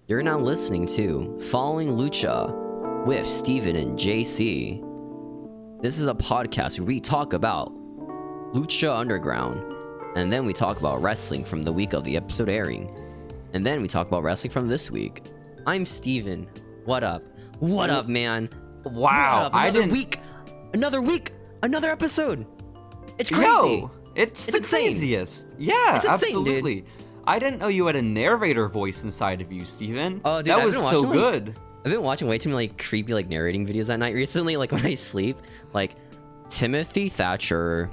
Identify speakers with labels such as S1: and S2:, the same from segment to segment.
S1: You're now listening to Following Lucha with Steven and Jacy. This is a podcast where we talk about Lucha Underground, and then we talk about wrestling from the week of the episode airing, and then we talk about wrestling from this week. I'm Steven. What up? What up, man?
S2: Wow.
S1: Another week, another episode. It's crazy.
S2: Yo, it's the
S1: insane.
S2: Craziest. Yeah,
S1: it's insane,
S2: absolutely.
S1: Dude.
S2: I didn't know you had a narrator voice inside of you, Steven.
S1: Oh, dude,
S2: that was so good.
S1: I've been watching way too many creepy narrating videos at night recently, when I sleep. Timothy Thatcher.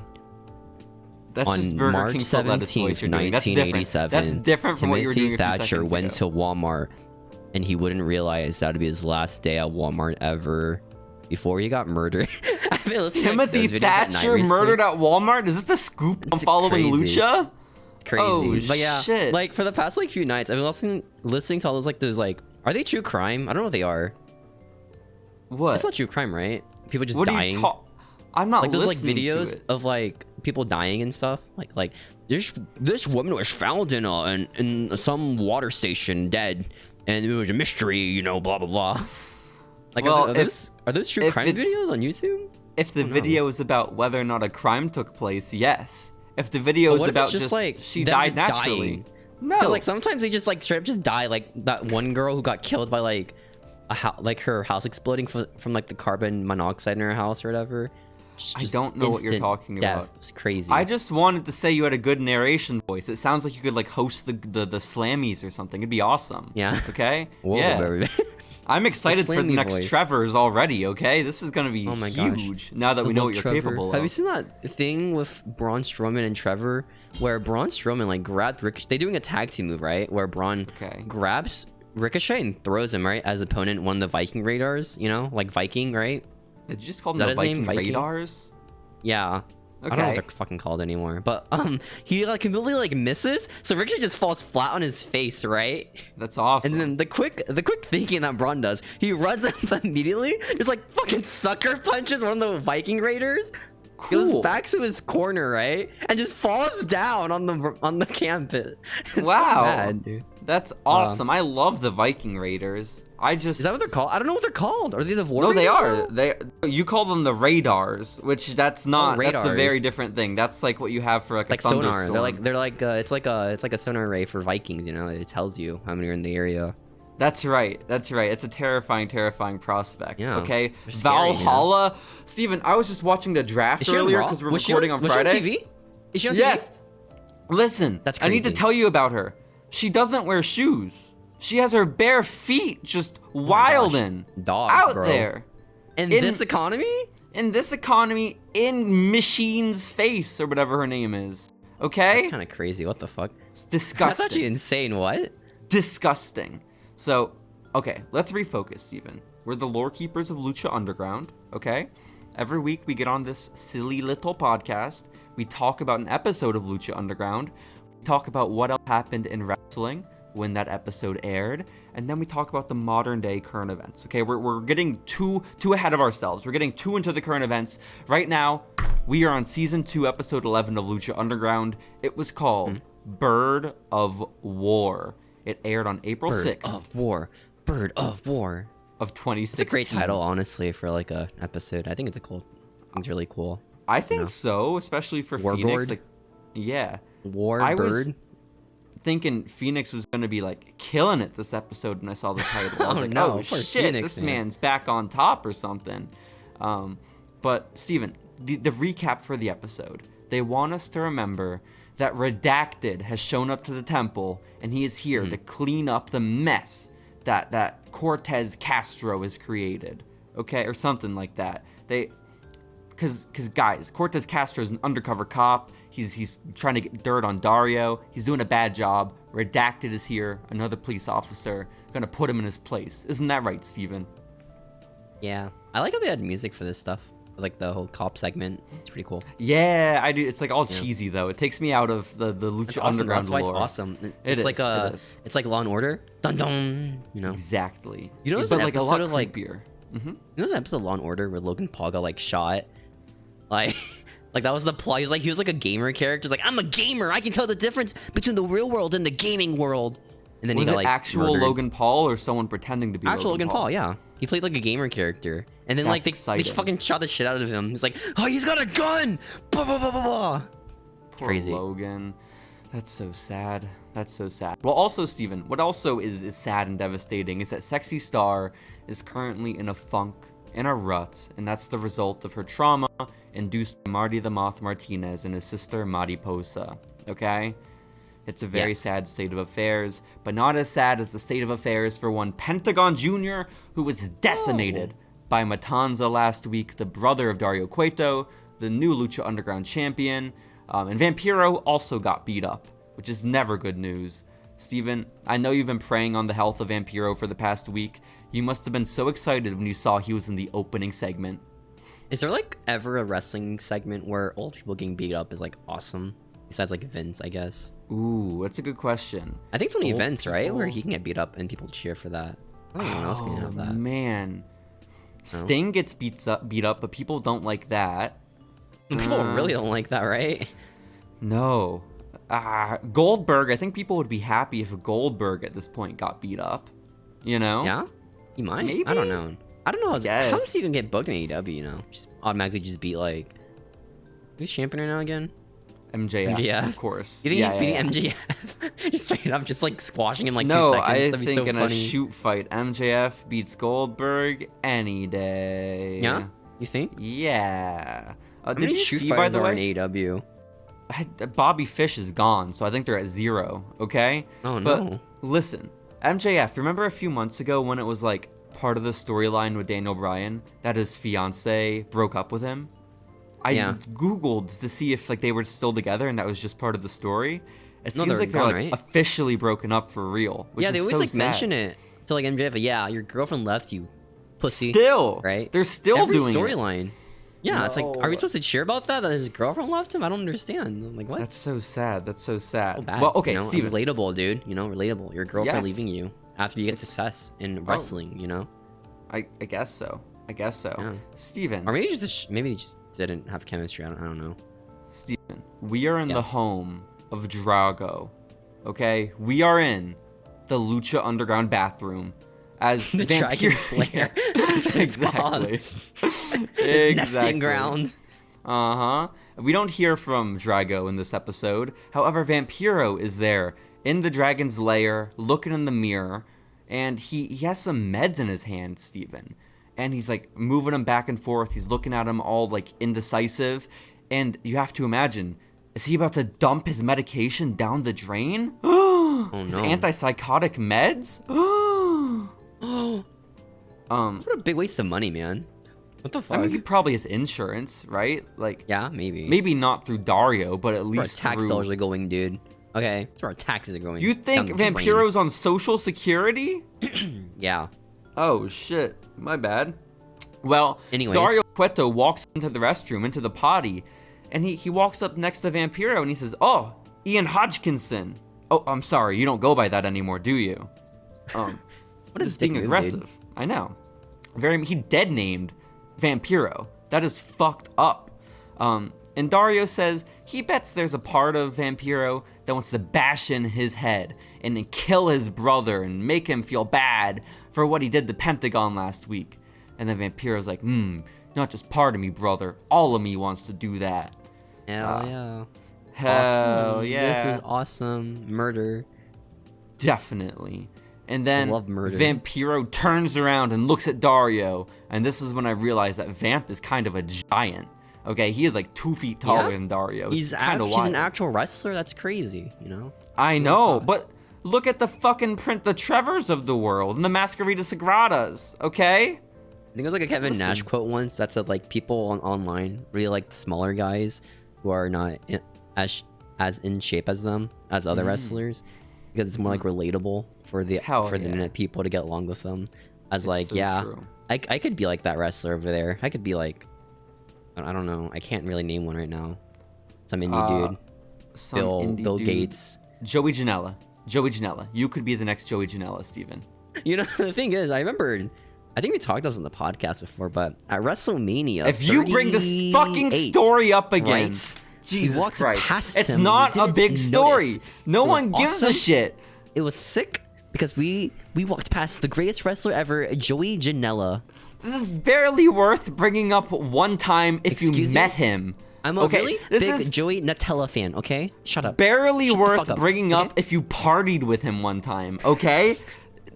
S2: That's
S1: on
S2: just Burger
S1: March
S2: King
S1: 17th, 1987.
S2: That's different from what you were doing.
S1: Timothy Thatcher went to Walmart, and he wouldn't realize that would be his last day at Walmart ever before he got murdered. I've been listening
S2: Timothy
S1: to Thatcher
S2: murdered at Walmart? Is this a scoop on Following Lucha?
S1: Crazy.
S2: Oh,
S1: but yeah,
S2: shit.
S1: for the past few nights, I've been listening to all those are they true crime? I don't know what they are.
S2: What?
S1: It's not true crime, right? People just
S2: what
S1: dying.
S2: I'm not
S1: those
S2: listening
S1: videos
S2: to it.
S1: of people dying and stuff. This woman was found in some water station dead, and it was a mystery, blah blah blah.
S2: Well,
S1: are those true crime videos on YouTube?
S2: If the video is about whether or not a crime took place, yes. If the video is about just she died naturally,
S1: dying?
S2: No.
S1: Sometimes they just straight up just die. That one girl who got killed by her house exploding from the carbon monoxide in her house or whatever.
S2: I don't know what you're talking about.
S1: It's crazy.
S2: I just wanted to say you had a good narration voice. It sounds like you could host the Slammies or something. It'd be awesome.
S1: Yeah.
S2: Okay.
S1: Whoa,
S2: yeah.
S1: Baby.
S2: I'm excited for the next
S1: voice.
S2: Trevor's already. Okay, this is gonna be huge. Now that we know what you're capable of.
S1: Have you seen that thing with Braun Strowman and Trevor, where Braun Strowman grabbed Ricochet? They're doing a tag team move, right? Where Braun grabs Ricochet and throws him right as opponent one of the Viking Radars. Viking, right?
S2: Did you just call them the Viking Radars?
S1: Yeah.
S2: Okay.
S1: I don't know what they're fucking called anymore. But he completely misses, so Ricochet just falls flat on his face, right?
S2: That's awesome.
S1: And then the quick thinking that Braun does, he runs up immediately. Just fucking sucker punches one of the Viking Raiders.
S2: Cool.
S1: Goes back to his corner, right? And just falls down on the campus. It's
S2: wow.
S1: So bad, dude.
S2: That's awesome. I love the Viking Raiders.
S1: Is that what they're called? I don't know what they're called. Are they the War
S2: No,
S1: Raiders?
S2: they are. You call them the radars, which that's not. That's a very different thing. That's what you have for a
S1: sonar.
S2: thunderstorm.
S1: They're it's like a sonar array for Vikings. It tells you how many are in the area.
S2: That's right. It's a terrifying prospect.
S1: Yeah.
S2: Okay.
S1: Scary,
S2: Valhalla. Steven, I was just watching the draft earlier because we're recording on Friday.
S1: Was she on TV? Is she on TV?
S2: Yes. Listen,
S1: that's crazy.
S2: I need to tell you about her. She doesn't wear shoes. She has her bare feet just wildin' out there.
S1: In this economy?
S2: In this economy, in Machine's face or whatever her name is. Okay?
S1: That's kind of crazy. What the fuck?
S2: It's disgusting.
S1: That's actually insane. What?
S2: Disgusting. So, okay, let's refocus, Steven. We're the lore keepers of Lucha Underground, okay? Every week we get on this silly little podcast. We talk about an episode of Lucha Underground. We talk about what else happened in wrestling when that episode aired, and then we talk about the modern day current events. Okay, we're getting too ahead of ourselves. We're getting too into the current events. Right now, we are on season 2, episode 11 of Lucha Underground. It was called Bird of War. It aired on April 6th.
S1: Bird of War
S2: of 2016.
S1: It's a great title, honestly, for a episode. I think it's it's really cool.
S2: I think so, especially for Phoenix. Yeah.
S1: Bird.
S2: Thinking Phoenix was going to be killing it this episode when I saw the title. I was oh shit, Phoenix, this man's back on top or something. But Steven, the recap for the episode. They want us to remember that Redacted has shown up to the temple, and he is here to clean up the mess that Cortez Castro has created. Okay, or something like that. Because guys, Cortez Castro is an undercover cop. He's trying to get dirt on Dario. He's doing a bad job. Redacted is here, another police officer, gonna put him in his place. Isn't that right, Steven?
S1: Yeah, I like how they had music for this stuff. The whole cop segment. It's pretty cool.
S2: Yeah, I do. It's all cheesy though. It takes me out of the Lucha Underground
S1: That's why
S2: lore.
S1: It's awesome.
S2: It
S1: is. It's like Law and Order. Dun dun.
S2: Exactly.
S1: There's an episode of
S2: creepier.
S1: There's an episode of Law and Order where Logan Paul got shot. That was the plot. He was a gamer character. He's I'm a gamer. I can tell the difference between the real world and the gaming world. And then
S2: was
S1: he got,
S2: it
S1: like,
S2: actual
S1: murdered.
S2: Logan Paul or someone pretending to be
S1: Actual
S2: Logan Paul?
S1: Yeah. He played like a gamer character. And then
S2: That's
S1: like they
S2: exciting.
S1: fucking shot the shit out of him. He's like, oh, he's got a gun! Blah, blah, blah, blah, blah.
S2: Poor
S1: Crazy.
S2: Logan. That's so sad. That's so sad. Well, also, Steven, what also is sad and devastating is that Sexy Star is currently in a funk, in a rut, and that's the result of her trauma induced by Marty the Moth Martinez and his sister Mariposa. Okay? It's a very sad state of affairs, but not as sad as the state of affairs for one Pentagon Jr., who was decimated by Matanza last week, the brother of Dario Cueto, the new Lucha Underground champion. And Vampiro also got beat up, which is never good news. Steven, I know you've been preying on the health of Vampiro for the past week. You must have been so excited when you saw he was in the opening segment.
S1: Is there like ever a wrestling segment where old people getting beat up is like awesome? Besides like events, I guess.
S2: Ooh, that's a good question.
S1: I think it's only
S2: Old
S1: events, right?
S2: people?
S1: Where he can get beat up and people cheer for that. I don't think anyone else can have that.
S2: Man. Sting gets beat up, but people don't like that.
S1: People really don't like that, right?
S2: No. Goldberg, I think people would be happy if Goldberg at this point got beat up. You know?
S1: Yeah? He might.
S2: Maybe?
S1: I don't know. I don't know. How
S2: Yes.
S1: does he even get booked in AEW, you know? Just automatically just beat like... Who's champion right now again?
S2: MJF, of course.
S1: You think he's beating MJF? He's straight up just like squashing him like 2 seconds.
S2: No, I
S1: That'd be
S2: think
S1: so
S2: in
S1: funny.
S2: a shoot fight, MJF beats Goldberg any day.
S1: Yeah? You think?
S2: Yeah.
S1: How
S2: Did
S1: many
S2: you
S1: shoot
S2: see, by
S1: fighters
S2: the
S1: are
S2: way?
S1: in AEW?
S2: Bobby Fish is gone, so I think they're at 0, okay?
S1: Oh,
S2: But
S1: no.
S2: listen, MJF, remember a few months ago when it was like part of the storyline with Daniel Bryan that his fiance broke up with him? I Googled to see if like they were still together and that was just part of the story. It seems
S1: they're
S2: like they're
S1: gone,
S2: like
S1: right?
S2: officially broken up for real. Which
S1: Yeah,
S2: is
S1: they always
S2: so
S1: like
S2: sad.
S1: mention it to like MJF. Yeah, your girlfriend left you, pussy.
S2: Still,
S1: right?
S2: They're still
S1: Every
S2: doing it.
S1: storyline. Yeah, it's like, are we
S2: No.
S1: supposed to cheer about that? That his girlfriend left him? I don't understand. I'm like, what?
S2: That's so sad. That's so sad.
S1: So bad.
S2: Well, okay,
S1: you know,
S2: Steven.
S1: relatable, dude. You know, relatable. Your girlfriend
S2: Yes.
S1: leaving you after you get success in wrestling. You know,
S2: I guess so. I guess so.
S1: Yeah.
S2: Steven.
S1: or maybe maybe they just didn't have chemistry. I don't know.
S2: Steven, we are in the
S1: Yes.
S2: home of Drago. Okay? We are in the Lucha Underground bathroom as
S1: The
S2: Vampiro.
S1: Dragon's Lair. That's what it's called.
S2: Exactly.
S1: It's nesting ground.
S2: Uh-huh. We don't hear from Drago in this episode. However, Vampiro is there in the dragon's lair, looking in the mirror, and he has some meds in his hand, Steven. And he's like moving them back and forth. He's looking at them all like indecisive. And you have to imagine, is he about to dump his medication down the drain?
S1: Oh
S2: His
S1: no.
S2: antipsychotic meds?
S1: What a big waste of money, man. What the fuck?
S2: I mean, he probably has insurance, right? Like,
S1: yeah, maybe.
S2: maybe not through Dario, but at
S1: Where our
S2: least
S1: tax
S2: through...
S1: dollars are going, dude. Okay, that's where our taxes are going.
S2: You think
S1: down the drain.
S2: Vampiro's on Social Security?
S1: Yeah.
S2: Oh, shit. My bad. Well,
S1: Anyways.
S2: Dario Cueto walks into the restroom, into the potty, and he walks up next to Vampiro and he says, "Oh, Ian Hodgkinson. Oh, I'm sorry, you don't go by that anymore, do you?"
S1: What a
S2: Just
S1: dick
S2: being
S1: move,
S2: aggressive.
S1: dude.
S2: I know. He dead named Vampiro. That is fucked up. And Dario says he bets there's a part of Vampiro that wants to bash in his head and then kill his brother and make him feel bad for what he did to Pentagon last week. And then Vampiro's like, not just part of me, brother. All of me wants to do that.
S1: Hell yeah.
S2: Hell
S1: Awesome.
S2: yeah.
S1: This is awesome. Murder.
S2: Definitely. And then
S1: I love murder.
S2: Vampiro turns around and looks at Dario, and this is when I realized that Vamp is kind of a giant. Okay, he is like 2 feet taller
S1: Yeah?
S2: than Dario.
S1: He's
S2: It's kind of
S1: an
S2: wild.
S1: actual wrestler. That's crazy, you know?
S2: I know, but look at the fucking print, the Trevors of the world and the Masquerita Sagradas. Okay.
S1: I think it was like a Kevin Nash quote once that said like people online really like the smaller guys who are not as in shape as them as other wrestlers because it's more like relatable for the internet people to get along with them. As like,
S2: so
S1: yeah,
S2: true.
S1: I could be like that wrestler over there. I could be like, I don't know. I can't really name one right now. Some indie dude.
S2: Some indie
S1: Bill
S2: dude.
S1: Gates.
S2: Joey Janela. You could be the next Joey Janela, Steven.
S1: You know, the thing is, I think we talked about this on the podcast before, but at WrestleMania,
S2: If you bring this fucking
S1: 38,
S2: story up again,
S1: right?
S2: Jesus
S1: We walked
S2: Christ,
S1: past
S2: it's
S1: him,
S2: not
S1: we
S2: a
S1: didn't
S2: big
S1: notice.
S2: story. No
S1: It was
S2: one gives a
S1: awesome.
S2: shit.
S1: It was sick, because we walked past the greatest wrestler ever, Joey Janela.
S2: This is barely worth bringing up one time if you met him.
S1: I'm a really big Joey Nutella fan, okay? Shut up.
S2: Barely worth bringing up if you partied with him one time, okay?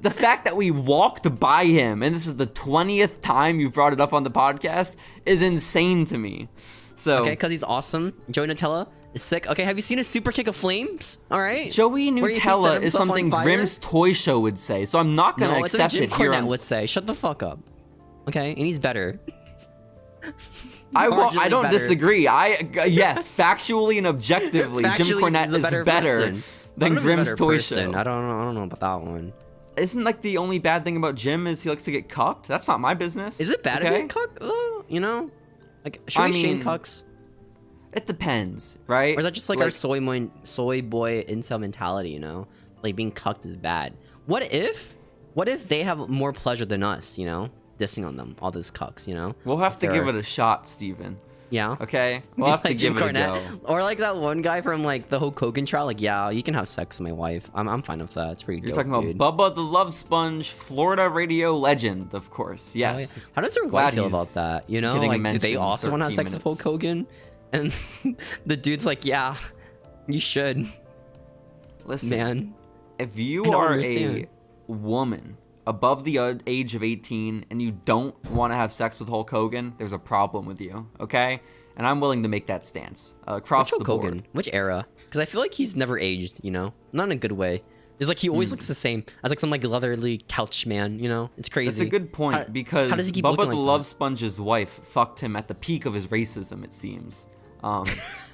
S2: The fact that we walked by him, and this is the 20th time you've brought it up on the podcast, is insane to me. So
S1: okay, because he's awesome. Joey Nutella is sick. Okay, have you seen his super kick of flames? All right.
S2: Joey Nutella is something Grimm's Toy Show would say, so I'm not gonna accept it here.
S1: Jim Cornette would say, "Shut the fuck up." Okay, and he's better.
S2: I don't disagree. Yes, factually and objectively, Jim Cornette is better than Grimm's Toy Show.
S1: I don't know about that one.
S2: Isn't like the only bad thing about Jim is he likes to get cucked? That's not my business.
S1: Is it bad to get cucked though? You know, like Shane cucks.
S2: It depends, right?
S1: Or is that just like our soy boy incel mentality? You know, like being cucked is bad. What if they have more pleasure than us? You know, dissing on them, all those cucks. You know,
S2: we'll have to give it a shot, Steven.
S1: Yeah.
S2: Okay. We'll have to give it a go.
S1: Or like that one guy from like the Hulk Hogan trial. Like, yeah, you can have sex with my wife. I'm fine with that. It's pretty.
S2: You're talking about Bubba the Love Sponge, Florida radio legend, of course. Yes.
S1: Oh, yeah. How does their wife feel about that? You know, like, do they also want to have sex with Hulk Hogan? And the dude's like, yeah, you should.
S2: Listen,
S1: man,
S2: if you are a woman above the age of 18 and you don't want to have sex with Hulk Hogan, there's a problem with you, okay? And I'm willing to make that stance across the board. Hogan?
S1: Which era? Because I feel like he's never aged, you know? Not in a good way. It's like he always looks the same as like some like leatherly couch man, you know? It's crazy.
S2: That's a good point because Bubba the Love Sponge's wife fucked him at the peak of his racism, it seems.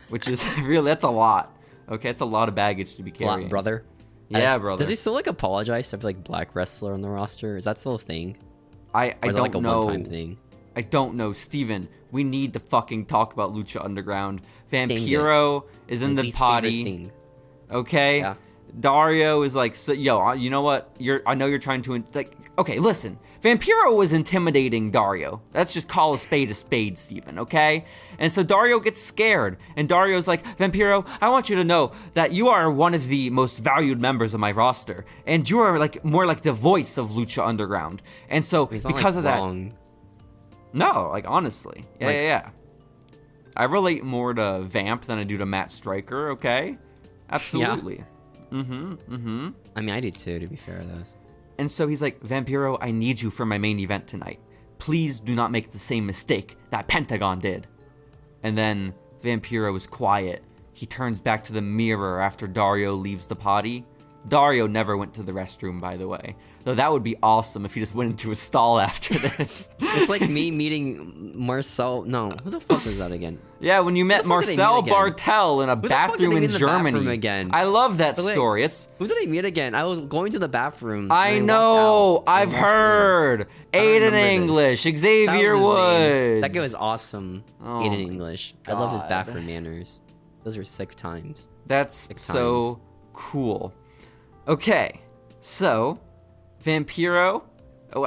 S2: Which is really, that's a lot. Okay, it's a lot of baggage to be carrying.
S1: A lot, brother.
S2: Yeah, brother.
S1: Does he still like apologize to every like black wrestler on the roster? Is that still a thing?
S2: I don't
S1: like a
S2: know.
S1: One-time thing?
S2: I don't know, Steven. We need to fucking talk about Lucha Underground. Vampiro is in the potty. Okay?
S1: Yeah.
S2: Dario is like, so, yo, you know what? I know you're trying to, like, okay, listen. Vampiro was intimidating Dario. Let's just call a spade, Steven, okay? And so Dario gets scared. And Dario's like, Vampiro, I want you to know that you are one of the most valued members of my roster. And you are like more like the voice of Lucha Underground. And so because of that... No, like, honestly. Yeah. I relate more to Vamp than I do to Matt Stryker, okay? Absolutely. Yeah.
S1: I mean, I do too, to be fair, though.
S2: And so he's like, Vampiro, I need you for my main event tonight. Please do not make the same mistake that Pentagon did. And then Vampiro is quiet. He turns back to the mirror after Dario leaves the potty. Dario never went to the restroom, by the way. Though that would be awesome if he just went into a stall after this.
S1: It's like me meeting Marcel. No, who the fuck is that again?
S2: Yeah, when you met Marcel Bartel in a bathroom in Germany.
S1: Again?
S2: I love that story.
S1: Who did I meet again? I was going to the bathroom.
S2: I know. I've heard. Aiden English. Xavier Woods.
S1: That guy was awesome. Aiden English.
S2: God.
S1: I love his bathroom manners. Those are sick times.
S2: That's so cool. Okay, so Vampiro,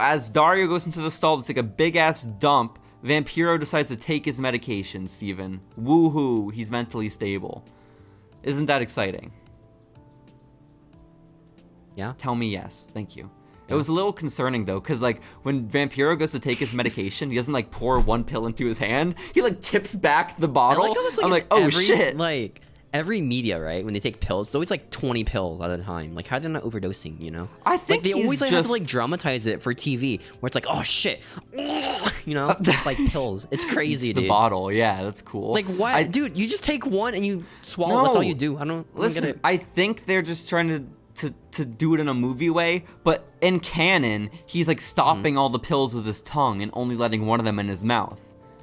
S2: as Dario goes into the stall to take a big-ass dump, Vampiro decides to take his medication, Steven. Woohoo, he's mentally stable. Isn't that exciting?
S1: Yeah.
S2: Tell me yes. Thank you. Yeah. It was a little concerning, though, because, like, when Vampiro goes to take his medication, he doesn't, like, pour one pill into his hand. He, like, tips back the bottle. I'm like, oh, shit.
S1: Like... Every media, right, when they take pills, it's always like 20 pills at a time. Like, how are they not overdosing, you know?
S2: I think
S1: like, they always like, have to like dramatize it for TV, where it's like, oh shit, you know, like pills. It's crazy, dude.
S2: The bottle, yeah, that's cool.
S1: Like, why, dude? You just take one and you swallow. No. That's all you do. I don't
S2: listen.
S1: Get it.
S2: I think they're just trying to do it in a movie way, but in canon, he's like stopping all the pills with his tongue and only letting one of them in his mouth.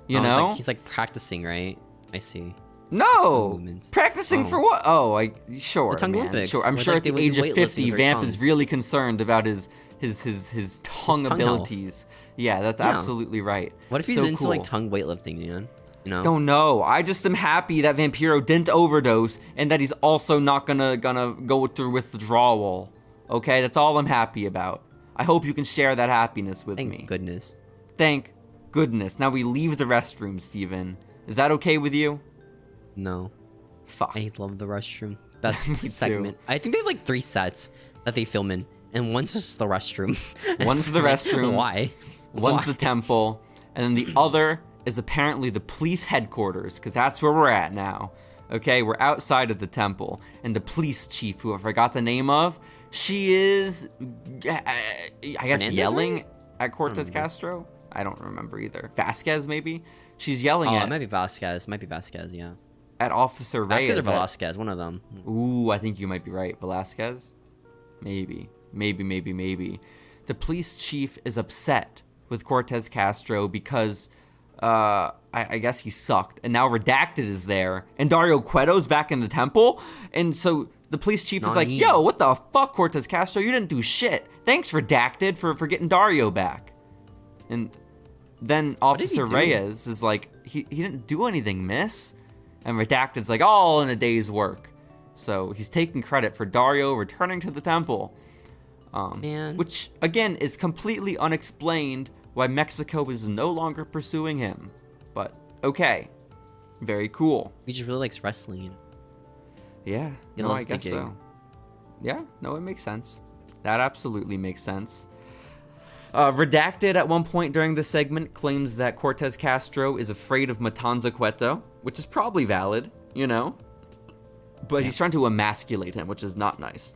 S2: You know,
S1: he's like practicing, right? I see.
S2: No, practicing for what? Oh, sure,
S1: the tongue
S2: man.
S1: Olympics.
S2: Sure, I'm sure at the age of 50, Vamp is really concerned about his tongue abilities. Health. Yeah, that's absolutely right.
S1: What if he's into like tongue weightlifting, man? You know?
S2: Don't know. I just am happy that Vampiro didn't overdose and that he's also not gonna go through withdrawal. Okay, that's all I'm happy about. I hope you can share that happiness with me.
S1: Thank goodness.
S2: Thank goodness. Now we leave the restroom, Steven. Is that okay with you?
S1: No.
S2: Fuck.
S1: I love the restroom. Best segment. I think they have like 3 sets that they film in. And one's just the restroom.
S2: One's the restroom.
S1: Why?
S2: One's the temple. And then the other is apparently the police headquarters, because that's where we're at now. Okay, we're outside of the temple. And the police chief, who I forgot the name of, she is, I guess,
S1: Hernandez,
S2: yelling
S1: maybe?
S2: at Cortez Castro. I don't remember either. Vasquez, maybe? She's yelling
S1: it might be Vasquez. Yeah.
S2: At Officer Reyes.
S1: Vasquez or Velasquez, one of them.
S2: Ooh, I think you might be right. Velasquez? Maybe. The police chief is upset with Cortez Castro because I guess he sucked. And now Redacted is there. And Dario Cueto's back in the temple. And so the police chief is like, yo, what the fuck, Cortez Castro? You didn't do shit. Thanks, Redacted, for getting Dario back. And then Officer Reyes is like, he didn't do anything, miss. And Redacted's like, all in a day's work. So he's taking credit for Dario returning to the temple. Which, again, is completely unexplained why Mexico is no longer pursuing him. But, okay. Very cool.
S1: He just really likes wrestling.
S2: Yeah. No, I guess so. Yeah, no, it makes sense. That absolutely makes sense. Redacted at one point during the segment claims that Cortez Castro is afraid of Matanza Cueto, which is probably valid, you know? But he's trying to emasculate him, which is not nice.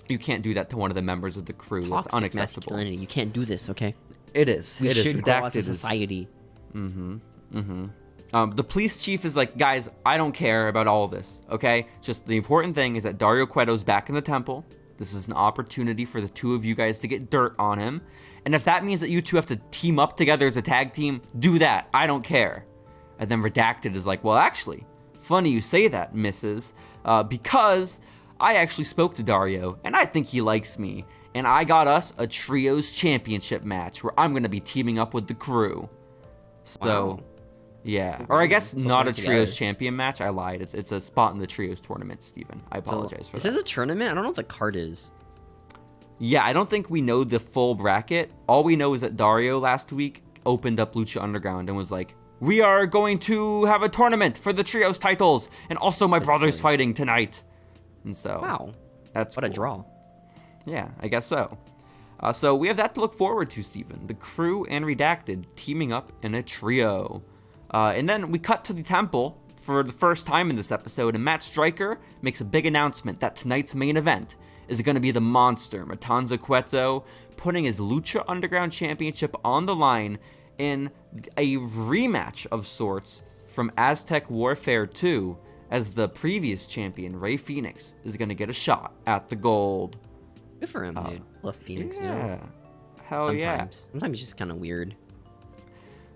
S2: You can't do that to one of the members of the crew.
S1: Toxic
S2: That's unacceptable.
S1: Masculinity. You can't do this, okay?
S2: It is.
S1: We should grow as a
S2: Redacted
S1: society.
S2: The police chief is like, guys, I don't care about all of this, okay? Just the important thing is that Dario Cueto's back in the temple. This is an opportunity for the two of you guys to get dirt on him. And if that means that you two have to team up together as a tag team, do that. I don't care. And then Redacted is like, well, actually, funny you say that, Mrs. Because I actually spoke to Dario, and I think he likes me. And I got us a trios championship match where I'm going to be teaming up with the crew. So, yeah. Or I guess not a trios champion match. I lied. It's a spot in the trios tournament, Steven. I apologize for that.
S1: Is this a tournament? I don't know what the card is.
S2: Yeah, I don't think we know the full bracket. All we know is that Dario last week opened up Lucha Underground and was like, we are going to have a tournament for the trios titles. And also my brother's fighting tonight. And so,
S1: wow,
S2: that's
S1: what
S2: cool.
S1: a draw.
S2: Yeah, I guess so. So we have that to look forward to, Steven. The crew and Redacted teaming up in a trio. And then we cut to the temple for the first time in this episode, and Matt Stryker makes a big announcement that tonight's main event is going to be the monster, Matanza Cueto, putting his Lucha Underground Championship on the line in a rematch of sorts from Aztec Warfare 2, as the previous champion, Rey Fenix, is going to get a shot at the gold.
S1: Good for him, dude. Love Phoenix,
S2: yeah.
S1: you know?
S2: Hell yeah.
S1: Sometimes he's just kind of weird.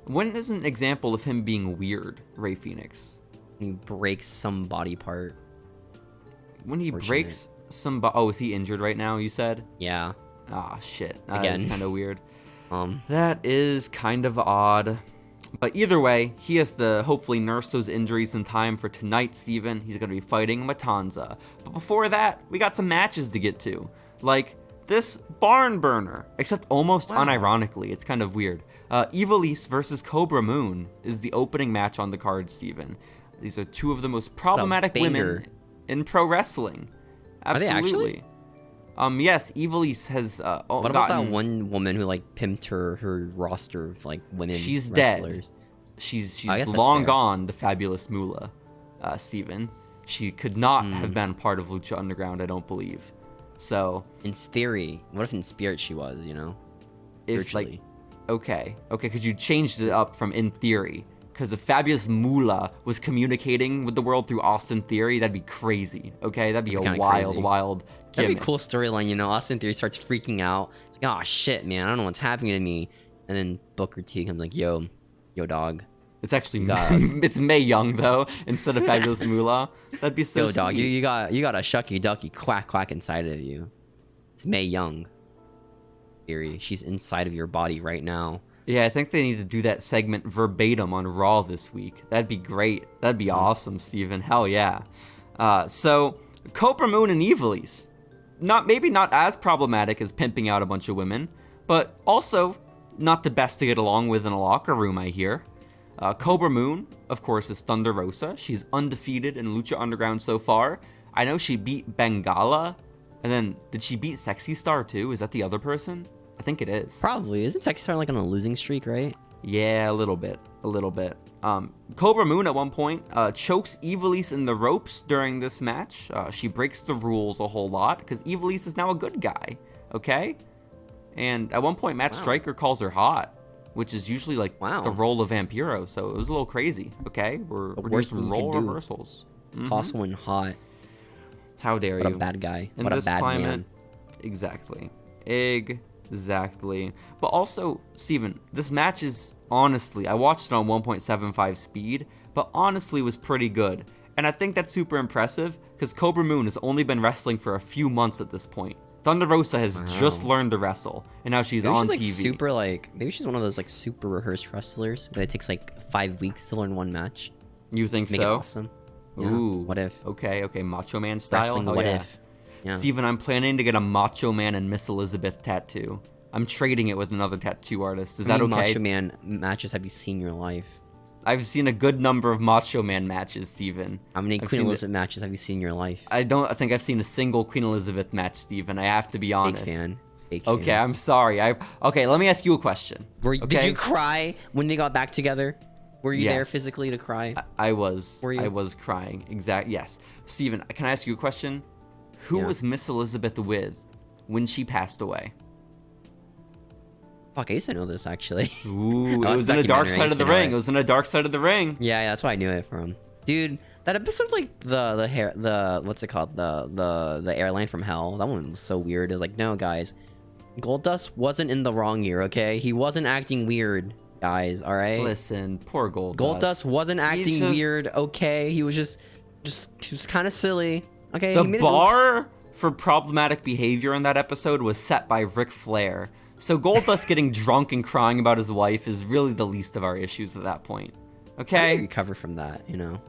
S2: When is an example of him being weird, Rey Fenix?
S1: He breaks some body part.
S2: When he breaks some... Oh, is he injured right now, you said?
S1: Yeah.
S2: Ah, shit. That
S1: Again.
S2: is kind of weird. That is kind of odd. But either way, he has to hopefully nurse those injuries in time for tonight, Steven. He's going to be fighting Matanza. But before that, we got some matches to get to. Like this barn burner, except almost unironically. It's kind of weird. Ivelisse versus Cobra Moon is the opening match on the card, Steven. These are two of the most problematic women in pro wrestling. Absolutely.
S1: Are they actually?
S2: Yes, Ivelisse has
S1: what about that one woman who like pimped her roster of like women wrestlers?
S2: Dead. She's long gone, the fabulous Moolah, Steven. She could not have been part of Lucha Underground, I don't believe. So
S1: in theory, what if in spirit she was, you know?
S2: If like, okay, because you changed it up from in theory. Because the fabulous Moolah was communicating with the world through Austin Theory, that'd be crazy. Okay, that'd be a wild gimmick.
S1: That'd be a cool storyline, you know. Austin Theory starts freaking out. It's like, oh shit, man, I don't know what's happening to me. And then Booker T comes like, yo, dog.
S2: It's actually it's Mae Young though, instead of fabulous Moolah. That'd be so.
S1: Yo,
S2: sweet.
S1: dog, you got a shucky ducky quack inside of you. It's Mae Young. Theory, she's inside of your body right now.
S2: Yeah, I think they need to do that segment verbatim on Raw this week. That'd be great. That'd be awesome, Steven. Hell yeah. So, Cobra Moon and Ivelisse. Maybe not as problematic as pimping out a bunch of women, but also not the best to get along with in a locker room, I hear. Cobra Moon, of course, is Thunder Rosa. She's undefeated in Lucha Underground so far. I know she beat Bengala And then, did she beat Sexy Star too? Is that the other person? I think it is.
S1: Probably. Isn't Sexy Star like on a losing streak, right?
S2: Yeah, a little bit. Cobra Moon at one point chokes Ivelisse in the ropes during this match. She breaks the rules a whole lot because Ivelisse is now a good guy, okay? And at one point, Matt Striker calls her hot, which is usually like the role of Vampiro, so it was a little crazy, okay? We're doing some role reversals.
S1: Call someone hot.
S2: How dare you?
S1: What a bad guy.
S2: In
S1: what a
S2: this
S1: bad
S2: climate,
S1: man.
S2: Exactly. But also, Steven, this match is, honestly, I watched it on 1.75 speed, but honestly was pretty good. And I think that's super impressive, because Cobra Moon has only been wrestling for a few months at this point. Thunder Rosa has just learned to wrestle, and now she's on TV.
S1: Maybe she's one of those like super rehearsed wrestlers, but it takes like 5 weeks to learn one match.
S2: You think
S1: Make
S2: so?
S1: It awesome. Yeah.
S2: Ooh.
S1: What if?
S2: Okay, Macho Man style.
S1: Wrestling what if?
S2: Yeah. Steven, I'm planning to get a Macho Man and Miss Elizabeth tattoo. I'm trading it with another tattoo artist. Is that okay?
S1: Macho Man matches have you seen in your life?
S2: I've seen a good number of Macho Man matches, Steven.
S1: How many Queen Elizabeth matches have you seen in your life?
S2: I think I've seen a single Queen Elizabeth match, Steven. I have to be honest.
S1: Fake
S2: fan.
S1: fan.
S2: I'm sorry. Okay, let me ask you a question.
S1: Did you cry when they got back together? Were you there physically to cry?
S2: I was.
S1: Were you?
S2: I was crying. Yes. Steven, can I ask you a question? Who was Miss Elizabeth with when she passed away?
S1: Fuck, I used to know this actually.
S2: Ooh, it was in a Dark Side of the Ring. It was in a Dark Side of the Ring.
S1: Yeah, that's why I knew it from. Dude, that episode, like what's it called? The airline from hell. That one was so weird. It was like, no, guys, Goldust wasn't in the wrong year. Okay, he wasn't acting weird, guys. All right.
S2: Listen, poor Goldust.
S1: Goldust wasn't acting weird. Okay, he was just he was kind of silly. Okay.
S2: The bar for problematic behavior in that episode was set by Ric Flair. So Goldust getting drunk and crying about his wife is really the least of our issues at that point. Okay?
S1: How did he recover from that, you know?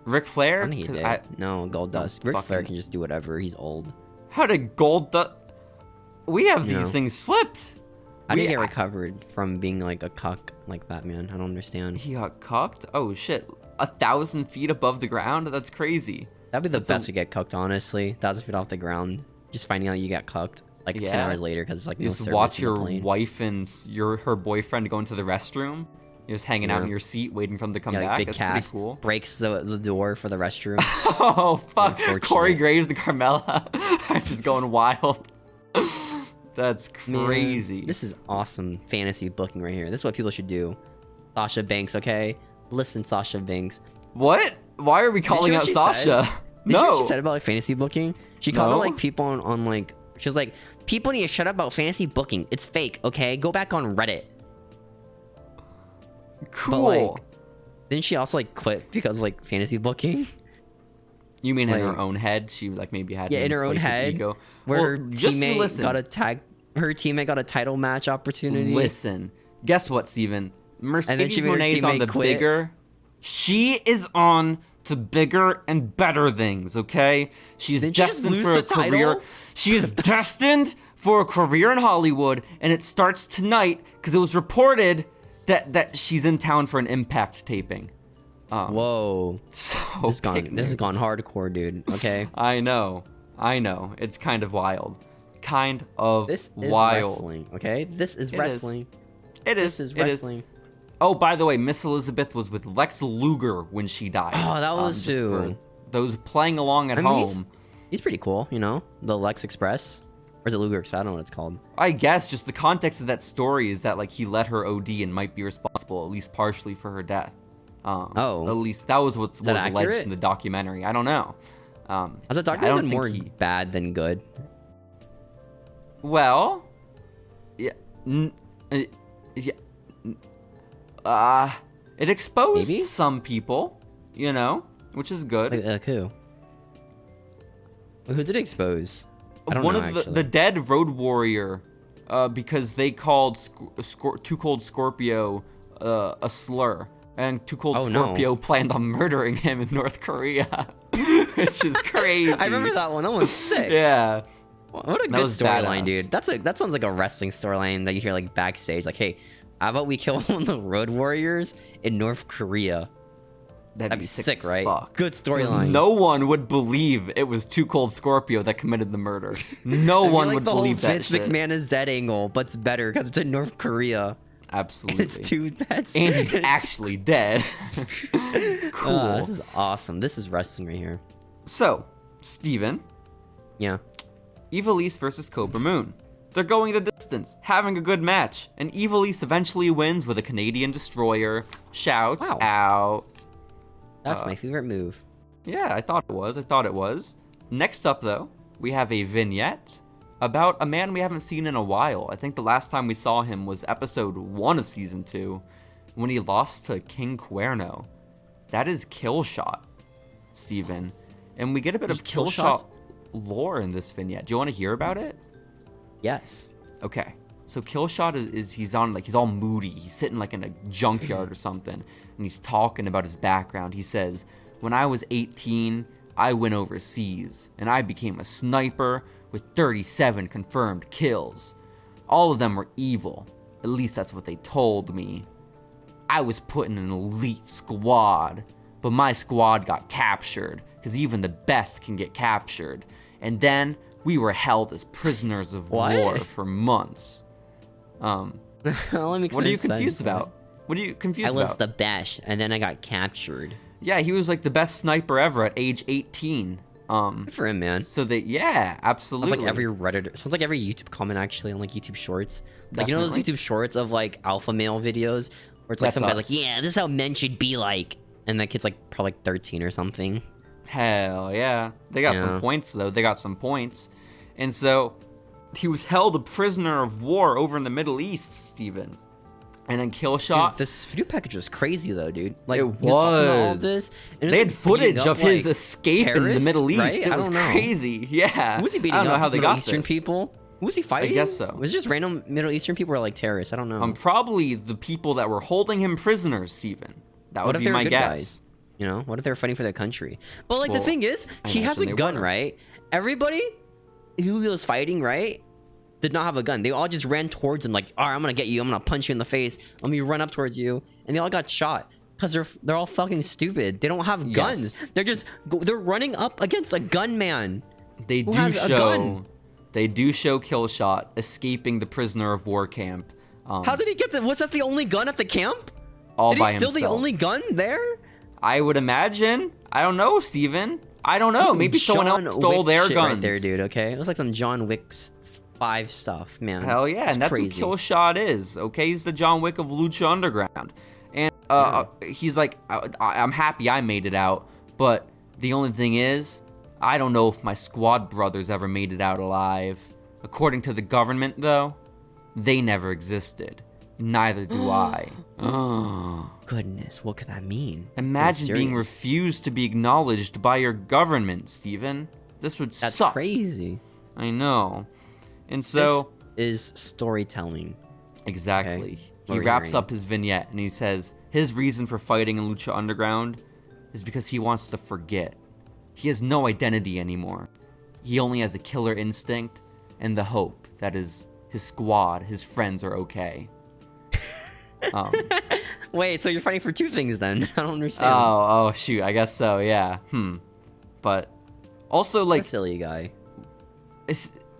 S2: Ric Flair?
S1: I think he did. No, Goldust. Ric Flair can just do whatever. He's old.
S2: How did Goldust... We have these things flipped.
S1: How did he get recovered from being like a cuck like that, man? I don't understand.
S2: He got cucked? Oh, shit. 1,000 feet above the ground? That's crazy.
S1: That'd be the best to get cucked, honestly. 1,000 feet off the ground. Just finding out you got cucked. Like 10 hours later, because it's like
S2: you just watch your wife and her boyfriend go into the restroom. You're just hanging out in your seat, waiting for them to come back.
S1: Like
S2: That's
S1: pretty
S2: cool.
S1: Breaks the door for the restroom.
S2: Oh fuck! Corey Graves and Carmella are just going wild. That's crazy.
S1: Man, this is awesome fantasy booking right here. This is what people should do. Sasha Banks, okay? Listen, Sasha Banks.
S2: What? Why are we calling out Sasha?
S1: Did you hear what she said about like fantasy booking? She called out like people on like. She was like, people need to shut up about fantasy booking. It's fake, okay? Go back on Reddit.
S2: Cool.
S1: But, like, didn't she also like quit because of like fantasy booking?
S2: You mean in her own head? She like maybe had
S1: in her own head,
S2: ego.
S1: where her teammate got a title match opportunity.
S2: Listen, guess what, Steven? Mercedes Moné's on the bigger. She is on to bigger and better things, okay? She's destined for a career. She is destined for a career in Hollywood, and it starts tonight because it was reported that she's in town for an Impact taping.
S1: Whoa.
S2: So
S1: this has gone hardcore, dude. Okay.
S2: I know. It's kind of wild.
S1: This is wrestling, okay? This is wrestling.
S2: This is wrestling. Oh, by the way, Miss Elizabeth was with Lex Luger when she died.
S1: Oh, that was too.
S2: Those playing along at home.
S1: He's pretty cool, you know? The Lex Express. Or is it Luger Express? I don't know what it's called.
S2: I guess just the context of that story is that like he let her OD and might be responsible, at least partially, for her death. At least that was what was alleged in the documentary. I don't know.
S1: Has the documentary been more bad than good?
S2: Well, yeah. It exposed some people, you know, which is good.
S1: Like who? Who did it expose? I don't
S2: know,
S1: actually.
S2: The dead Road Warrior, because they called Too Cold Scorpio a slur, and Too Cold Scorpio planned on murdering him in North Korea, which is crazy.
S1: I remember that one. That was sick.
S2: Yeah.
S1: What a good storyline, dude. That sounds like a wrestling storyline that you hear like backstage. Like, hey, how about we kill one of the Road Warriors in North Korea? That'd be sick, right? Fuck. Good storyline.
S2: No one would believe it was Too Cold Scorpio that committed the murder. No one would believe that
S1: Vince McMahon is dead angle, but it's better because it's in North Korea.
S2: Absolutely.
S1: And it's too bad.
S2: And he's actually dead. Cool.
S1: This is awesome. This is wrestling right here.
S2: So, Steven.
S1: Yeah.
S2: Ivelisse versus Cobra Moon. They're going the distance, having a good match, and Ivelisse eventually wins with a Canadian Destroyer. Shouts out.
S1: That's my favorite move.
S2: Yeah, I thought it was. Next up, though, we have a vignette about a man we haven't seen in a while. I think the last time we saw him was episode 1 of season 2, when he lost to King Cuerno. That is Killshot, Steven. And we get a bit of Killshot lore in this vignette. Do you want to hear about it?
S1: Yes.
S2: Okay. So Killshot he's all moody. He's sitting like in a junkyard or something, and he's talking about his background. He says, "When I was 18, I went overseas, and I became a sniper with 37 confirmed kills. All of them were evil. At least that's what they told me. I was put in an elite squad, but my squad got captured, because even the best can get captured. And then we were held as prisoners of war for months." What are you confused about? What are you confused about?
S1: I was the best, and then I got captured.
S2: Yeah, he was like the best sniper ever at age 18.
S1: Good for him, man.
S2: So absolutely.
S1: Sounds like every Redditor. Sounds like every YouTube comment actually on like YouTube Shorts. Like you know those YouTube Shorts of like alpha male videos where it's like some guy's like, "Yeah, this is how men should be like," and that kid's like probably like 13 or something.
S2: Hell yeah, they got some points though. They got some points, and so he was held a prisoner of war over in the Middle East, Steven. And then Killshot.
S1: Dude, this video package was crazy though, dude. Like
S2: it was.
S1: All this, and
S2: they had footage of his escape in the Middle East.
S1: Right?
S2: It was crazy. Yeah.
S1: Who was he beating up? How they Middle Eastern people? Who was he fighting?
S2: I guess so.
S1: Was it just random Middle Eastern people or like terrorists? I don't know.
S2: Probably the people that were holding him prisoners, Steven. That would be my guess.
S1: Guys? You know, what if they're fighting for their country? But like the thing is, he has a gun, right? Everybody who he was fighting, right, did not have a gun. They all just ran towards him like, "All right, I'm gonna get you. I'm gonna punch you in the face. Let me run up towards you," and they all got shot because they're all fucking stupid. They don't have guns. They're running up against a gunman.
S2: They do show Killshot escaping the prisoner of war camp.
S1: How did he get that? Was that the only gun at the camp?
S2: All by
S1: himself. Still the only gun there?
S2: I would imagine. I don't know, Steven. I don't know. Maybe someone else stole their guns.
S1: Right there, dude. Okay, it was like some John Wick's 5 stuff, man.
S2: Hell yeah, and that's crazy. What Killshot is. Okay, he's the John Wick of Lucha Underground, and he's like, I'm happy I made it out, but the only thing is, I don't know if my squad brothers ever made it out alive. According to the government, though, they never existed. Neither do I.
S1: Goodness, what could that mean?
S2: Imagine being refused to be acknowledged by your government, Steven. This would suck.
S1: That's crazy.
S2: I know. And so...
S1: This is storytelling.
S2: Exactly. Okay. He wraps up his vignette and he says his reason for fighting in Lucha Underground is because he wants to forget. He has no identity anymore. He only has a killer instinct and the hope that his squad, his friends are okay.
S1: Wait, so you're fighting for 2 things then? I don't understand.
S2: Oh, shoot. I guess so, yeah. But also, like...
S1: What a silly guy.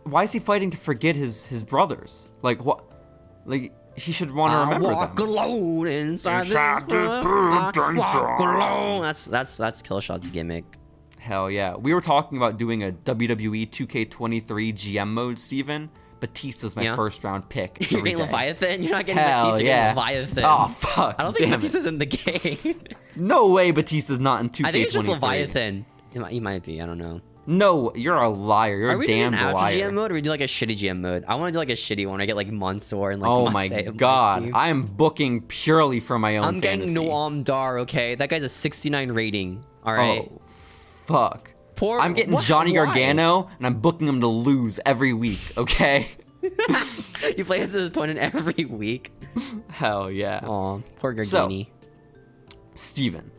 S2: Why is he fighting to forget his brothers? Like, what? Like, he should want to remember them.
S1: I walk alone inside this world. I walk alone. That's Killshot's gimmick.
S2: Hell yeah. We were talking about doing a WWE 2K23 GM mode, Steven. Batista's my first round pick.
S1: You're getting Leviathan? You're not getting Batista, you're getting Leviathan.
S2: Oh, fuck.
S1: I don't think Batista's in the game.
S2: No way Batista's not in 2K23.
S1: I think it's just Leviathan. He might be. I don't know.
S2: No, you're a liar. You're a damn liar. Are we doing an
S1: GM mode or we do like a shitty GM mode? I want to do like a shitty one. I get like Mansoor and like
S2: oh my god. I am booking purely for my own
S1: I'm
S2: fantasy.
S1: getting Noam Dar, okay? That guy's a 69 rating. All right.
S2: Oh, fuck. I'm getting Johnny Gargano and I'm booking him to lose every week, okay?
S1: You play as his opponent every week.
S2: Hell yeah.
S1: Aw, poor Gargini.
S2: So, Steven.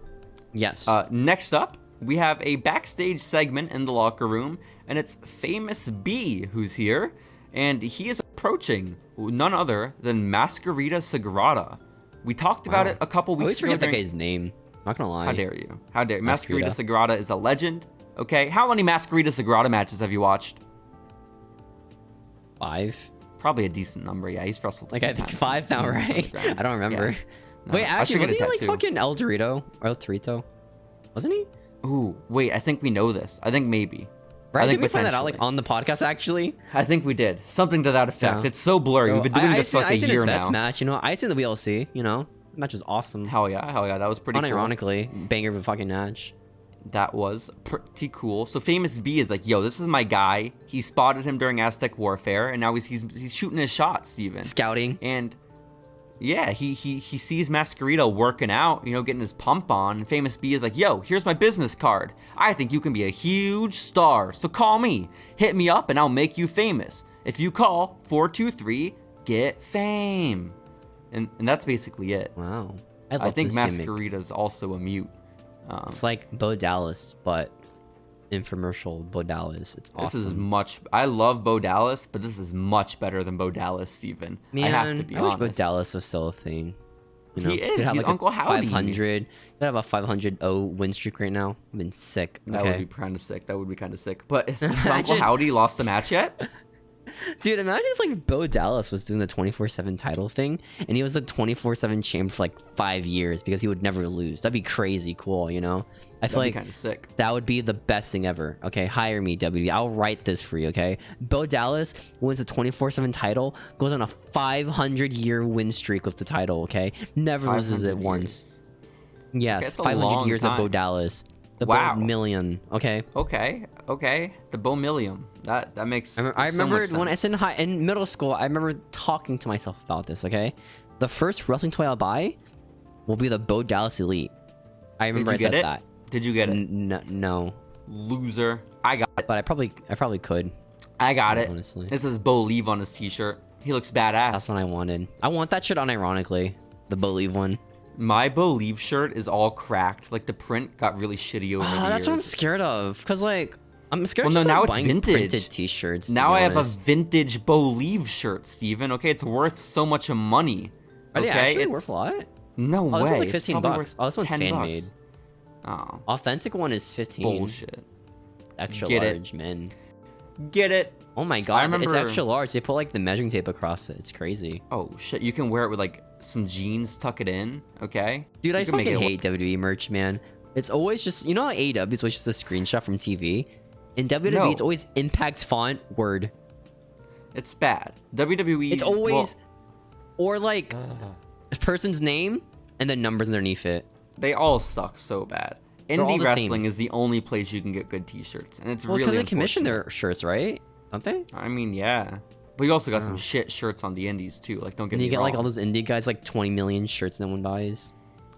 S1: Yes.
S2: Next up, we have a backstage segment in the locker room, and it's Famous B who's here, and he is approaching none other than Masquerita Sagrada. We talked about it a couple weeks ago.
S1: I always forget that guy's name. Not gonna lie.
S2: How dare you? How dare you? Masquerita Sagrada is a legend. Okay, how many Masquerita Sagrada matches have you watched?
S1: 5.
S2: Probably a decent number. Yeah, he's wrestled.
S1: Like I think 5 now, right? I don't remember.
S2: Yeah. No,
S1: wait, actually, was he like fucking El Torito? Wasn't he?
S2: Ooh, wait. I think we know this. I think maybe.
S1: Right? Did we find that out like on the podcast? Actually,
S2: I think we did something to that effect.
S1: Yeah.
S2: It's so blurry. We've been doing this for like a year now.
S1: Best match, you know. I seen the VLC. You know, the match was awesome.
S2: Hell yeah, that was pretty.
S1: Unironically,
S2: cool.
S1: Banger of a fucking match.
S2: That was pretty cool. So Famous B is like, yo, this is my guy. He spotted him during Aztec Warfare, and now he's shooting his shot, Steven.
S1: Scouting.
S2: And yeah, he sees Masquerita working out, you know, getting his pump on. And Famous B is like, yo, here's my business card. I think you can be a huge star. So call me. Hit me up, and I'll make you famous. If you call 423, get fame. And that's basically it.
S1: Wow.
S2: I think Masquerita's also a mute.
S1: It's like Bo Dallas, but infomercial Bo Dallas. It's awesome.
S2: This is I love Bo Dallas, but this is much better than Bo Dallas, Steven.
S1: Man,
S2: I have to be honest.
S1: I wish Bo Dallas was still a thing. You know,
S2: he is.
S1: He's
S2: like Uncle Howdy.
S1: 500. He'd have a 500-0 win streak right now. I've been sick.
S2: That would be kind of sick. But has Uncle Howdy lost a match yet?
S1: Dude, imagine if like Bo Dallas was doing the 24/7 title thing, and he was a 24/7 champ for like 5 years because he would never lose. That'd be crazy cool, you know? I feel like
S2: kind of sick.
S1: That would be the best thing ever. Okay, hire me, WWE. I'll write this for you. Okay, Bo Dallas wins a 24/7 title, goes on a 500-year win streak with the title. Okay, never loses it once. Yes, 500 years of Bo Dallas. The Bo Million. Okay.
S2: Okay. The Bo Million. That makes.
S1: I remember when I was in middle school. I remember talking to myself about this. Okay, the first wrestling toy I'll buy will be the Bo Dallas Elite. I remember I said that.
S2: Did you get it?
S1: No.
S2: Loser. I got it.
S1: But I probably could.
S2: I got it.
S1: Honestly.
S2: This is Believe on his t-shirt. He looks badass.
S1: That's what I wanted. I want that shirt unironically. The Believe one.
S2: My Believe shirt is all cracked. Like the print got really shitty over the years.
S1: That's what I'm scared of. Cause like I'm scared
S2: of
S1: now it's
S2: vintage.
S1: Printed t-shirts.
S2: Now I have a vintage Believe shirt, Steven. Okay, it's worth so much money.
S1: Are they actually worth a lot?
S2: No way.
S1: This one's like 15 bucks. Oh, this one's fan made.
S2: Oh.
S1: Authentic one is 15.
S2: Bullshit.
S1: Extra large, man.
S2: Get it?
S1: Oh my god, it's extra large. They put like the measuring tape across it. It's crazy.
S2: Oh shit, you can wear it with like some jeans, tuck it in, okay?
S1: Dude, I fucking hate WWE merch, man. It's always just, you know how AEW is always just a screenshot from TV? In WWE, it's always Impact font word.
S2: It's bad. WWE.
S1: It's always, or like a person's name and then numbers underneath it.
S2: They all suck so bad. Indie wrestling is the only place you can get good t-shirts, and it's really
S1: because they commission their shirts, right? Don't they?
S2: I mean, yeah. But you also got some shit shirts on the indies too. Like, don't get me wrong. And you get
S1: like all those indie guys, like 20 million shirts no one buys.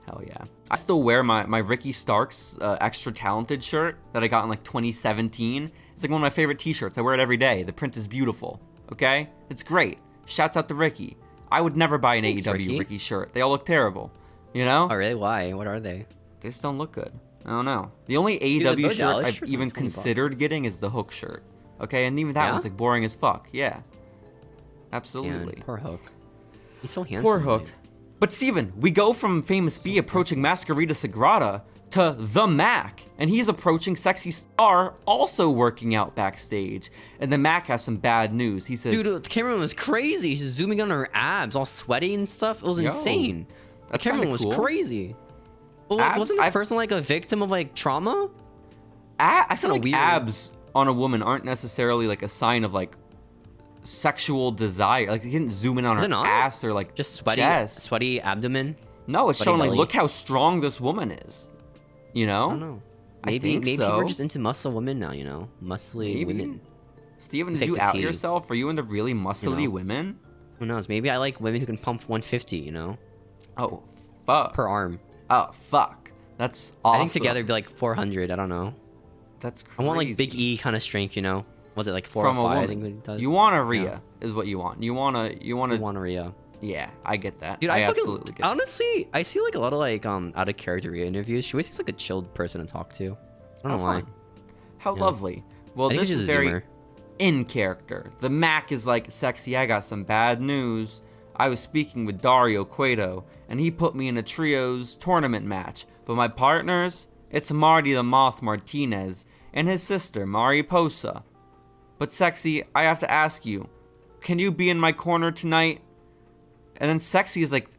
S2: Hell yeah. I still wear my Ricky Starks extra talented shirt that I got in like 2017. It's like one of my favorite t-shirts. I wear it every day. The print is beautiful. Okay? It's great. Shouts out to Ricky. I would never buy an AEW Ricky shirt. They all look terrible. You know?
S1: Oh, really? Why? What are they?
S2: They just don't look good. I don't know. The only AEW shirt I've even considered getting is the Hook shirt. Okay? And even that one's like boring as fuck. Yeah. Absolutely.
S1: Man, poor Hook. He's so handsome.
S2: Poor Hook. Dude. But Steven, we go from Famous B approaching Masquerita Sagrada to The Mac, and he's approaching Sexy Star, also working out backstage. And the Mac has some bad news. He says,
S1: "Dude, the cameraman was crazy. He's zooming on her abs, all sweaty and stuff. It was insane. The cameraman was crazy. But like, wasn't this person like a victim of like trauma?
S2: I feel like abs on a woman aren't necessarily like a sign of like sexual desire. Like, they didn't zoom in on her ass or like
S1: just sweaty
S2: chest.
S1: Sweaty abdomen.
S2: No, it's showing like, look how strong this woman is. You know?
S1: I don't know. Maybe we're just into muscle women now, you know? Muscly women.
S2: Steven, did you out yourself? Are you into really muscly women?
S1: Who knows? Maybe I like women who can pump 150, you know?
S2: Oh, fuck.
S1: Per arm.
S2: Oh, fuck. That's awesome.
S1: I think together it'd be like 400. I don't know.
S2: That's crazy.
S1: I want like Big E kind of strength, you know? Was it like 405? I think it does.
S2: You want a Rhea is what you want. You want a
S1: Rhea.
S2: Yeah, I get that.
S1: Dude,
S2: I absolutely get that.
S1: Honestly, I see like a lot of like out of character Rhea interviews. She always seems like a chilled person to talk to. I don't know why.
S2: How lovely. Well, this is very in character. The Mac is like, sexy, I got some bad news. I was speaking with Dario Cueto, and he put me in a trios tournament match. But my partners, it's Marty the Moth Martinez and his sister, Mariposa. But Sexy, I have to ask you, can you be in my corner tonight? And then Sexy is like,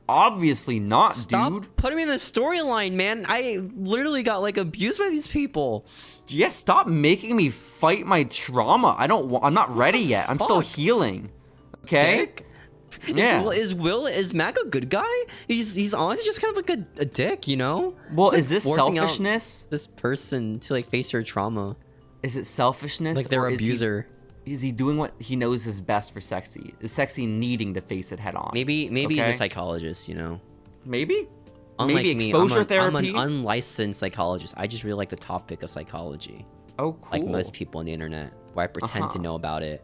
S2: obviously not,
S1: Stop
S2: dude.
S1: putting me in the storyline, man. I literally got like abused by these people.
S2: Yeah, stop making me fight my trauma. I'm not ready yet. I'm still healing. Okay?
S1: Dick?
S2: Yeah.
S1: Is Mac a good guy? He's honestly just kind of like a dick, you know?
S2: Well,
S1: It's
S2: is this
S1: forcing out
S2: selfishness?
S1: this person to like face their trauma.
S2: Is it selfishness?
S1: Like their
S2: or
S1: abuser.
S2: Is he doing what he knows is best for Sexy? Is Sexy needing to face it head on?
S1: Maybe
S2: okay?
S1: he's a psychologist, you know?
S2: Maybe?
S1: Unlike
S2: Maybe
S1: me,
S2: exposure
S1: I'm
S2: therapy?
S1: an unlicensed psychologist. I just really like the topic of psychology.
S2: Oh, cool.
S1: Like most people on the internet, where I pretend to know about it.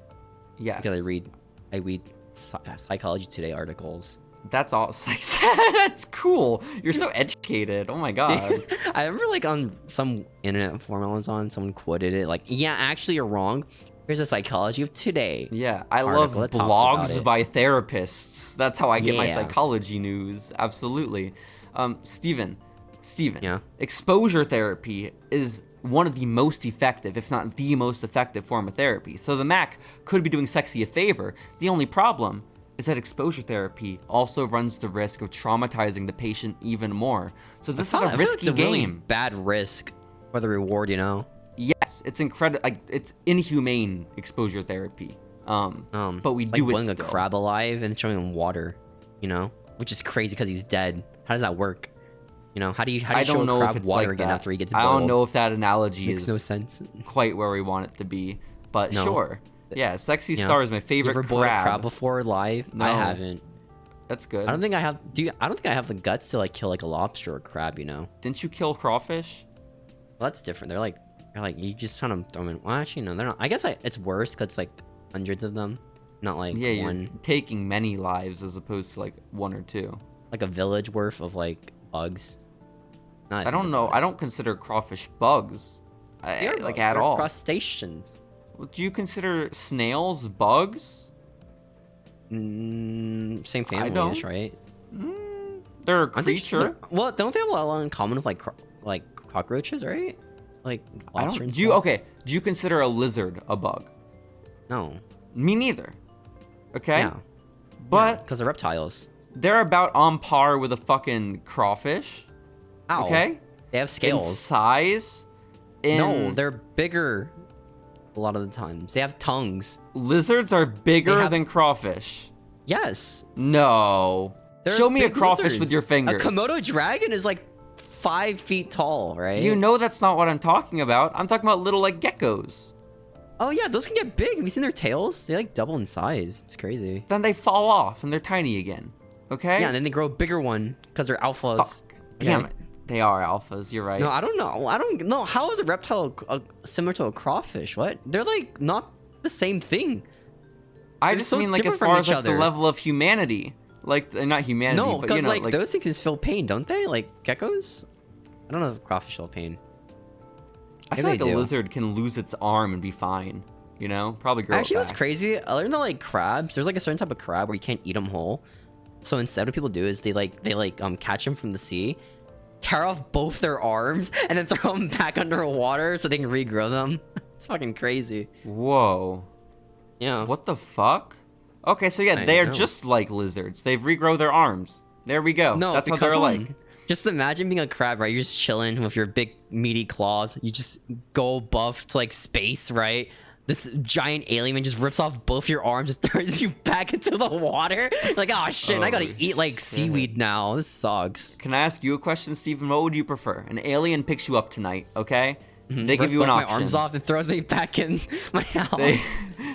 S2: Yes.
S1: Because I read Psychology Today articles.
S2: That's all. That's cool. You're so educated. Oh my god.
S1: I remember like on some internet forum I was on, someone quoted it like, "Yeah, actually you're wrong. Here's a Psychology of Today."
S2: Yeah, I love blogs by therapists. That's how I get my psychology news. Absolutely. Steven.
S1: Yeah.
S2: Exposure therapy is one of the most effective, if not the most effective form of therapy. So the Mac could be doing Sexy a favor. The only problem is that exposure therapy also runs the risk of traumatizing the patient even more. So this is a risky game.
S1: Really bad risk for the reward, you know?
S2: Yes, it's incredible. Like, it's inhumane exposure therapy. But we do
S1: like
S2: it still.
S1: A crab alive and showing him water, you know, which is crazy because he's dead. How does that work? You know, how do you show a crab water again after he gets boiled?
S2: I don't know if that analogy
S1: makes no sense.
S2: Quite where we want it to be, but sure. Yeah, Sexy Star is my favorite
S1: you ever boiled a crab before live?
S2: No.
S1: I haven't.
S2: That's good.
S1: I don't think I have. I don't think I have the guts to like kill like a lobster or a crab. You know?
S2: Didn't you kill crawfish?
S1: Well, that's different. They're like you just kind of throw them in. Well, actually, no, they're not. I guess it's worse because it's like hundreds of them, not like one.
S2: You're taking many lives as opposed to like one or two.
S1: Like a village worth of like bugs.
S2: I don't know. I don't consider crawfish bugs. Like at all.
S1: Crustaceans.
S2: Do you consider snails bugs?
S1: Same family-ish, right?
S2: They're a creature.
S1: Well, don't they have a lot in common with like cockroaches, right? Like lobster.
S2: Do you consider a lizard a bug?
S1: No.
S2: Me neither. Okay.
S1: Yeah.
S2: But
S1: because they're reptiles.
S2: They're about on par with a fucking crawfish.
S1: Ow.
S2: Okay.
S1: They have scales.
S2: In size.
S1: No, they're bigger. A lot of the times they have tongues.
S2: Lizards are bigger than crawfish.
S1: Yes.
S2: No. Show me a crawfish with your fingers.
S1: A Komodo dragon is like 5 feet tall, right?
S2: You know that's not what I'm talking about. I'm talking about little like geckos.
S1: Oh yeah, those can get big. Have you seen their tails? They like double in size. It's crazy.
S2: Then they fall off and they're tiny again. Okay?
S1: Yeah, and then they grow a bigger one because they're alphas.
S2: Fuck. Damn it. They are alphas. You're right.
S1: No, I don't know. I don't know. How is a reptile similar to a crawfish? What? They're like not the same thing.
S2: I just mean like as far as like the level of humanity. Like not humanity,
S1: no,
S2: but you know,
S1: like those things just feel pain, don't they? Like geckos? I don't know if crawfish feel pain.
S2: I feel like a lizard can lose its arm and be fine. You know, probably grow.
S1: Actually, that's crazy. I learned that like crabs, there's like a certain type of crab where you can't eat them whole. So instead, what people do is they catch them from the sea, tear off both their arms, and then throw them back under water so they can regrow them. It's fucking crazy.
S2: Whoa.
S1: Yeah.
S2: What the fuck? Okay, so yeah, they are just like lizards. They've regrow their arms. There we go.
S1: No,
S2: that's what they're like.
S1: Just imagine being a crab, right? You're just chilling with your big meaty claws. You just go above to like space, right? This giant alien just rips off both your arms, just throws you back into the water. Like, oh shit, I gotta eat like seaweed now. This sucks.
S2: Can I ask you a question, Steven? What would you prefer? An alien picks you up tonight, okay?
S1: Mm-hmm.
S2: They give you an option.
S1: My arms off and throws me back in my house.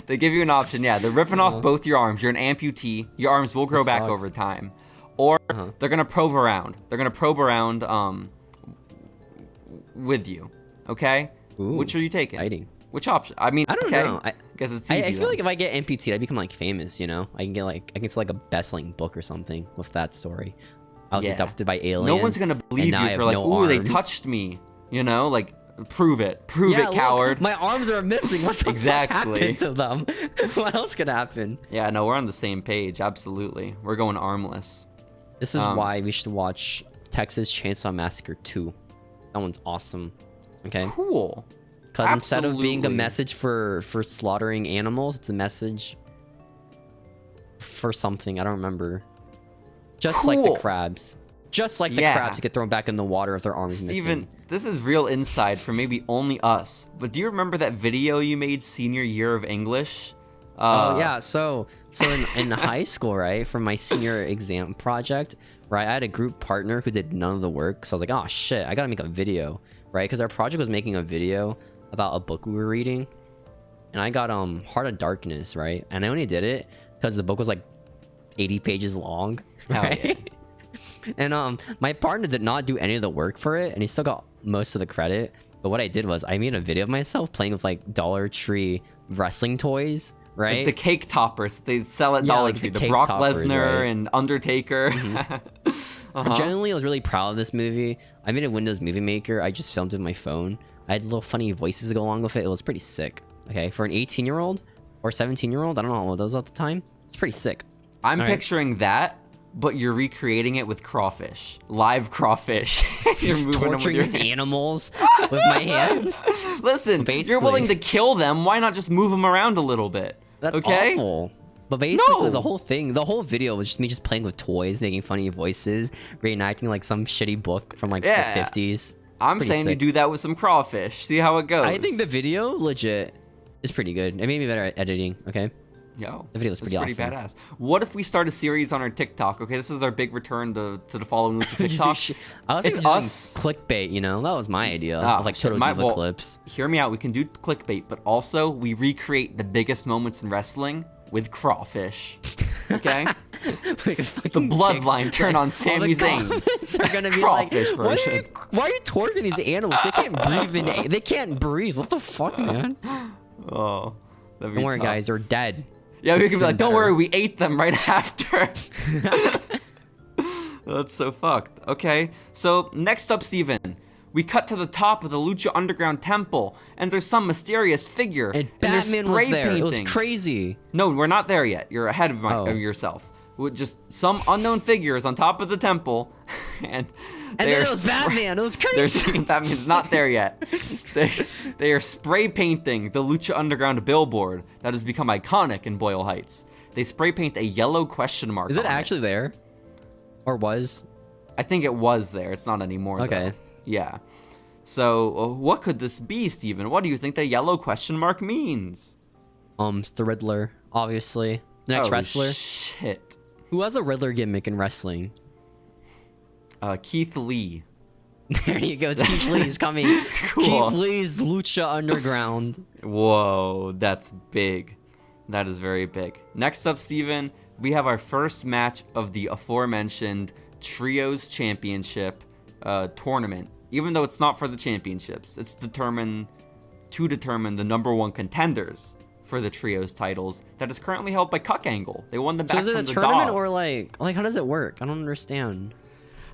S2: They give you an option. Yeah, they're ripping off both your arms. You're an amputee. Your arms will grow back over time. Or they're gonna probe around. They're gonna probe around with you. Okay?
S1: Ooh,
S2: which are you taking?
S1: Exciting.
S2: Which option? I mean,
S1: I don't know.
S2: I guess it's easy.
S1: I feel like if I get amputated, I become like famous. You know, I can get like a best-selling book or something with that story. I was abducted by aliens.
S2: No one's gonna believe you for like, ooh, they touched me. You know, like. Prove it, coward.
S1: Look, my arms are missing. What the fuck happened to them? What else could happen?
S2: Yeah, no, we're on the same page. Absolutely, we're going armless.
S1: This is why we should watch Texas Chainsaw Massacre 2. That one's awesome. Okay.
S2: Cool.
S1: Because instead of being a message for slaughtering animals, it's a message for something. I don't remember. Just like the crabs. Just like the crabs who get thrown back in the water if their arms missing.
S2: Steven, this is real inside for maybe only us. But do you remember that video you made senior year of English?
S1: Oh yeah, so in high school, right, for my senior exam project, right, I had a group partner who did none of the work. So I was like, oh shit, I gotta make a video, right? Because our project was making a video about a book we were reading, and I got Heart of Darkness, right? And I only did it because the book was like 80 pages long, right? Yeah. And my partner did not do any of the work for it, and he still got most of the credit. But what I did was I made a video of myself playing with like Dollar Tree wrestling toys, right?
S2: Like the cake toppers they sell at Dollar Tree, the Brock Lesnar and Undertaker.
S1: Mm-hmm. Generally, I was really proud of this movie. I made a Windows Movie Maker. I just filmed it with my phone. I had little funny voices to go along with it. It was pretty sick. Okay, for an 18-year-old or 17-year-old, I don't know how old those at the time. It's pretty sick.
S2: I'm picturing that, but you're recreating it with crawfish, live crawfish.
S1: You're torturing these animals with my hands.
S2: Listen, you're willing to kill them. Why not just move them around a little bit?
S1: That's awful. But basically, the whole video was just me just playing with toys, making funny voices, reenacting like some shitty book from like the 50s.
S2: I'm saying you do that with some crawfish. See how it goes.
S1: I think the video legit is pretty good. It made me better at editing. Okay.
S2: Yo,
S1: the video was pretty awesome.
S2: Badass. What if we start a series on our TikTok? Okay, this is our big return to the Following Lucha TikTok.
S1: I was it's us clickbait, you know. That was my idea. Of like Total Diva clips.
S2: Hear me out. We can do clickbait, but also we recreate the biggest moments in wrestling with crawfish. Okay. The bloodline turn on Sami Zayn.
S1: They're gonna be crawfish version. Why are you torturing these animals? They can't breathe. They can't breathe. What the fuck, man?
S2: Oh,
S1: don't worry, guys. They're dead.
S2: Yeah, we can be like, don't worry, we ate them right after. That's so fucked. Okay, so next up, Steven, we cut to the top of the Lucha Underground temple, and there's some mysterious figure.
S1: And Batman was there. It was crazy.
S2: No, we're not there yet. You're ahead of yourself. With just some unknown figures on top of the temple, and
S1: then it was Batman. It was crazy.
S2: Batman's not there yet. They are spray painting the Lucha Underground billboard that has become iconic in Boyle Heights. They spray paint a yellow question mark.
S1: Is it actually there? Or was?
S2: I think it was there. It's not anymore.
S1: Okay.
S2: Though. Yeah. So what could this be, Steven? What do you think the yellow question mark means?
S1: It's the Riddler, obviously. The next wrestler.
S2: Shit.
S1: Who has a Riddler gimmick in wrestling?
S2: Keith Lee.
S1: There you go. It's Keith Lee is coming. Cool. Keith Lee's Lucha Underground.
S2: Whoa, that's big. That is very big. Next up, Steven, we have our first match of the aforementioned Trios Championship tournament. Even though it's not for the championships, it's to determine the number one contenders for the Trios titles that is currently held by Cuck Angle. They won them back from the Dog.
S1: So is it a tournament or like how does it work? I don't understand.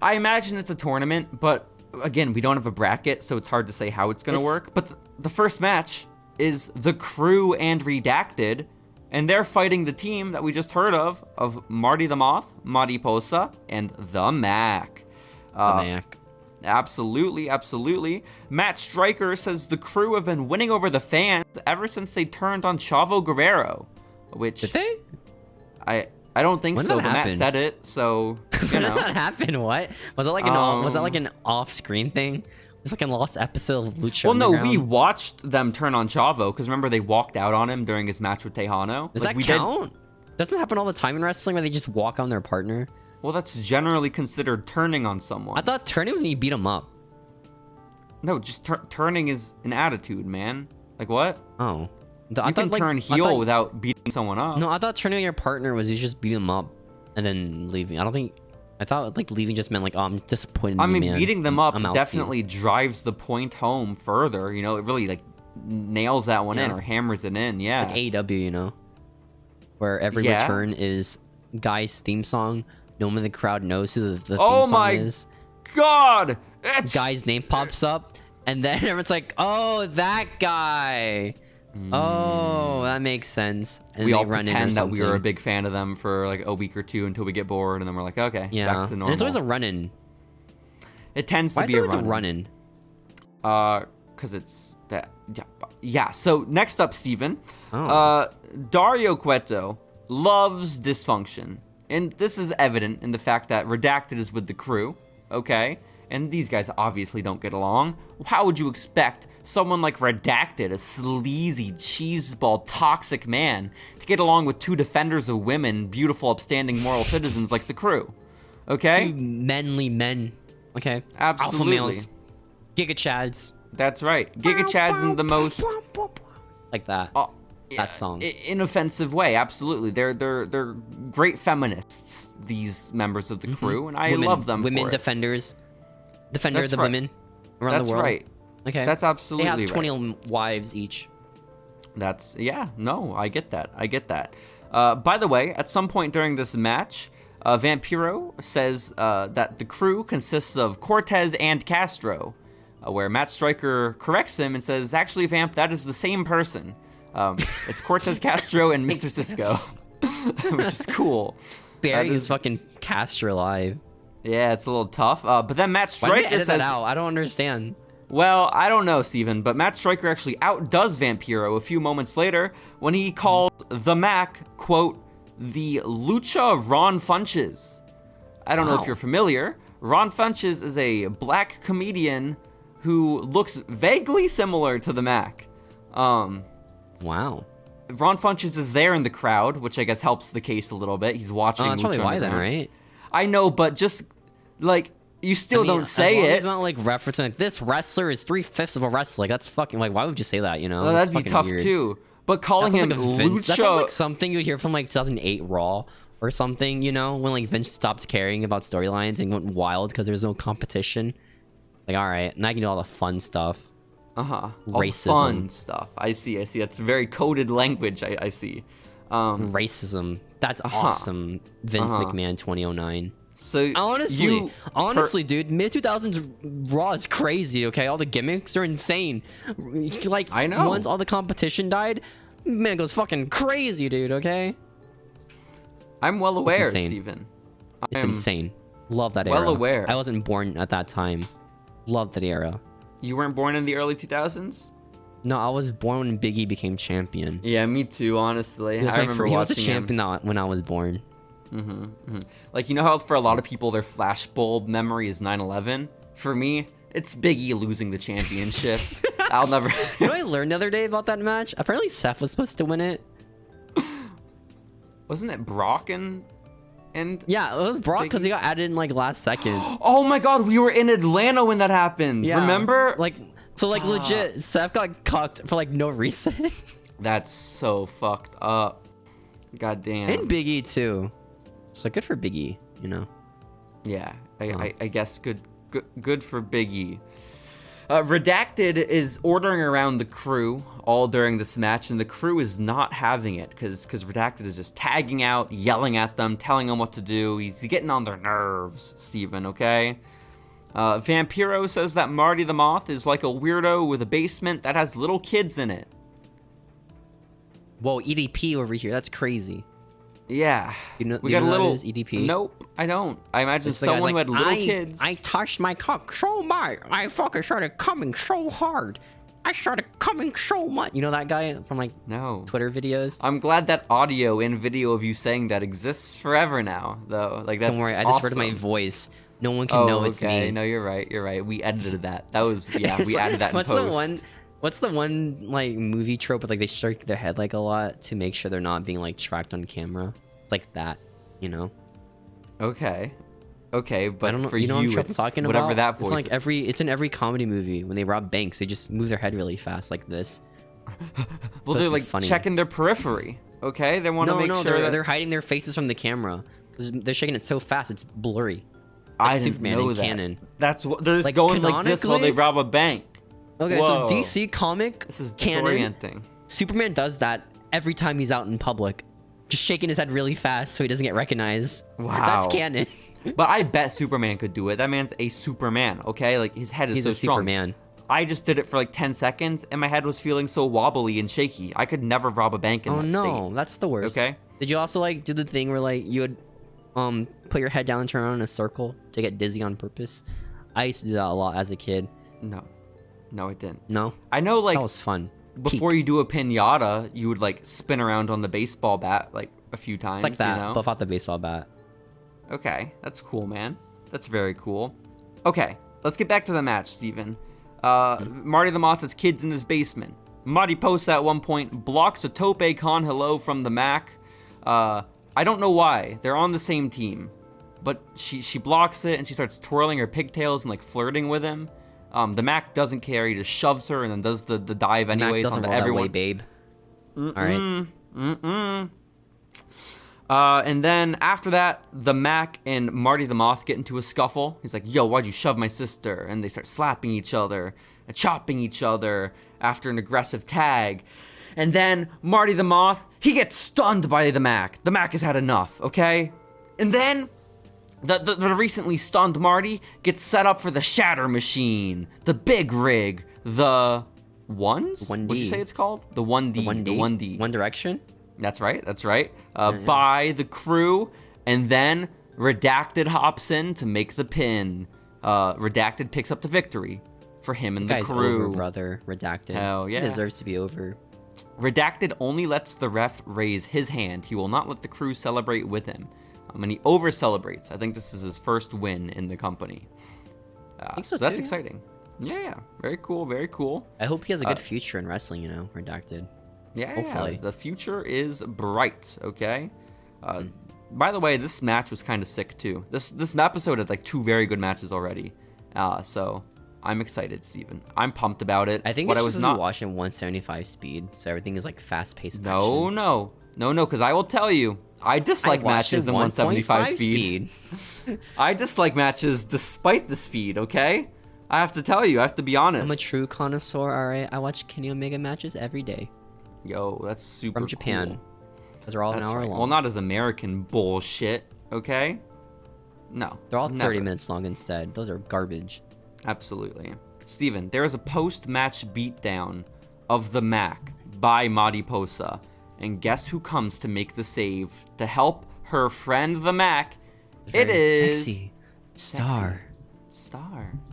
S2: I imagine it's a tournament, but again, we don't have a bracket, so it's hard to say how it's going to work. But the first match is The Crew and Redacted, and they're fighting the team that we just heard of Marty the Moth, Mariposa, and The Mac.
S1: The Mac.
S2: Absolutely. Matt Stryker says the Crew have been winning over the fans ever since they turned on Chavo Guerrero. Which
S1: did they?
S2: I don't think so, but Matt said it, so you know.
S1: When did that happen? What was that like? Was that like an off-screen thing? It's like a lost episode of Lucha.
S2: Well, no, we watched them turn on Chavo because remember they walked out on him during his match with Tejano.
S1: Does that count? Doesn't it happen all the time in wrestling where they just walk on their partner?
S2: Well, that's generally considered turning on someone.
S1: I thought turning was when you beat them up.
S2: No, just turning is an attitude, man. Like what?
S1: Oh.
S2: You can turn heel without beating someone up.
S1: No, I thought turning on your partner was you just beat them up and then leaving. I thought like leaving just meant like, oh, I'm disappointed in you, man.
S2: Beating them up definitely drives the point home further. You know, it really like nails that one in or hammers it in. Yeah.
S1: Like AEW, you know, where every return is Guy's theme song. No one in the crowd knows who the theme song is.
S2: God!
S1: Guy's name pops up, and then everyone's like, oh, that guy. Oh, that makes sense. And
S2: we all pretend that we were a big fan of them for like a week or two until we get bored, and then we're like, okay, back to normal.
S1: And it's always a run-in.
S2: It tends to
S1: Why
S2: be
S1: is
S2: a
S1: it
S2: run-in.
S1: running?
S2: Because it's that. Yeah. So next up, Steven.
S1: Oh.
S2: Dario Cueto loves dysfunction. And this is evident in the fact that Redacted is with the crew, okay? And these guys obviously don't get along. How would you expect someone like Redacted, a sleazy, cheeseball, toxic man, to get along with two defenders of women, beautiful, upstanding, moral citizens like the crew? Okay?
S1: Two manly men. Okay?
S2: Absolutely.
S1: Alpha males. Giga Chads.
S2: That's right. Giga Chads in the most...
S1: Like that. That song.
S2: Inoffensive way, absolutely. They're great feminists, these members of the crew, and I love them
S1: Women
S2: for
S1: defenders. Defenders of
S2: right.
S1: women around the world.
S2: That's right.
S1: Okay.
S2: That's absolutely
S1: They have 20
S2: right.
S1: wives each.
S2: I get that. By the way, at some point during this match, Vampiro says that the crew consists of Cortez and Castro, where Matt Stryker corrects him and says, actually, Vamp, that is the same person. It's Cortez Castro and Mr. Cisco, which is cool.
S1: Burying his fucking Castro alive.
S2: Yeah, it's a little tough. But then Matt Stryker
S1: Why did they edit
S2: says,
S1: that out? I don't understand.
S2: Well, I don't know, Steven, but Matt Stryker actually outdoes Vampiro a few moments later when he calls the Mac, quote, the Lucha Ron Funches. I don't know if you're familiar. Ron Funches is a black comedian who looks vaguely similar to the Mac.
S1: Wow.
S2: Ron Funches is there in the crowd, which I guess helps the case a little bit. He's watching.
S1: That's probably why then, right?
S2: I know, but just like you still don't say it.
S1: It's not like referencing like this wrestler is 3/5 of a wrestler. Like that's fucking like why would you say that? You know,
S2: well, that'd be tough
S1: weird.
S2: Too. But calling him
S1: like
S2: Lucha,
S1: that sounds like something you hear from like 2008 Raw or something. You know, when like Vince stopped caring about storylines and went wild because there's no competition. Like, all right, now I can do all the fun stuff.
S2: Racism. Fun stuff. I see. That's very coded language. I see.
S1: Racism. That's awesome. Vince McMahon 2009.
S2: So
S1: honestly, dude, mid 2000s Raw is crazy. Okay, all the gimmicks are insane. Like,
S2: I know.
S1: Once all the competition died, man goes fucking crazy, dude. Okay.
S2: I'm well aware, Steven.
S1: It's insane. Love that era.
S2: Well aware.
S1: I wasn't born at that time. Love that era.
S2: You weren't born in the early 2000s?
S1: No, I was born when Big E became champion.
S2: Yeah, me too, honestly.
S1: I remember he was a champion when I was born.
S2: Like, you know how for a lot of people their flashbulb memory is 9/11? For me, it's Big E losing the championship. I'll never...
S1: You know what I learned the other day about that match? Apparently Seth was supposed to win it.
S2: Wasn't it Brock and...
S1: Yeah, it was Brock because he got added in like last second.
S2: Oh my god, we were in Atlanta when that happened. Yeah. Remember?
S1: Legit, Seth got cucked for like no reason.
S2: That's so fucked up. God damn.
S1: And Big E too. So good for Big E, you know.
S2: Yeah, I guess good for Big E. Redacted is ordering around the crew all during this match, and the crew is not having it because Redacted is just tagging out, yelling at them, telling them what to do. He's getting on their nerves, Steven, okay? Vampiro says that Marty the Moth is like a weirdo with a basement that has little kids in it.
S1: Whoa, EDP over here. That's crazy.
S2: Yeah.
S1: We got
S2: a little
S1: EDP.
S2: Nope, I don't. I imagine someone who had little kids.
S1: I touched my cock so much. I fucking started coming so hard. I started coming so much. You know that guy from like Twitter videos?
S2: I'm glad that audio and video of you saying that exists forever now, though. Like that's
S1: Don't worry, I
S2: awesome.
S1: just heard my voice. No one can know it's me.
S2: No, you're right. We edited that. That was we added that in post.
S1: What's the one like movie trope with like they shake their head like a lot to make sure they're not being like tracked on camera? It's like that, you know?
S2: Okay, but
S1: I don't know,
S2: for
S1: you know what I'm talking about?
S2: Whatever that voice.
S1: It's like it's in every comedy movie when they rob banks. They just move their head really fast like this.
S2: Well, they're like checking their periphery. Okay, they want to make sure that
S1: they're hiding their faces from the camera. They're shaking it so fast it's blurry.
S2: Like
S1: I didn't know that. Canon.
S2: That's what they're just going like this while they rob a bank.
S1: Okay,
S2: Whoa.
S1: So DC comic
S2: this is
S1: canon.
S2: Disorienting.
S1: Superman does that every time he's out in public, just shaking his head really fast so he doesn't get recognized.
S2: Wow,
S1: that's canon.
S2: But I bet Superman could do it. That man's a Superman. Okay, like his head is so strong.
S1: Superman.
S2: I just did it for like 10 seconds, and my head was feeling so wobbly and shaky. I could never rob a bank in that state.
S1: Oh no, that's the worst.
S2: Okay.
S1: Did you also like do the thing where like you would put your head down and turn around in a circle to get dizzy on purpose? I used to do that a lot as a kid.
S2: No, it didn't.
S1: No?
S2: I know, like,
S1: that was fun.
S2: Before you do a pinata, you would, like, spin around on the baseball bat, like, a few times.
S1: It's like that,
S2: you know?
S1: but without the baseball bat.
S2: Okay, that's cool, man. That's very cool. Okay, let's get back to the match, Steven. Marty the Moth has kids in his basement. Marty Posa at one point blocks a Tope Con Hello from the Mac. I don't know why. They're on the same team. But she blocks it, and she starts twirling her pigtails and, like, flirting with him. The Mac doesn't care. He just shoves her and then does the dive anyways.
S1: Mac doesn't
S2: onto
S1: roll
S2: everyone.
S1: that way, babe. All
S2: right. And then after that, the Mac and Marty the Moth get into a scuffle. He's like, yo, why'd you shove my sister? And they start slapping each other and chopping each other after an aggressive tag. And then Marty the Moth, he gets stunned by the Mac. The Mac has had enough, okay? And then the recently stunned Marty gets set up for the Shatter Machine, the big rig, the ones?
S1: 1D.
S2: What'd you say it's called? The 1D.
S1: The 1D.
S2: The 1D.
S1: One Direction?
S2: That's right. By the crew, and then Redacted hops in to make the pin. Redacted picks up the victory for him and the crew.
S1: Over, brother. Redacted.
S2: Hell yeah.
S1: He deserves to be over.
S2: Redacted only lets the ref raise his hand. He will not let the crew celebrate with him. And he over celebrates. I think this is his first win in the company. So that's exciting. Yeah. Very cool. Very cool.
S1: I hope he has a good future in wrestling, Redacted.
S2: Yeah,
S1: hopefully.
S2: The future is bright, okay? By the way, this match was kind of sick, too. This episode had, like, 2 very good matches already. So I'm excited, Steven. I'm pumped about it.
S1: I think it's just not watching 175 speed, so everything is, like, fast-paced action.
S2: No, because I will tell you, I dislike matches in 175 speed. I dislike matches despite the speed, okay? I have to tell you, I have to be honest.
S1: I'm a true connoisseur, alright? I watch Kenny Omega matches every day.
S2: Yo, that's super
S1: From Japan.
S2: Cool.
S1: Because they're all an hour long.
S2: Well, not as American bullshit, okay? No.
S1: They're all 30 minutes long instead. Those are garbage.
S2: Absolutely. Steven, there is a post-match beatdown of the Mac by Marty Posa. And guess who comes to make the save to help her friend the Mac? It is...
S1: Sexy. Star.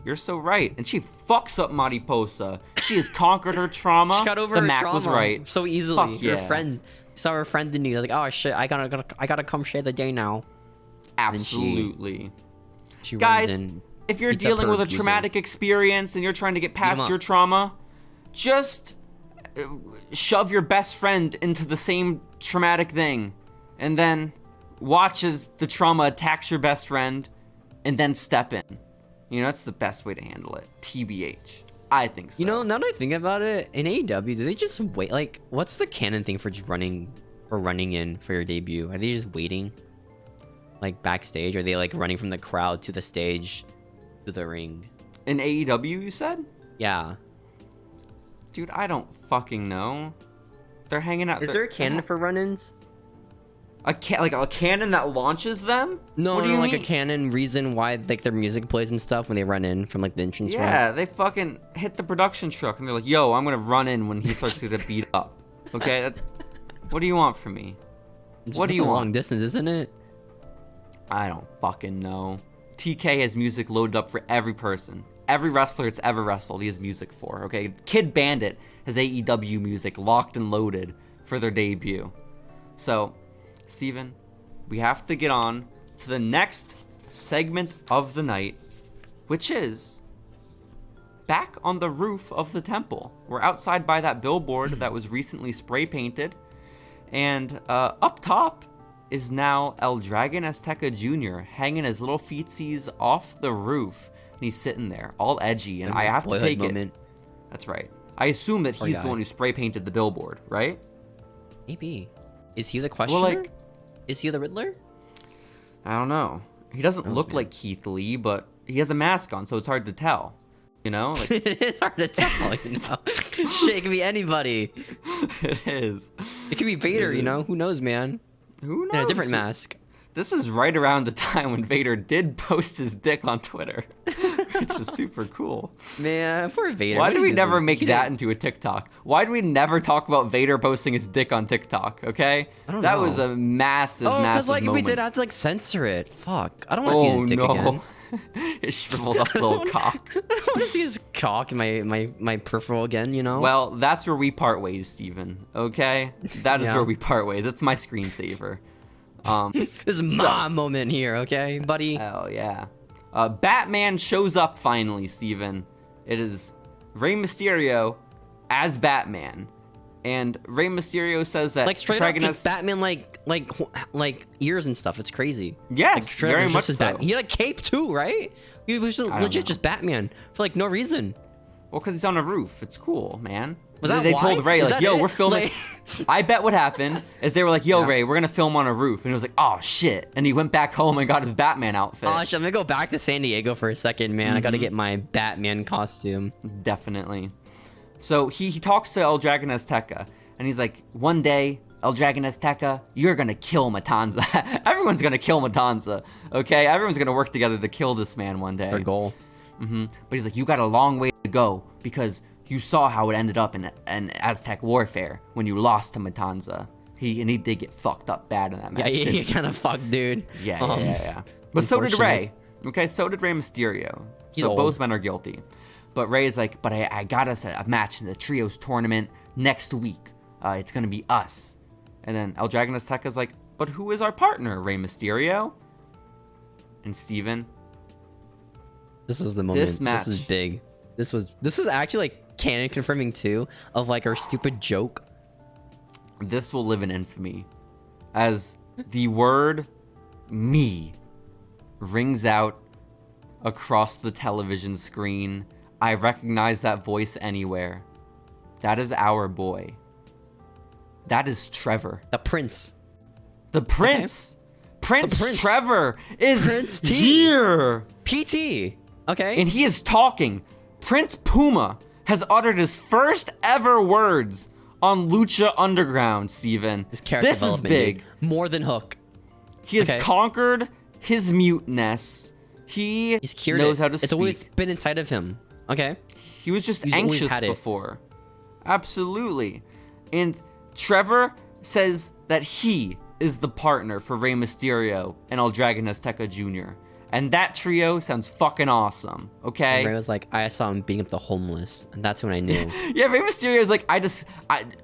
S2: You're so right. And she fucks up Marty Posa. She has conquered her trauma.
S1: She got over
S2: the
S1: her
S2: Mac
S1: trauma
S2: was right.
S1: so easily.
S2: Fuck yeah.
S1: Her friend saw her friend in need. I was like, oh shit, I gotta come share the day now.
S2: Absolutely.
S1: She
S2: Guys,
S1: runs in,
S2: if you're dealing with a traumatic experience and you're trying to get past your trauma, just shove your best friend into the same traumatic thing and then watch as the trauma attacks your best friend and then step in. That's the best way to handle it. TBH. I think so.
S1: Now that I think about it, in AEW, do they just wait? Like, what's the canon thing for just running in for your debut? Are they just waiting, like, backstage? Or are they, like, running from the crowd to the stage to the ring?
S2: In AEW, you said?
S1: Yeah.
S2: Dude, I don't know. They're hanging out.
S1: Is there a canon for run-ins?
S2: Like a cannon that launches them?
S1: No,
S2: what do you
S1: like
S2: mean?
S1: a canon reason why, like, their music plays and stuff when they run in from, like, the entrance ramp.
S2: Yeah, they fucking hit the production truck and they're like, yo, I'm gonna run in when he starts to get beat up. Okay, what do you want from me? What do you want?
S1: Long distance, isn't it?
S2: I don't fucking know. TK has music loaded up for every person. Every wrestler that's ever wrestled, he has music for, okay? Kid Bandit has AEW music locked and loaded for their debut. So, Steven, we have to get on to the next segment of the night, which is back on the roof of the temple. We're outside by that billboard that was recently spray painted, and up top is now El Dragon Azteca Jr. hanging his little feetsies off the roof, and he's sitting there all edgy, and I have to take it. That's right. I assume that he's the one who spray painted the billboard, right?
S1: Maybe. Is he the questioner?
S2: Well, like,
S1: is he the Riddler?
S2: I don't know. He doesn't look like Keith Lee, but he has a mask on, so it's hard to tell. Like,
S1: it's hard to tell, Shit, it could be anybody.
S2: It is.
S1: It could be Vader, Who knows, man?
S2: Who knows?
S1: In a different mask.
S2: This is right around the time when Vader did post his dick on Twitter, which is super cool.
S1: Man, poor Vader.
S2: Why do we never make that into a TikTok? Why do we never talk about Vader posting his dick on TikTok, okay?
S1: I don't know.
S2: That was a massive, massive
S1: because, like,
S2: moment.
S1: if we did, I'd, like, censor it. Fuck. I don't want to see his dick again.
S2: His shriveled up little cock.
S1: I don't want to see his cock in my peripheral again, you know?
S2: Well, that's where we part ways, Steven. Okay? That is where we part ways. It's my screensaver.
S1: This is my moment here, okay, buddy?
S2: Hell yeah. Batman shows up finally, Steven. It is Rey Mysterio as Batman. And Rey Mysterio says that
S1: like straight up just Batman like ears and stuff. It's crazy.
S2: Yes,
S1: like,
S2: very much so.
S1: He had a cape too, right? He was legit just Batman for like no reason.
S2: Well, because he's on a roof. It's cool, man.
S1: Was that
S2: they
S1: why?
S2: told Rey, like, yo, we're filming.
S1: Like...
S2: I bet what happened is they were like, yo, Rey, we're going to film on a roof. And he was like, oh, shit. And he went back home and got his Batman outfit.
S1: Oh, shit, I'm going to go back to San Diego for a second, man. I got to get my Batman costume.
S2: Definitely. So he talks to El Dragon Azteca. And he's like, one day, El Dragon Azteca, you're going to kill Matanza. Everyone's going to kill Matanza, okay? Everyone's going to work together to kill this man one day.
S1: Their goal.
S2: But he's like, you got a long way to go because you saw how it ended up in Aztec warfare when you lost to Matanza. He did get fucked up bad in that match.
S1: Yeah, he kind of fucked, dude.
S2: Yeah. But so did Rey. Okay, so did Rey Mysterio. So both men are guilty. But Rey is like, but I got us a match in the Trios tournament next week. It's going to be us. And then El Dragon Azteca's like, but who is our partner, Rey Mysterio? And Steven.
S1: This is the moment.
S2: This match.
S1: This is big. This is actually like canon confirming too of like our stupid joke.
S2: This will live in infamy as the word me rings out across the television screen. I recognize that voice anywhere. That is our boy. That is Trevor.
S1: The Prince.
S2: The Prince.
S1: Okay.
S2: Prince Trevor is
S1: Prince T.
S2: here.
S1: PT. Okay.
S2: And he is talking. Prince Puma has uttered his first ever words on Lucha Underground, Steven.
S1: His character
S2: this is big.
S1: Dude. More than Hook.
S2: He has conquered his muteness. He's
S1: cured
S2: knows how to speak.
S1: It's always been inside of him. Okay.
S2: He was just anxious before. Absolutely. And Trevor says that he is the partner for Rey Mysterio and El Dragon Azteca Jr. And that trio sounds fucking awesome, okay?
S1: And Rey was like, I saw him beating up the homeless, and that's when I knew.
S2: Yeah, Rey Mysterio is like,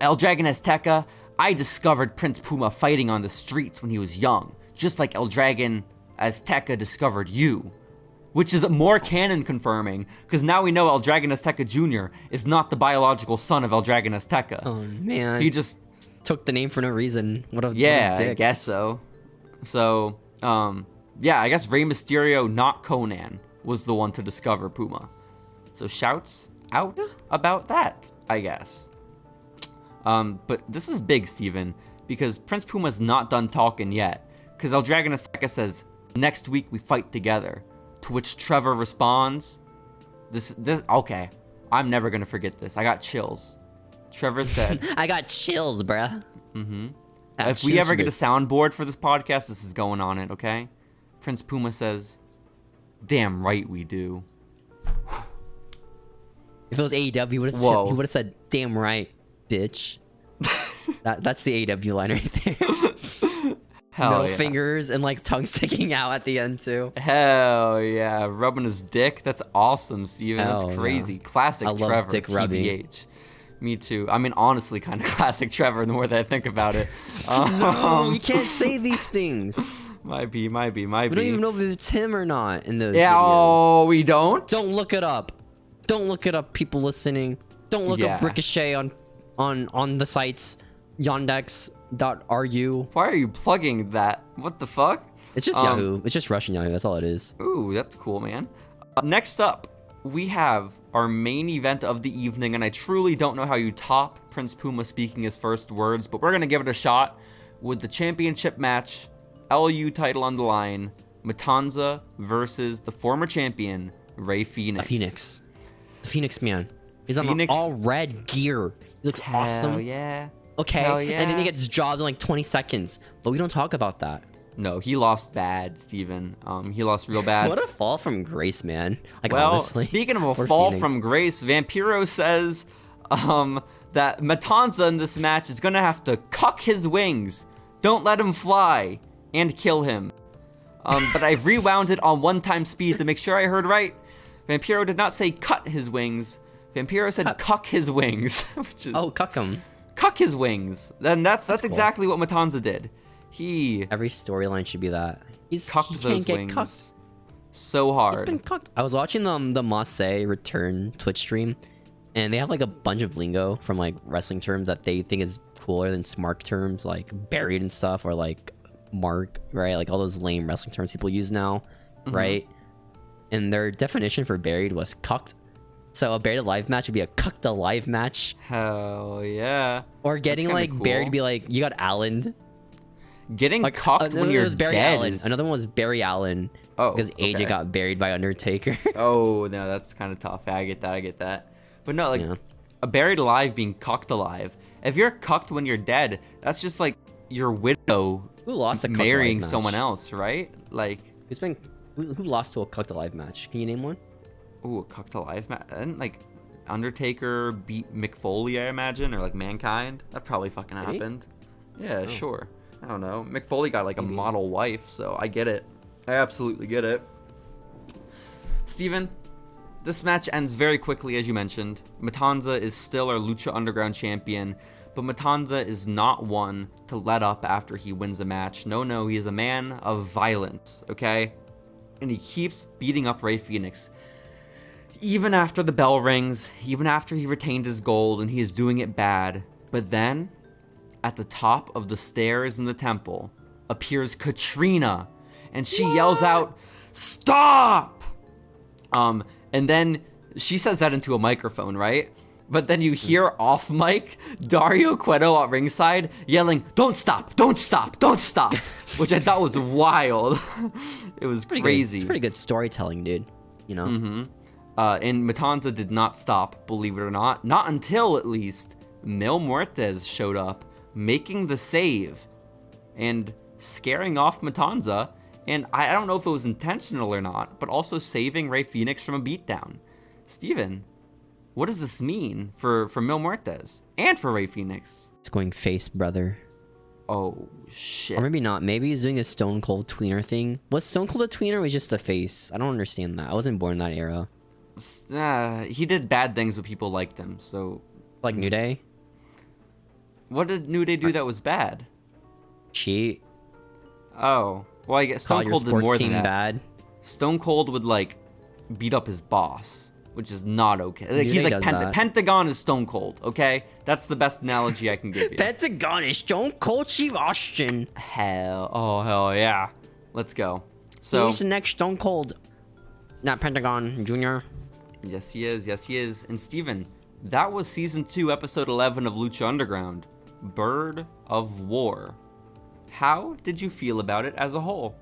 S2: El Dragon Azteca, I discovered Prince Puma fighting on the streets when he was young, just like El Dragon Azteca discovered you. Which is more canon confirming, because now we know El Dragon Azteca Jr. is not the biological son of El Dragon Azteca.
S1: Oh, man.
S2: He just
S1: took the name for no reason. What a dick.
S2: I guess so. So, yeah, I guess Rey Mysterio, not Conan, was the one to discover Puma. So shouts out about that, I guess. But this is big, Steven, because Prince Puma's not done talking yet, because El Dragon Azteca says, next week we fight together. To which Trevor responds, this okay, I'm never gonna forget this. I got chills. Trevor said,
S1: I got chills, bruh.
S2: If we ever get a soundboard for this podcast, this is going on it, okay? Prince Puma says, damn right we do.
S1: If it was AEW, he would have said, damn right, bitch. That's the AEW line right there.
S2: Hell
S1: Middle fingers and like tongue sticking out at the end too.
S2: Hell yeah, rubbing his dick. That's awesome, Steven. That's crazy. Yeah. Classic
S1: I
S2: Trevor.
S1: Love dick rubbing.
S2: TBH. Me too. I mean, honestly, kind of classic Trevor. The more that I think about it.
S1: No, you can't say these things.
S2: Might be. We
S1: don't even know if it's him or not in those.
S2: Yeah.
S1: videos.
S2: Oh, we don't.
S1: Don't look it up. Don't look it up, people listening. Don't look up Ricochet on the sites Yandex.ru.
S2: Why are you plugging that? What the fuck?
S1: It's just Yahoo. It's just Russian Yahoo. That's all it is.
S2: Ooh, that's cool, man. Next up, we have our main event of the evening, and I truly don't know how you top Prince Puma speaking his first words, but we're gonna give it a shot with the championship match, LU title on the line, Matanza versus the former champion, Rey Fenix.
S1: The Phoenix man. He's on all red gear. He looks awesome.
S2: Hell yeah.
S1: Okay,
S2: Hell yeah.
S1: And then he gets jobbed in like 20 seconds, but we don't talk about that.
S2: No, he lost bad, Steven. He lost real bad.
S1: What a fall from grace, man. Like,
S2: well,
S1: honestly,
S2: speaking of a fall from grace, Vampiro says that Matanza in this match is going to have to cuck his wings. Don't let him fly and kill him. but I've rewound it on 1x speed to make sure I heard right. Vampiro did not say cut his wings. Vampiro said cuck his wings, which is
S1: cuck him.
S2: Cuck his wings. Then that's
S1: cool.
S2: exactly what Matanza did.
S1: Every storyline should be that. He
S2: cucked those wings
S1: cucked.
S2: so hard.
S1: He's been cucked. I was watching the Masse return Twitch stream, and they have like a bunch of lingo from like wrestling terms that they think is cooler than smart terms like buried and stuff, or like mark, right? Like all those lame wrestling terms people use now, right? And their definition for buried was cucked. So a buried alive match would be a cucked alive match.
S2: Hell yeah.
S1: Or getting like cool. Buried to be like, you got Allen.
S2: Getting like, cucked when you're
S1: Barry
S2: dead
S1: Allen. Another one was Barry Allen.
S2: Oh,
S1: because AJ got buried by Undertaker.
S2: Oh, no, that's kind of tough. I get that. But no, like, a buried alive being cucked alive. If you're cucked when you're dead, that's just like your widow
S1: who lost a
S2: marrying someone else, right? Like,
S1: who lost to a cucked alive match? Can you name one?
S2: Ooh, a cucked alive match? And like Undertaker beat Mick Foley, I imagine, or like Mankind. That probably fucking happened. Yeah, sure. I don't know. Mick Foley got like a model wife, so I get it. I absolutely get it. Steven, this match ends very quickly, as you mentioned. Matanza is still our Lucha Underground champion, but Matanza is not one to let up after he wins a match. No, he is a man of violence, okay? And he keeps beating up Rey Fenix. Even after the bell rings, even after he retained his gold and he is doing it bad. But then, at the top of the stairs in the temple, appears Katrina, and she yells out, "Stop!" And then she says that into a microphone, right? But then you hear off mic Dario Cueto at ringside yelling, "Don't stop, don't stop, don't stop," which I thought was wild. It was crazy.
S1: It's pretty good storytelling, dude. You know?
S2: And Matanza did not stop, believe it or not. Not until, at least, Mil Muertes showed up, making the save and scaring off Matanza. And I don't know if it was intentional or not, but also saving Rey Fenix from a beatdown. Steven, what does this mean for Mil Muertes and for Rey Fenix?
S1: It's going face, brother.
S2: Oh, shit.
S1: Or maybe not. Maybe he's doing a Stone Cold tweener thing. Was Stone Cold a tweener or was just the face? I don't understand that. I wasn't born in that era.
S2: He did bad things, but people liked him, so...
S1: Like New Day?
S2: What did New Day do that was bad?
S1: Cheat.
S2: Oh. Well, I guess Stone Cold did more than that.
S1: Bad.
S2: Stone Cold would, like, beat up his boss, which is not okay. Like, he's like, Pentagon is Stone Cold, okay? That's the best analogy I can give you.
S1: Pentagon is Stone Cold Steve Austin.
S2: Hell yeah. Let's go. So
S1: he's the next Stone Cold. Not Pentagon Jr.
S2: Yes, he is. And Steven, that was Season 2, Episode 11 of Lucha Underground, Bird of War. How did you feel about it as a whole?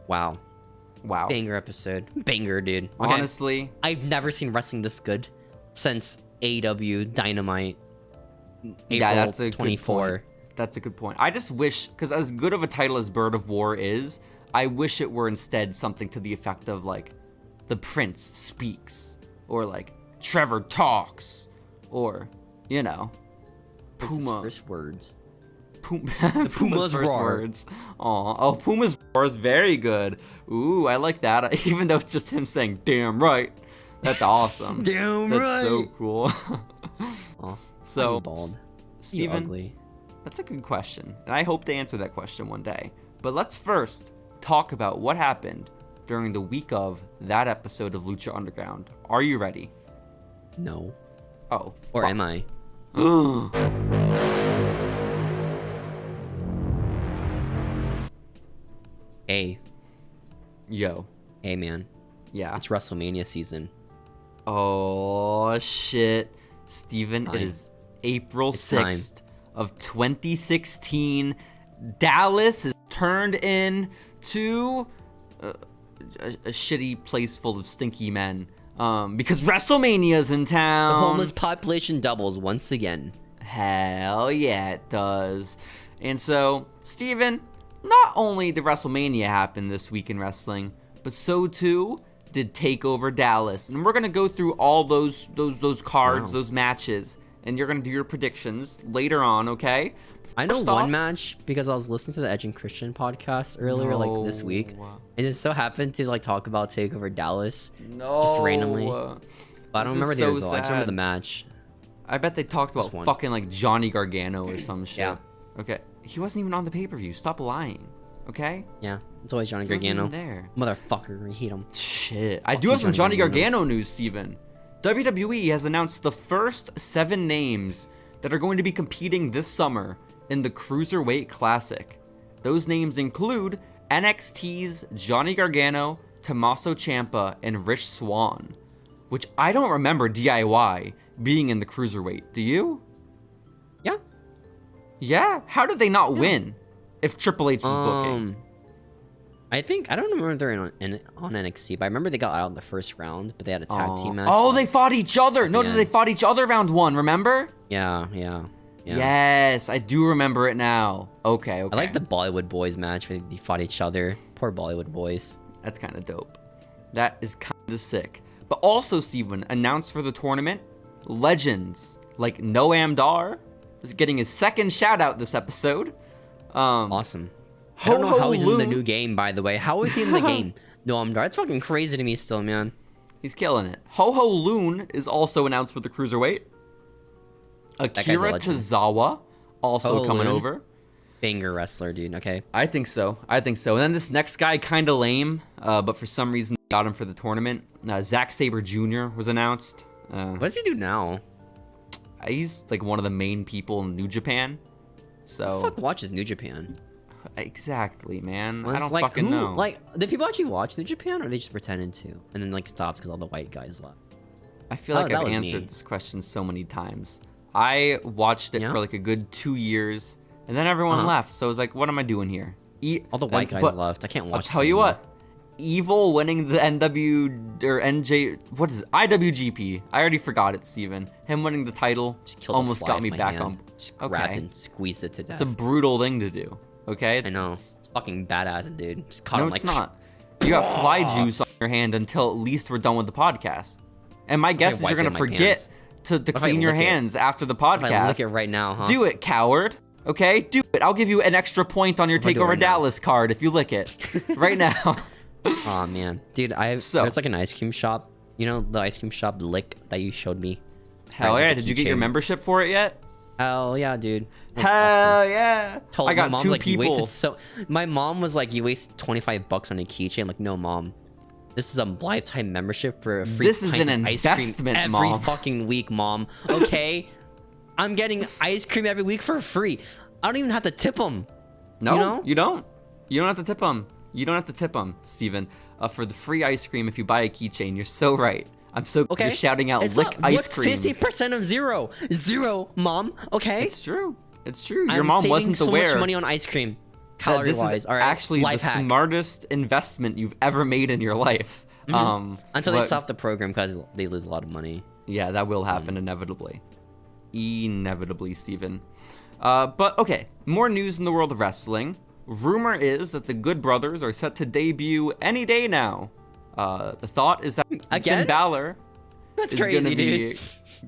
S1: Wow. Banger episode. Banger, dude. Okay.
S2: Honestly,
S1: I've never seen wrestling this good since AEW Dynamite. April
S2: that's a
S1: 24.
S2: Good point. That's a good point. I just wish, because as good of a title as Bird of War is, I wish it were instead something to the effect of, like, The Prince Speaks, or, like, Trevor Talks, or, you know, Puma.
S1: First words.
S2: Puma's first words. Oh, Puma's roar is very good. Ooh, I like that. Even though it's just him saying, "Damn right." That's awesome.
S1: Damn right.
S2: That's so cool. So,
S1: bald.
S2: Steven, that's a good question. And I hope they answer that question one day. But let's first talk about what happened during the week of that episode of Lucha Underground. Are you ready?
S1: No.
S2: Oh.
S1: Or am I? Hey.
S2: Yo.
S1: Hey, man.
S2: Yeah.
S1: It's WrestleMania season.
S2: Oh, shit. Steven, it is April 6th of 2016. Dallas is turned into a shitty place full of stinky men. Because WrestleMania's in town.
S1: The homeless population doubles once again.
S2: Hell yeah, it does. And so, Steven, not only did WrestleMania happen this week in wrestling, but so too did Takeover Dallas. And we're going to go through all those cards, those matches, and you're going to do your predictions later on, okay?
S1: I know one match because I was listening to the Edge and Christian podcast earlier, like this week, and it so happened to like talk about Takeover Dallas, just randomly. But I don't remember the result. I just remember the match.
S2: I bet they talked about fucking like Johnny Gargano or some shit.
S1: Yeah.
S2: Okay. He wasn't even on the pay-per-view. Stop lying. Okay.
S1: Yeah. It's always Johnny Gargano.
S2: There.
S1: Motherfucker, I hate him.
S2: Shit. I do have some Johnny Gargano news, Steven. WWE has announced the first 7 names that are going to be competing this summer in the Cruiserweight Classic. Those names include NXT's Johnny Gargano, Tommaso Ciampa, and Rich Swann, which I don't remember DIY being in the Cruiserweight. Do you?
S1: Yeah.
S2: Yeah? How did they not win if Triple H was booking?
S1: I don't remember if they're on NXT, but I remember they got out in the first round, but they had a tag team match.
S2: Oh, they fought each other. No, they fought each other round 1, remember?
S1: Yeah.
S2: Yes, I do remember it now. Okay.
S1: I like the Bollywood Boys match where they fought each other. Poor Bollywood Boys.
S2: That's kind of dope. That is kind of sick. But also, Steven, announced for the tournament, legends like Noam Dar is getting his second shout out this episode.
S1: Awesome. I don't know how he's in the new game, by the way. How is he in the game? Noam Dar. It's fucking crazy to me still, man.
S2: He's killing it. Ho-Ho Loon is also announced for the Cruiserweight. Akira Tozawa also coming over.
S1: Banger wrestler, dude. Okay.
S2: I think so. And then this next guy, kind of lame, but for some reason they got him for the tournament. Zack Sabre Jr. was announced.
S1: What does he do now?
S2: He's like one of the main people in New Japan. So.
S1: Who the fuck watches New Japan?
S2: Exactly, man.
S1: I
S2: don't fucking know.
S1: Like, did people actually watch New Japan, or they just pretended to, and then like stopped because all the white guys left?
S2: I feel like I've answered this question so many times. I watched it for like a good 2 years, and then everyone left. So I was like, what am I doing here?
S1: All the white guys left. I can't watch.
S2: I'll tell you what. Evil winning the NW or NJ, what is it? IWGP. I already forgot it, Steven. Him winning the title almost got me back on.
S1: Just grabbed and squeezed it to death.
S2: It's a brutal thing to do. Okay,
S1: I know. It's fucking badass, dude. Just caught him like.
S2: No, it's not. You got fly juice on your hand until at least we're done with the podcast. And my guess is you're gonna forget to clean your hands after the podcast.
S1: If I lick it right now, huh?
S2: Do it, coward. Okay, do it. I'll give you an extra point on your Takeover Dallas card if you lick it right now.
S1: Oh man, dude, there's like an ice cream shop. You know the ice cream shop Lick that you showed me.
S2: Hell yeah! Did you get your membership for it yet?
S1: Hell yeah, dude.
S2: Hell yeah!
S1: I got my 2 people. My mom was like, "You wasted $25 on a keychain." I'm like, no, mom. This is a lifetime membership for a free pint of ice cream every fucking week, mom. Okay, I'm getting ice cream every week for free. I don't even have to tip them.
S2: No, you don't. You don't have to tip them. You don't have to tip them, Steven. For the free ice cream, if you buy a keychain, you're so right. I'm so you're shouting out lick ice cream.
S1: What's 50% of zero? Zero, mom. Okay.
S2: It's true. Your mom wasn't aware.
S1: So much money on ice cream. Calorie-wise, all right.
S2: Actually the smartest investment you've ever made in your life.
S1: Until they stop the program because they lose a lot of money.
S2: Yeah, that will happen inevitably. Inevitably, Steven. But okay, more news in the world of wrestling. Rumor is that the Good Brothers are set to debut any day now. The thought is that Finn Balor is going to be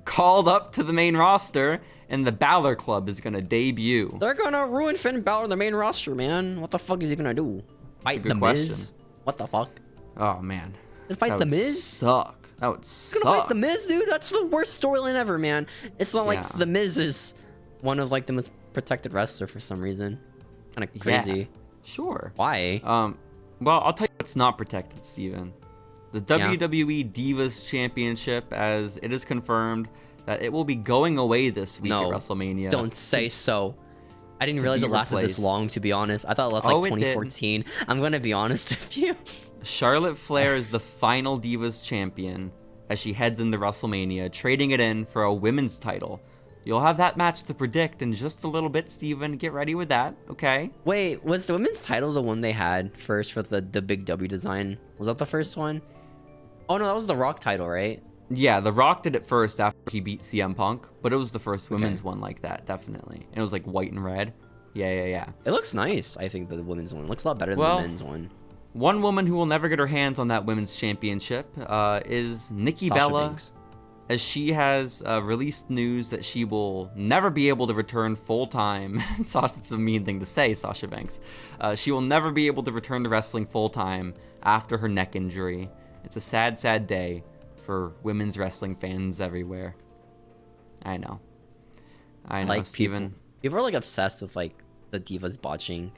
S2: called up to the main roster, and the Balor Club is going to debut.
S1: They're going to ruin Finn Balor on the main roster, man. What the fuck is he going to do? Fight the Miz? What the fuck?
S2: Oh, man.
S1: Fight the Miz?
S2: Suck. That would suck.
S1: Gonna fight the Miz, dude? That's the worst storyline ever, man. It's not like the Miz is one of like the most protected wrestler for some reason. Kind of crazy.
S2: Yeah, sure.
S1: Why?
S2: Well, I'll tell you what's not protected, Steven. The WWE Divas Championship, as it is confirmed that it will be going away this week at WrestleMania.
S1: Don't say so. I didn't realize it lasted this long, to be honest. I thought it lasted like 2014. I'm going to be honest with you.
S2: Charlotte Flair is the final Divas champion as she heads into WrestleMania, trading it in for a women's title. You'll have that match to predict in just a little bit, Steven. Get ready with that, okay?
S1: Wait, was the women's title the one they had first for the big W design? Was that the first one? Oh, no, that was the Rock title, right?
S2: Yeah, The Rock did it first after he beat CM Punk, but it was the first women's one like that, definitely. And it was like white and red. Yeah.
S1: It looks nice, I think, the women's one. It looks a lot better than the men's one.
S2: One woman who will never get her hands on that women's championship is Nikki Bella.
S1: Banks.
S2: as she has released news that she will never be able to return full-time. It's a mean thing to say, Sasha Banks. She will never be able to return to wrestling full-time after her neck injury. It's a sad, sad day for women's wrestling fans everywhere. I know,
S1: like
S2: Steven.
S1: People are like obsessed with like the Divas botching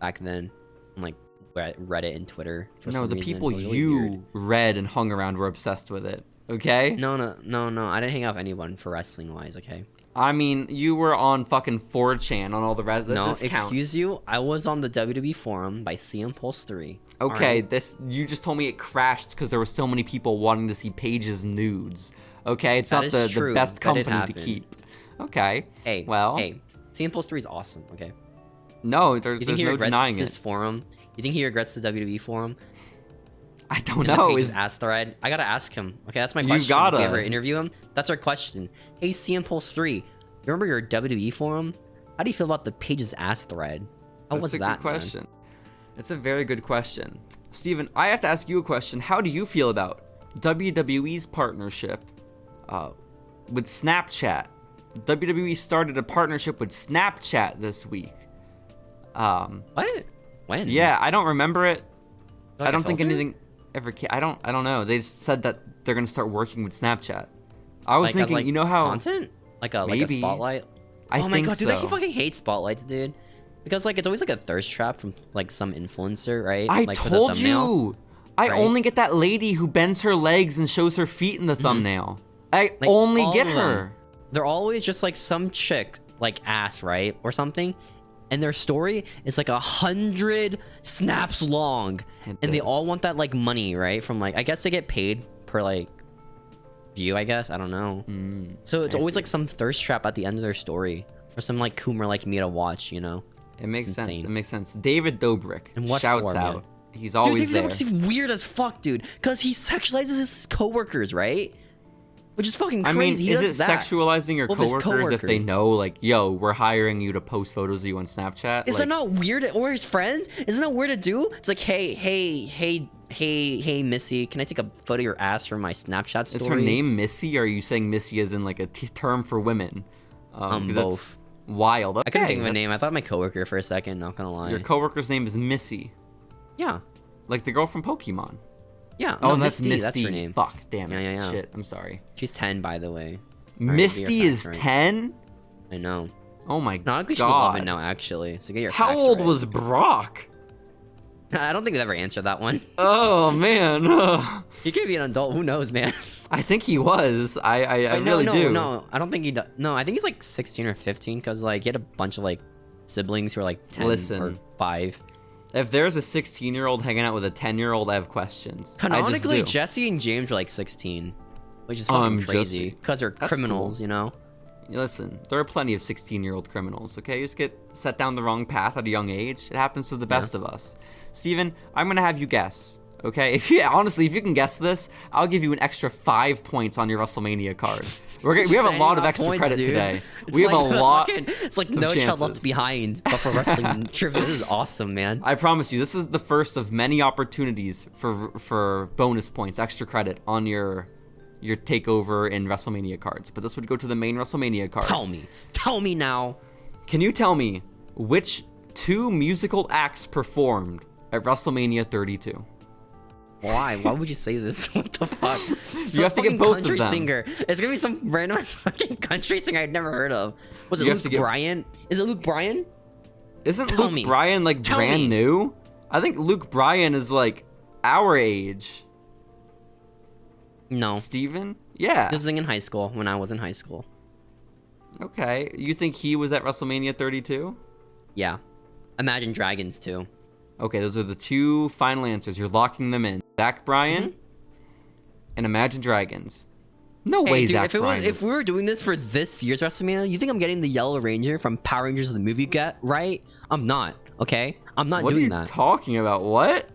S1: back then on like Reddit and Twitter.
S2: No, the people you read and hung around were obsessed with it. Okay?
S1: No. I didn't hang out with anyone for wrestling wise. Okay.
S2: I mean, you were on fucking 4chan on all the rest.
S1: No, excuse you. I was on the WWE forum by CM Pulse 3.
S2: Okay, right. You just told me it crashed because there were so many people wanting to see Paige's nudes. Okay, it's not the best company to keep. Okay.
S1: Hey, CM Pulse 3 is awesome. Okay.
S2: No, there's no denying it.
S1: Forum? You think he regrets the WWE forum?
S2: I don't know.
S1: His ass thread. I gotta ask him. Okay, that's my question. If we ever interview him, that's our question. Hey, CM Pulse 3, you remember your WWE forum? How do you feel about the Paige's ass thread? How was that?
S2: That's a good question. It's a very good question. Steven, I have to ask you a question. How do you feel about WWE's partnership with Snapchat? WWE started a partnership with Snapchat this week.
S1: What? When?
S2: Yeah, I don't remember it.
S1: Like
S2: I don't think anything ever came. I don't know. They said that they're gonna start working with Snapchat. I was thinking, you know how
S1: content? Like a spotlight? Oh my god, dude, I fucking hate spotlights, dude. Because like it's always like a thirst trap from like some influencer, right?
S2: I
S1: like,
S2: told you. I only get that lady who bends her legs and shows her feet in the thumbnail. I only get her.
S1: They're always just like some chick, like ass, right? Or something. And their story is like 100 snaps long. And they all want that like money, right? From like, I guess they get paid per like view, I guess. I don't know. So it's always like some thirst trap at the end of their story for some like Coomer like me to watch, you know?
S2: It makes sense. It makes sense. David Dobrik
S1: and
S2: shouts out. He's always there.
S1: David Dobrik's weird as fuck, dude. Because he sexualizes his coworkers, right? Which is fucking crazy.
S2: I mean, is it sexualizing your coworkers if they know, like, yo, we're hiring you to post photos of you on Snapchat?
S1: Is that not weird? Or his friends? Isn't that weird to do? It's like, hey, Missy, can I take a photo of your ass from my Snapchat story?
S2: Is her name Missy? Or are you saying Missy as in like a term for women?
S1: Both.
S2: That's wild. Okay,
S1: I couldn't think of a name. I thought my coworker for a second. Not gonna lie.
S2: Your coworker's name is Missy.
S1: Yeah.
S2: Like the girl from Pokemon.
S1: Yeah.
S2: Oh, no, that's Misty. That's
S1: her name.
S2: Fuck, damn it.
S1: Yeah.
S2: Shit, I'm sorry.
S1: She's 10, by the way.
S2: Misty is 10?
S1: I know.
S2: Oh my god.
S1: She's 11 now, actually. So get your
S2: How old was Brock?
S1: I don't think they've ever answered that one.
S2: Oh, man.
S1: He could be an adult. Who knows, man?
S2: I think he was. I really do.
S1: No, I don't think he does. No, I think he's like 16 or 15 because like he had a bunch of like siblings who are like 10 or 5.
S2: If there's a 16-year-old hanging out with a 10-year-old, I have questions.
S1: Canonically, Jacy and James are like 16, which is fucking crazy because they're criminals, you know?
S2: Listen, there are plenty of 16-year-old criminals, okay? You just get set down the wrong path at a young age. It happens to the best of us. Steven, I'm going to have you guess, okay? If you can guess this, I'll give you an extra 5 points on your WrestleMania card. We have a lot of extra credit today. We have a lot.
S1: It's like No Child Left Behind, but for wrestling trivia. This is awesome, man.
S2: I promise you, this is the first of many opportunities for bonus points, extra credit on your Takeover and WrestleMania cards. But this would go to the main WrestleMania card.
S1: Tell me now.
S2: Can you tell me which 2 musical acts performed at WrestleMania 32?
S1: Why would you say this? What the fuck?
S2: You have to get both of them.
S1: Singer. It's gonna be some random fucking country singer I've never heard of. Was it Luke Bryan? Is it Luke Bryan?
S2: Isn't Luke Bryan like brand new? I think Luke Bryan is like our age.
S1: No.
S2: Steven? Yeah.
S1: He was in high school when I was in high school.
S2: Okay. You think he was at WrestleMania 32?
S1: Yeah. Imagine Dragons too.
S2: Okay, those are the 2 final answers. You're locking them in. Zach Bryan and Imagine Dragons. No way, dude, Zach Bryan.
S1: If we were doing this for this year's WrestleMania, you think I'm getting the Yellow Ranger from Power Rangers the movie right? I'm not, okay? I'm not doing that.
S2: What are you talking about? What?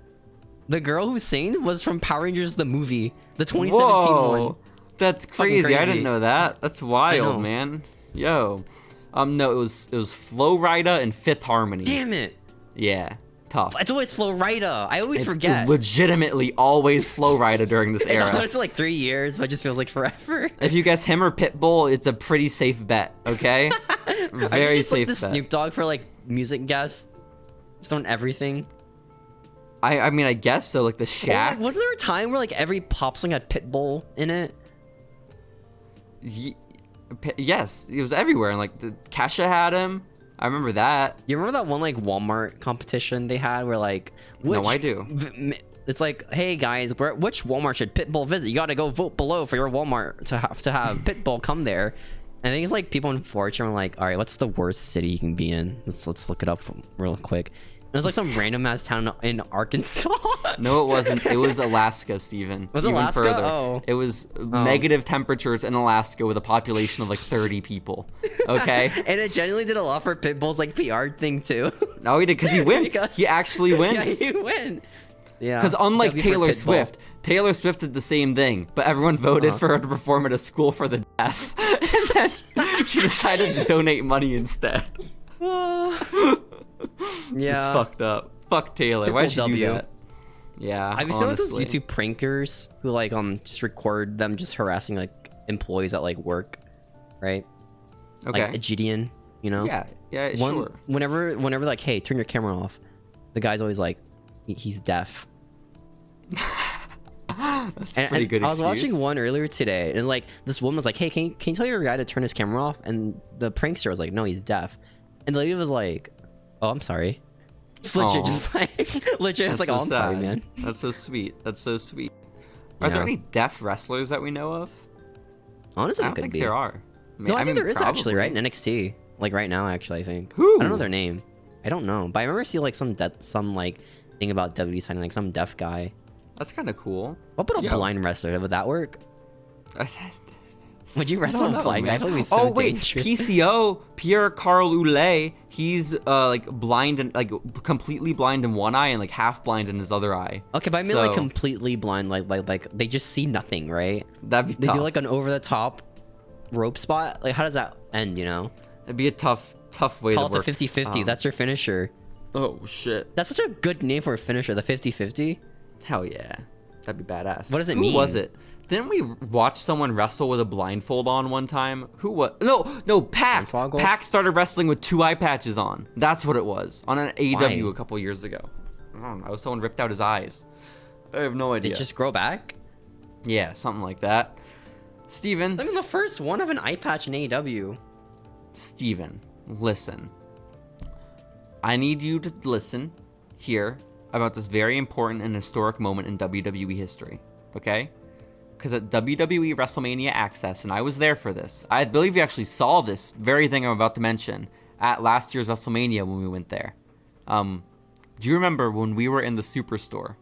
S1: The girl who sang was from Power Rangers the movie, the 2017 one.
S2: That's crazy. I didn't know that. That's wild, man. Yo. No, it was Flo Rida and Fifth Harmony.
S1: Damn it.
S2: Yeah. tough.
S1: It's always Flo Rida. I always forget.
S2: Legitimately always Flo Rida during this era.
S1: It's like 3 years, but it just feels like forever.
S2: If you guess him or Pitbull, it's a pretty safe bet, okay? Very
S1: just
S2: safe
S1: like the
S2: bet.
S1: Snoop Dogg for like music guests? Just on everything?
S2: I mean, I guess so, like the Shaq.
S1: Like, wasn't there a time where like every pop song had Pitbull in it?
S2: Yes, it was everywhere, and like Kesha had him. I remember that.
S1: You remember that one like Walmart competition they had where like
S2: no, I do.
S1: It's like, hey guys, which Walmart should Pitbull visit? You got to go vote below for your Walmart to have Pitbull come there. And I think it's like people in 4chan were like, all right, what's the worst city you can be in? Let's look it up real quick. It was like some random ass town in Arkansas.
S2: No, it wasn't. It was Alaska, Steven.
S1: Was it
S2: Even
S1: Alaska?
S2: Further.
S1: Oh.
S2: It was negative temperatures in Alaska with a population of like 30 people. Okay?
S1: And it genuinely did a lot for Pitbull's like PR thing too.
S2: No, he did because he wins. He actually wins.
S1: Yeah, he win. Yeah.
S2: Because unlike Taylor Swift did the same thing, but everyone voted for her to perform at a school for the deaf. And then she decided to donate money instead.
S1: Yeah.
S2: Just fucked up. Fuck Taylor. Why'd you do that? Yeah.
S1: Have you seen like those YouTube prankers who like just record them just harassing like employees at like work, right?
S2: Okay.
S1: Like a Gideon, you know?
S2: Yeah, sure.
S1: Whenever like, hey, turn your camera off. The guy's always like, he's deaf.
S2: That's a pretty good excuse.
S1: I was watching one earlier today, and like this woman was like, hey, can you tell your guy to turn his camera off? And the prankster was like, no, he's deaf. And the lady was like, oh, I'm sorry. It's legit, just like legit. It's like, oh, I'm sorry, man.
S2: That's so sweet. That's so sweet. Are there any deaf wrestlers that we know of?
S1: Honestly,
S2: I don't think there are.
S1: I think there is actually, right? In NXT, like right now, actually, I think.
S2: Who?
S1: I don't know their name. I don't know, but I remember seeing like some like thing about WWE signing like some deaf guy.
S2: That's kind of cool.
S1: What about a blind wrestler? Would that work? Would you wrestle a blind guy? I feel like so dangerous.
S2: PCO, Pierre Carl Oulet, he's like blind and like completely blind in one eye and like half blind in his other eye.
S1: Okay, but I mean like completely blind, like they just see nothing, right?
S2: That'd be tough.
S1: They do like an over the top rope spot. Like how does that end? You know?
S2: It'd be a tough way to work.
S1: Call it the 50-50. That's your finisher.
S2: Oh shit.
S1: That's such a good name for a finisher. The 50-50.
S2: Hell yeah, that'd be badass.
S1: What does it mean?
S2: Who was it? Didn't we watch someone wrestle with a blindfold on one time? Who was? No, Pac. Pac started wrestling with 2 eye patches on. That's what it was. On an AEW a couple years ago. I don't know. Someone ripped out his eyes. I have no idea.
S1: Did it just grow back?
S2: Yeah, something like that. Steven.
S1: I mean, the first one of an eye patch in AEW.
S2: Steven, listen. I need you to listen here about this very important and historic moment in WWE history. Okay? Because at WWE WrestleMania Access, and I was there for this, I believe you actually saw this very thing I'm about to mention at last year's WrestleMania when we went there. Do you remember when we were in the Superstore?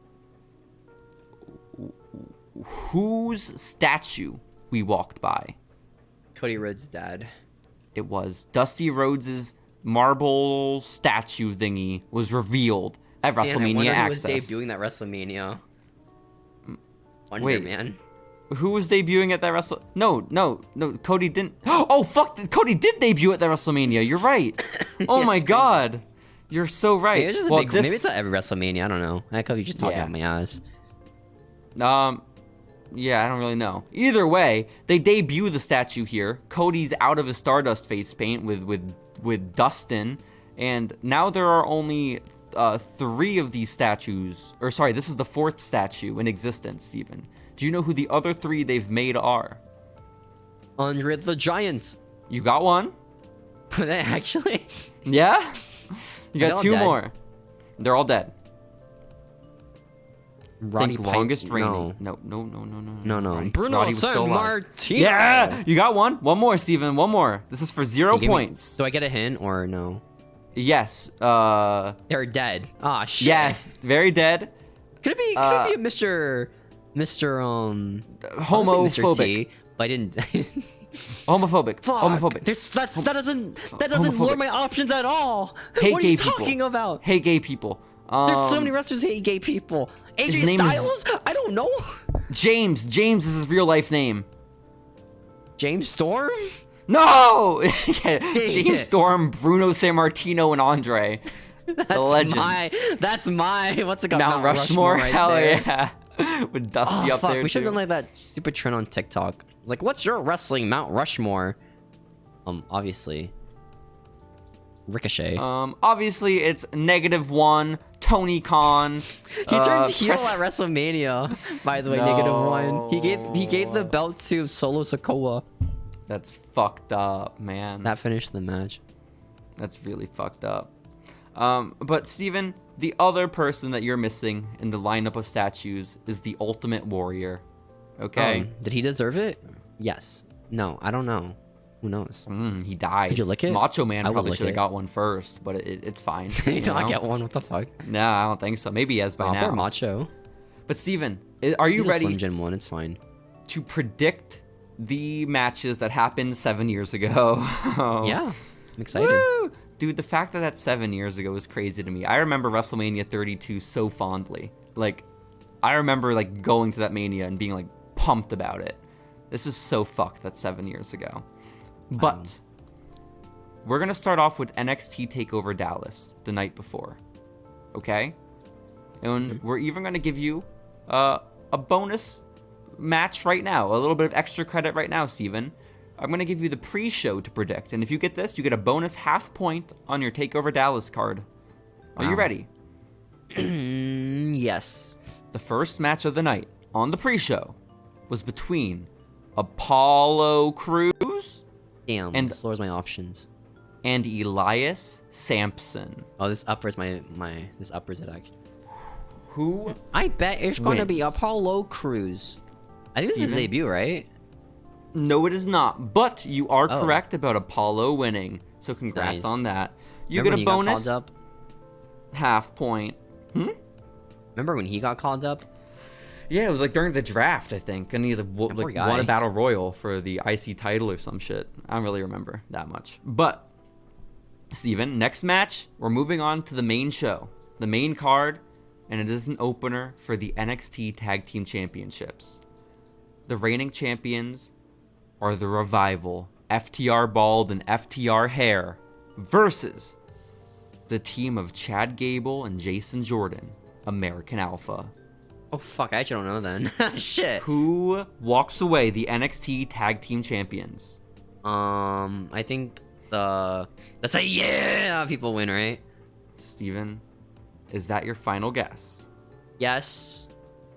S2: Whose statue we walked by?
S1: Cody Rhodes' dad.
S2: It was Dusty Rhodes' marble statue thingy was revealed at WrestleMania Access.
S1: Who was debuting that WrestleMania?
S2: Wait,
S1: man.
S2: Who was debuting at that No, Cody didn't. Oh, fuck, Cody did debut at that WrestleMania. You're right. Oh my god. You're so right.
S1: Maybe it's, maybe it's not every WrestleMania. I don't know. I could be just talking out my ass.
S2: Yeah, I don't really know. Either way, they debut the statue here. Cody's out of his Stardust face paint with Dustin, and now there are only 3 of these statues. Or sorry, this is the 4th statue in existence, Steven. Do you know who the other 3 they've made are?
S1: Andre the Giant.
S2: You got one?
S1: Actually?
S2: Yeah? You got 2 more. They're all dead.
S1: Roddy
S2: longest reigning. No.
S1: Bruno Sammartino.
S2: Yeah, you got one. One more, Steven. One more. This is for 0 points.
S1: Do I get a hint or no?
S2: Yes.
S1: They're dead. Ah, shit.
S2: Yes, very dead.
S1: Could it be a Mr.
S2: Homophobic?
S1: But I didn't.
S2: Homophobic.
S1: Fuck.
S2: Homophobic.
S1: That doesn't lower my options at all. What are you talking about?
S2: Hate gay people.
S1: There's so many wrestlers who hate gay people. AJ Styles? I don't know.
S2: James is his real life name.
S1: James Storm?
S2: No! James Storm, Bruno Sammartino, and Andre. The legends.
S1: That's my. What's it called?
S2: Mount Rushmore.
S1: Right
S2: Hell
S1: there.
S2: yeah. With Dusty up
S1: fuck.
S2: there.
S1: We should
S2: too.
S1: have done like that stupid trend on TikTok. Like, what's your wrestling Mount Rushmore? Obviously. Ricochet.
S2: Obviously it's -1. Tony Khan.
S1: He turned heel at WrestleMania. By the way, -1. He gave the belt to Solo Sikoa.
S2: That's fucked up, man.
S1: That finished the match.
S2: That's really fucked up. But Steven, the other person that you're missing in the lineup of statues is the Ultimate Warrior. Okay?
S1: Did he deserve it? Yes. No, I don't know. Who knows?
S2: He died.
S1: Did you lick it?
S2: Macho Man probably should have
S1: it.
S2: got one first, but it's fine.
S1: Did he not get one? What the fuck?
S2: No, I don't think so. Maybe he has by now.
S1: For Macho.
S2: But Steven, are you
S1: He's
S2: ready
S1: a Slim Jim one, it's fine.
S2: to predict the matches that happened 7 years ago?
S1: Yeah, I'm excited.
S2: Woo! Dude, the fact that that's 7 years ago is crazy to me. I remember WrestleMania 32 so fondly. Like, I remember like going to that Mania and being like pumped about it. This is so fucked. That's 7 years ago. But we're gonna start off with NXT Takeover Dallas the night before, okay? And we're even gonna give you a bonus match right now, a little bit of extra credit right now, Steven. I'm gonna give you the pre-show to predict, and if you get this, you get a bonus half point on your Takeover Dallas card. Are you ready?
S1: Yes.
S2: The first match of the night on the pre-show was between Apollo Crews
S1: Damn, this lowers my options.
S2: and Elias Sampson.
S1: Oh, this uppers this uppers it actually.
S2: Who?
S1: I bet it's going to be
S2: wins?
S1: Apollo Crews. I think this is his
S2: Steven?
S1: debut, right?
S2: No, it is not. But you are
S1: Oh.
S2: correct about Apollo winning. So congrats
S1: Nice.
S2: on that. You
S1: Remember
S2: get a
S1: when he got
S2: bonus
S1: called up?
S2: half point.
S1: Remember when he got called up?
S2: Yeah, it was like during the draft, I think, and he
S1: poor
S2: like
S1: guy.
S2: won a battle royal for the IC title or some shit. I don't really remember that much. But Steven, next match, we're moving on to the main show, the main card, and it is an opener for the NXT Tag Team Championships. The reigning champions are the Revival, FTR Bald and FTR Hair, versus the team of Chad Gable and Jason Jordan, American Alpha.
S1: Oh fuck, I actually don't know then. Shit.
S2: Who walks away the NXT Tag Team Champions?
S1: I think let's say yeah, people win, right?
S2: Steven, is that your final guess?
S1: Yes,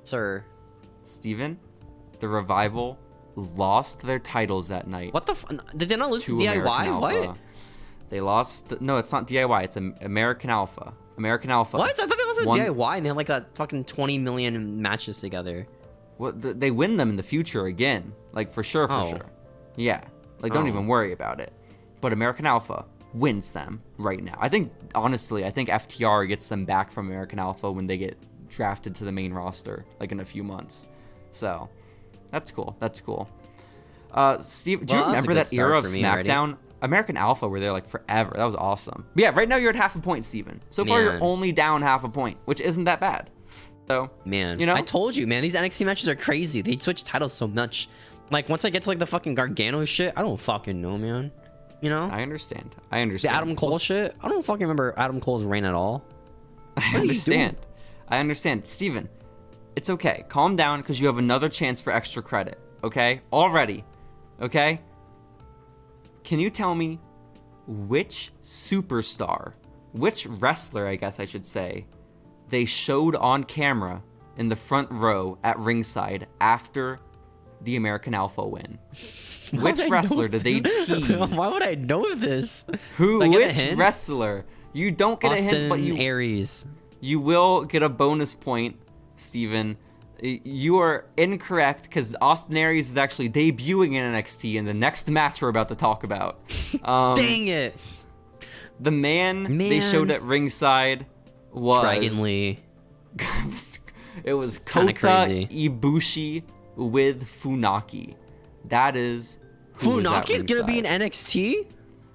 S1: sir.
S2: Steven, the Revival lost their titles that night.
S1: What the did they not lose to DIY?
S2: American Alpha.
S1: What?
S2: They lost. No, it's not DIY. It's American Alpha. American Alpha.
S1: What? I thought they lost to
S2: One-
S1: DIY and they had like a fucking 20 million matches together.
S2: Well, they win them in the future again. Like, for sure,
S1: Oh.
S2: sure. Yeah. Like, don't
S1: Oh.
S2: even worry about it. But American Alpha wins them right now. I think, honestly, FTR gets them back from American Alpha when they get drafted to the main roster, like, in a few months. So, that's cool. That's cool. Steve, do you
S1: Well, that was a
S2: remember
S1: good
S2: that era
S1: start
S2: of
S1: for me already.
S2: SmackDown? American Alpha were there, like, forever. That was awesome. But yeah, right now you're at half a point, Steven. So far, you're
S1: Man.
S2: only down half a point, which isn't that bad. So,
S1: Man,
S2: you know?
S1: I told you, man, these NXT matches are crazy. They switch titles so much. Like, once I get to like the fucking Gargano shit, I don't fucking know, man. You know?
S2: I understand.
S1: The Adam Cole shit, I don't fucking remember Adam Cole's reign at all.
S2: I
S1: What are you
S2: understand. I understand. Steven, it's okay. Calm down because you have another chance for extra credit. Okay? Already. Okay? Can you tell me which superstar, which wrestler, I guess I should say, they showed on camera in the front row at ringside after the American Alpha win? Which wrestler did they tease?
S1: Why would I know this?
S2: Who?
S1: Like, get a
S2: Which
S1: hint?
S2: wrestler? You don't get a hint, but
S1: Austin Aries.
S2: you will get a bonus point, Steven. You are incorrect because Austin Aries is actually debuting in NXT in the next match we're about to talk about.
S1: Dang it!
S2: The man they
S1: Man.
S2: showed at ringside was
S1: Dragon Lee.
S2: It was
S1: Kinda
S2: Kota
S1: crazy.
S2: Ibushi with Funaki. That is who was at
S1: Funaki's gonna be in
S2: ringside.
S1: NXT?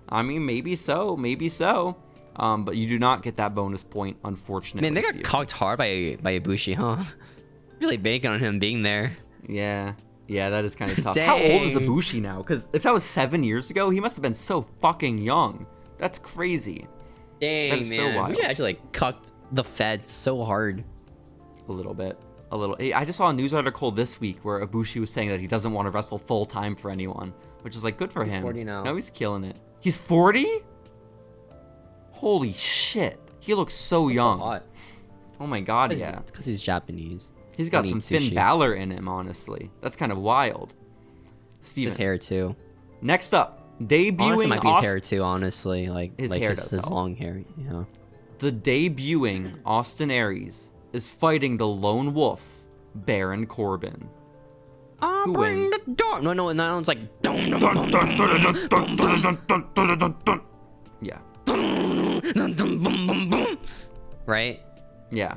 S2: I mean, maybe so, maybe so. But you do not get that bonus point, unfortunately.
S1: Man, they got
S2: Steven.
S1: cocked hard by Ibushi, huh? Really banking on him being there.
S2: Yeah, that is kind of tough. How old is
S1: Dang.
S2: Ibushi now? Because if that was 7 years ago, he must have been so fucking young. That's crazy.
S1: Dang,
S2: That's
S1: man.
S2: so wild.
S1: We should actually like cucked the Fed so hard.
S2: A little bit. A little. I just saw a news article this week where Ibushi was saying that he doesn't want to wrestle full time for anyone, which is like good for him.
S1: He's 40 now.
S2: No, he's killing it. He's 40? Holy shit. He looks so young.
S1: So hot.
S2: Oh my god, yeah.
S1: It's because he's Japanese.
S2: He's got some Finn Balor in him, honestly. That's kind of wild. Steven.
S1: His hair too.
S2: Next up, debuting
S1: Honestly, might be his hair too, honestly. Like
S2: his
S1: long hair, yeah.
S2: The debuting Austin Aries is fighting the Lone Wolf, Baron Corbin. Who wins?
S1: No, and that one's like
S2: yeah.
S1: Right?
S2: Yeah.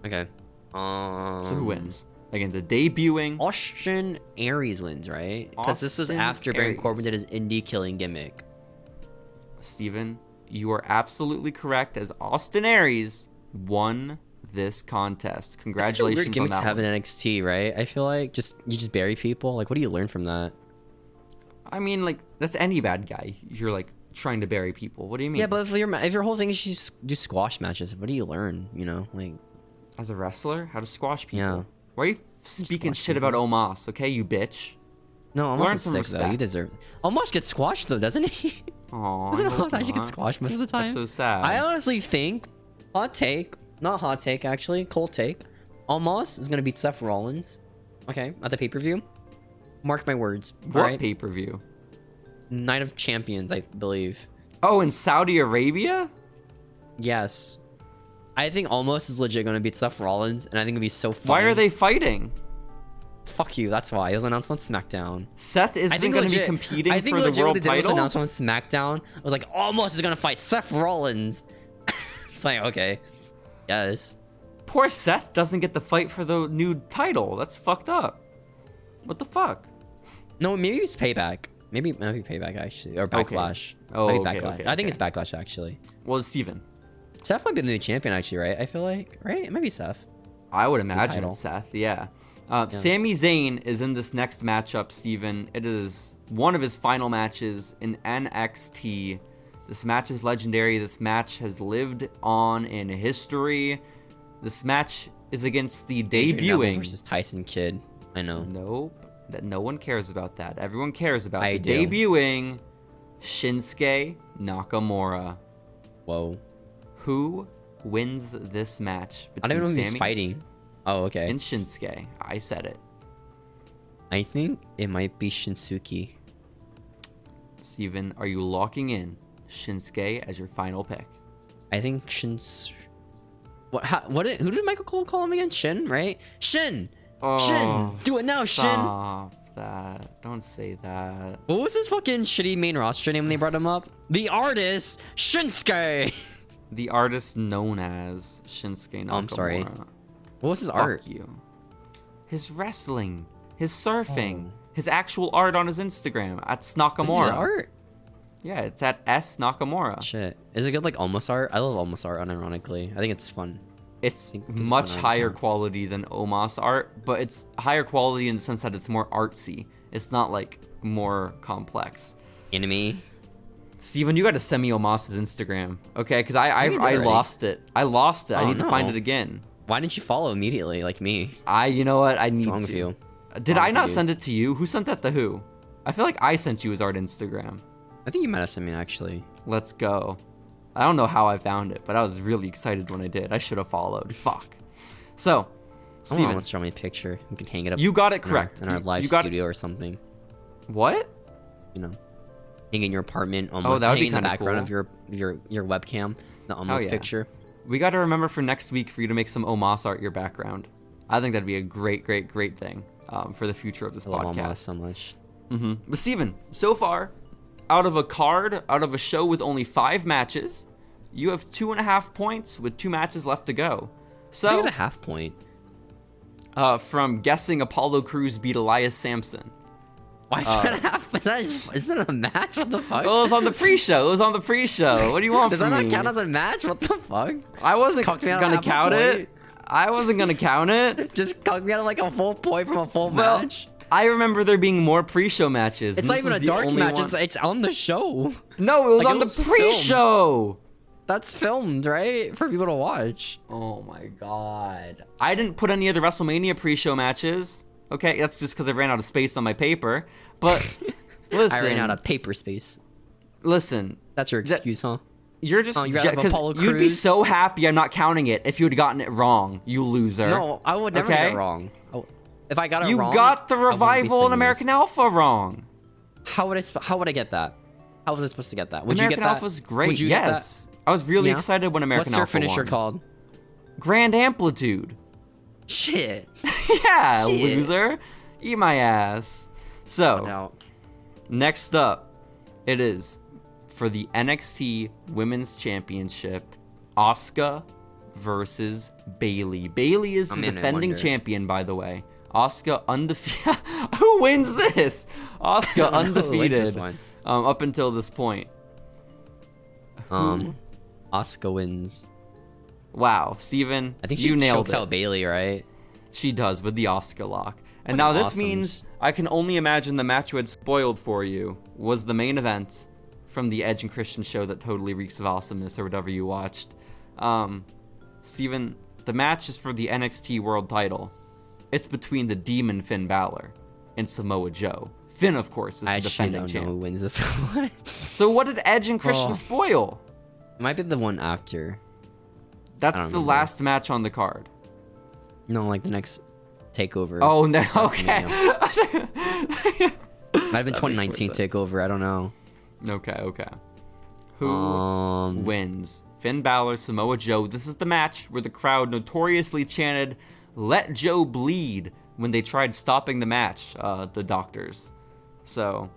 S1: Okay.
S2: So who wins? Again, the debuting
S1: Austin Aries wins, right? Because this was after Baron Corbin did his indie killing gimmick.
S2: Steven, you are absolutely correct, as Austin Aries won this contest. Congratulations
S1: weird gimmick
S2: on that
S1: to have in NXT, right? I feel like you just bury people. Like, what do you learn from that?
S2: I mean, like, that's any bad guy. You're like trying to bury people. What do you mean?
S1: Yeah, but if your whole thing is you just do squash matches, what do you learn? You know, like
S2: as a wrestler, how to squash people.
S1: Yeah.
S2: Why are you speaking shit about Omos? Okay, you bitch.
S1: No, Omos is sick though. You deserve. Omos gets squashed though, doesn't he?
S2: Aww,
S1: doesn't Omos actually get squashed most of the time?
S2: That's so sad.
S1: I honestly think, not hot take actually, cold take. Omos is gonna beat Seth Rollins. Okay, at the pay-per-view. Mark my words.
S2: What pay-per-view?
S1: Night of Champions, I believe.
S2: Oh, in Saudi Arabia?
S1: Yes. I think Omos is legit gonna beat Seth Rollins, and I think it'd be so funny.
S2: Why are they fighting?
S1: Fuck you, that's why. It was announced on SmackDown.
S2: Seth isn't going to be competing for the world title?
S1: What they did was announced on SmackDown. It was like, Omos is gonna fight Seth Rollins. It's like, okay. Yes.
S2: Poor Seth doesn't get the fight for the new title. That's fucked up. What the fuck?
S1: No, maybe it's Payback. Maybe Payback, actually. Or Backlash.
S2: Okay. Oh,
S1: maybe Backlash.
S2: okay.
S1: I think it's Backlash, actually.
S2: Well, Steven.
S1: Seth might be the new champion, actually, right? I feel like, right? It might be Seth.
S2: I would imagine it's Seth, yeah. Sami Zayn is in this next matchup, Steven. It is one of his final matches in NXT. This match is legendary. This match has lived on in history. This match is against the debuting
S1: versus Tyson Kidd. I know.
S2: Nope. That no one cares about that. Everyone cares about the
S1: do.
S2: debuting Shinsuke Nakamura.
S1: Whoa.
S2: Who wins this match?
S1: I don't even know who he's fighting. Oh, okay.
S2: And Shinsuke. I said it.
S1: I think it might be Shinsuke.
S2: Steven, are you locking in Shinsuke as your final pick?
S1: I think who did Michael Cole call him again? Shin, right? Shin!
S2: Oh,
S1: Shin! Do it now, Shin!
S2: Stop that. Don't say that.
S1: What was his fucking shitty main roster name when they brought him up? The Artist, Shinsuke!
S2: The artist known as Shinsuke Nakamura.
S1: I'm sorry. What was his art?
S2: Fuck you. His wrestling, his surfing, his actual art on his Instagram at Nakamura.
S1: Is it art?
S2: Yeah, it's at S Nakamura.
S1: Shit. Is it good like Omos art? I love Omos art, unironically. I think it's fun.
S2: It's much higher quality than Omos art, but it's higher quality in the sense that it's more artsy. It's not like more complex.
S1: Enemy.
S2: Steven, you gotta send me Omos's Instagram, okay? Because I lost it. I lost it. I need to find it again.
S1: Why didn't you follow immediately like me?
S2: You know what? I need to.
S1: What's wrong with you?
S2: Did I not send it to you? Who sent that to who? I feel like I sent you his art Instagram.
S1: I think you might have sent me, actually.
S2: Let's go. I don't know how I found it, but I was really excited when I did. I should have followed. Fuck. So, Steven.
S1: Let's show me a picture. We can hang it up.
S2: You got it correct.
S1: In our live studio or something.
S2: What?
S1: You know, hang in your apartment, almost
S2: that would be
S1: in the background
S2: cool.
S1: of your webcam, the almost picture.
S2: We got to remember for next week for you to make some Omos art your background. I think that'd be a great thing for the future of this podcast.
S1: I love Omos so much.
S2: But Steven, so far, out of a show with only 5 matches, you have 2.5 points with 2 matches left to go. So
S1: I get a half point.
S2: From guessing Apollo Crews beat Elias Sampson.
S1: Why is that a half? Is that a match? What the fuck?
S2: Well, it was on the pre-show. What do you want
S1: Does
S2: from me?
S1: Does that not count as a match? What the fuck?
S2: I wasn't gonna count it. I wasn't gonna count it.
S1: Just cut me out of like a full point from a full match.
S2: I remember there being more pre-show matches.
S1: It's not even a dark match. It's on the show.
S2: No, it was on the pre-show.
S1: That's filmed, right? For people to watch.
S2: Oh my god. I didn't put any of the WrestleMania pre-show matches. Okay, that's just because I ran out of space on my paper. But listen.
S1: I ran out of paper space.
S2: Listen.
S1: That's your excuse, huh?
S2: You're just because you'd be so happy I'm not counting it if you had gotten it wrong, you loser.
S1: No, I would never get it wrong. If I got it wrong,
S2: you got the Revival and American Alpha wrong.
S1: How would I get that? How was I supposed to get that? Would
S2: American
S1: you get that?
S2: Alpha's great. Would you yes, I was really excited when American Alpha.
S1: What's their finisher called?
S2: Grand Amplitude.
S1: Shit.
S2: Yeah, shit. Loser. Eat my ass. So, next up, it is for the NXT Women's Championship, Asuka versus Bayley. Bayley is the defending champion, by the way. Asuka undefeated. Who wins this? Asuka undefeated up until this point.
S1: Asuka wins.
S2: Wow, Steven,
S1: I think she chokes out Bayley, right?
S2: She does with the Asuka lock. And now this means I can only imagine the match you had spoiled for you was the main event from the Edge and Christian show that totally reeks of awesomeness or whatever you watched. Steven, the match is for the NXT World title. It's between the Demon Finn Balor and Samoa Joe. Finn, of course, is the defending champ. I don't know who wins this one. So what did Edge and Christian spoil?
S1: It might be the one after.
S2: That's the last match on the card.
S1: No, like the next Takeover.
S2: Oh, no, okay.
S1: Might have been 2019 Takeover, I don't know.
S2: Okay. Who wins? Finn Balor, Samoa Joe. This is the match where the crowd notoriously chanted, "Let Joe bleed," when they tried stopping the match, the doctors. So,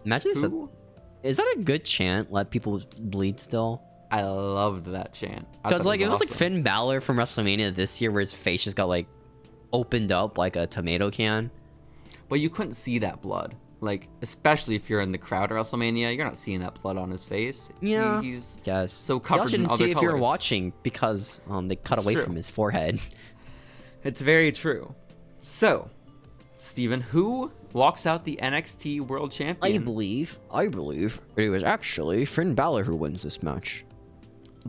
S1: imagine this. Is that a good chant? Let people bleed still?
S2: I loved that chant.
S1: Because like it was like Finn Balor from WrestleMania this year, where his face just got like opened up like a tomato can.
S2: But you couldn't see that blood. Like, especially if you're in the crowd at WrestleMania, you're not seeing that blood on his face.
S1: Yeah,
S2: he's
S1: so
S2: covered in other colors. You shouldn't see
S1: if you're watching because they cut away from his forehead.
S2: It's very true. So, Steven, who walks out the NXT World Champion?
S1: I believe it was actually Finn Balor who wins this match.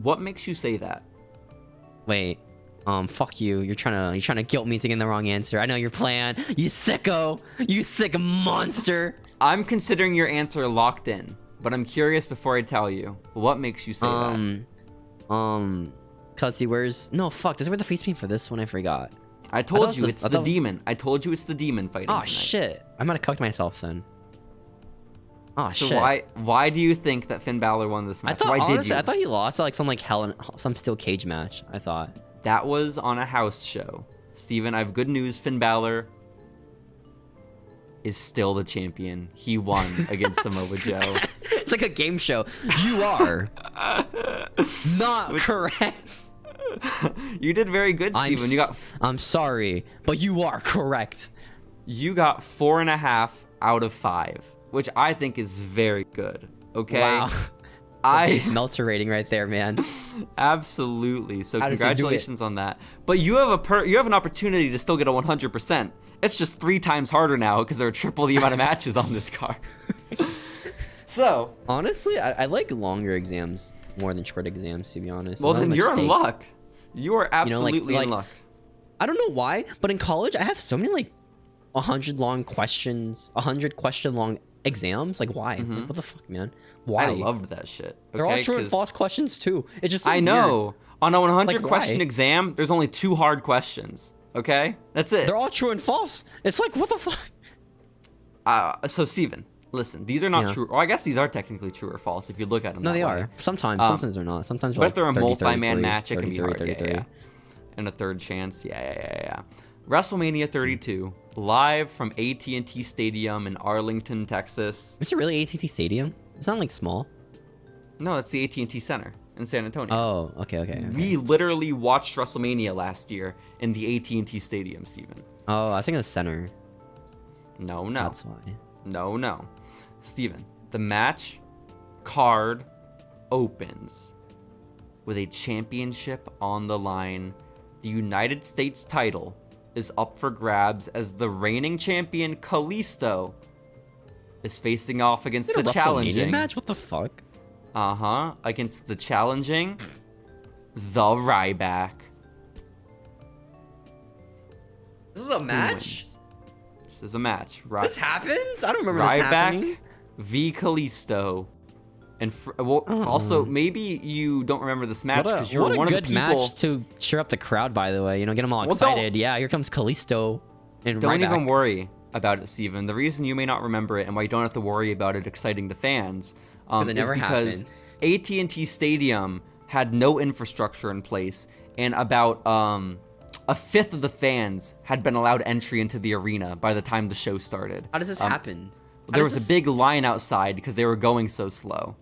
S2: What makes you say that?
S1: Wait, fuck you. You're trying to guilt me into getting the wrong answer. I know your plan. You sicko. You sick monster.
S2: I'm considering your answer locked in, but I'm curious before I tell you. What makes you say that?
S1: Cause he wears does he wear the face paint for this one? I forgot.
S2: I told you it's the demon. I told you it's the demon fighting.
S1: Oh shit! I might have cooked myself then. Oh shit!
S2: So why do you think that Finn Balor won this match? Why did you?
S1: I thought he lost at like some some steel cage match. I thought
S2: that was on a house show. Steven, I have good news. Finn Balor is still the champion. He won against Samoa Joe.
S1: It's like a game show. You are not correct.
S2: You did very good, Steven.
S1: I'm sorry, but you are correct.
S2: You got 4.5 out of 5, which I think is very good. Okay.
S1: Wow. That's a Meltzer rating right there, man.
S2: Absolutely. So congratulations on that. But you have an opportunity to still get a 100%. It's just 3 times harder now because there are triple the amount of matches on this card. So
S1: honestly, I like longer exams more than short exams, to be honest.
S2: Well, then you're in luck. You are absolutely in luck.
S1: I don't know why, but in college I have so many like 100 question long exams. Like why? Like, what the fuck, man? Why?
S2: I loved that shit. Okay?
S1: They're all true and false questions too. It's just so
S2: I know.
S1: Weird.
S2: On a 100 question exam, there's only 2 hard questions. Okay, that's it.
S1: They're all true and false. It's like what the fuck.
S2: So Steven, listen, these are not true. Or I guess these are technically true or false if you look at them.
S1: No, they are. Sometimes they're not. Sometimes they're
S2: but if they're a multi-man match, it can be hard. Yeah. And a third chance. Yeah. WrestleMania 32, live from AT&T Stadium in Arlington, Texas.
S1: Is it really AT&T Stadium? It's not like small.
S2: No, it's the AT&T Center in San Antonio.
S1: Oh, okay.
S2: We literally watched WrestleMania last year in the AT&T Stadium, Steven.
S1: Oh, I was thinking the center.
S2: No.
S1: That's why.
S2: No. Steven, the match card opens with a championship on the line. The United States title is up for grabs as the reigning champion Kalisto is facing off against the challenging
S1: match. What the fuck?
S2: Against the challenging, the Ryback.
S1: This is a match?
S2: This is a match.
S1: This happens? I don't remember this happening.
S2: Ryback v. Kalisto. And also, maybe you don't remember this match because you're one of the people.
S1: What a good match to cheer up the crowd, by the way. You know, get them all excited. Yeah, here comes Kalisto and
S2: Don't
S1: Ryback.
S2: even worry about it, Steven. The reason you may not remember it and why you don't have to worry about it exciting the fans is because AT&T Stadium had no infrastructure in place, and about a fifth of the fans had been allowed entry into the arena by the time the show started.
S1: How does this happen?
S2: There was a big line outside because they were going so slow.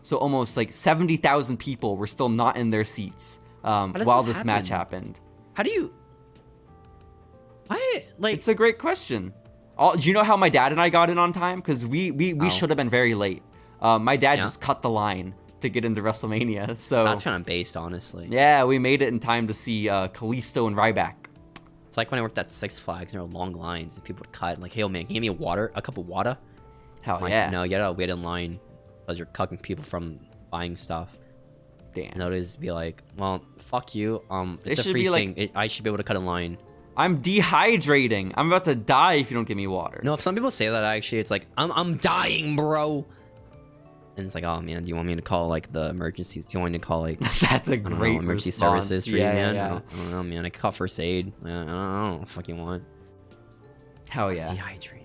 S2: So almost like 70,000 people were still not in their seats while this match happened.
S1: How do you...
S2: It's a great question. Do you know how my dad and I got in on time? Because we should have been very late. My dad just cut the line to get into WrestleMania. So
S1: that's kind of based, honestly.
S2: Yeah, we made it in time to see Kalisto and Ryback.
S1: It's like when I worked at Six Flags, there were long lines and people would cut. Like, hey, man, can you give me a cup of water?
S2: Hell yeah.
S1: No, you gotta wait in line because you're cucking people from buying stuff.
S2: Damn.
S1: And they'll just be like, well, fuck you. It's a free thing. I should be able to cut in line.
S2: I'm dehydrating. I'm about to die if you don't give me water.
S1: No, if some people say that, actually, it's like, I'm dying, bro. And it's like, oh, man, do you want me to call, like, the emergencies? Do you want me to call, like...
S2: That's a great
S1: emergency
S2: response.
S1: services for you, man?
S2: Yeah.
S1: I don't know, man. I could call first aid. I don't know what the fuck you want.
S2: Hell yeah.
S1: Dehydrate.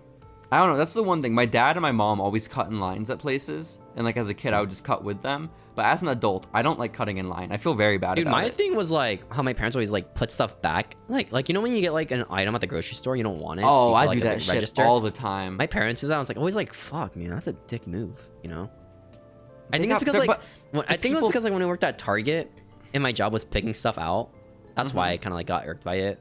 S2: I don't know. That's the one thing. My dad and my mom always cut in lines at places. And, like, as a kid, I would just cut with them. But as an adult, I don't like cutting in line. I feel very bad about it.
S1: Dude, my thing was, like, how my parents always, like, put stuff back. Like you know when you get, like, an item at the grocery store, you don't want it?
S2: Oh,
S1: so
S2: I
S1: put,
S2: do
S1: like,
S2: that shit all the time.
S1: My parents do that. I was like, always like, fuck, man, that's a dick move, you know? I think it's because, like, it was because, like, when I worked at Target and my job was picking stuff out, that's why I kind of, like, got irked by it.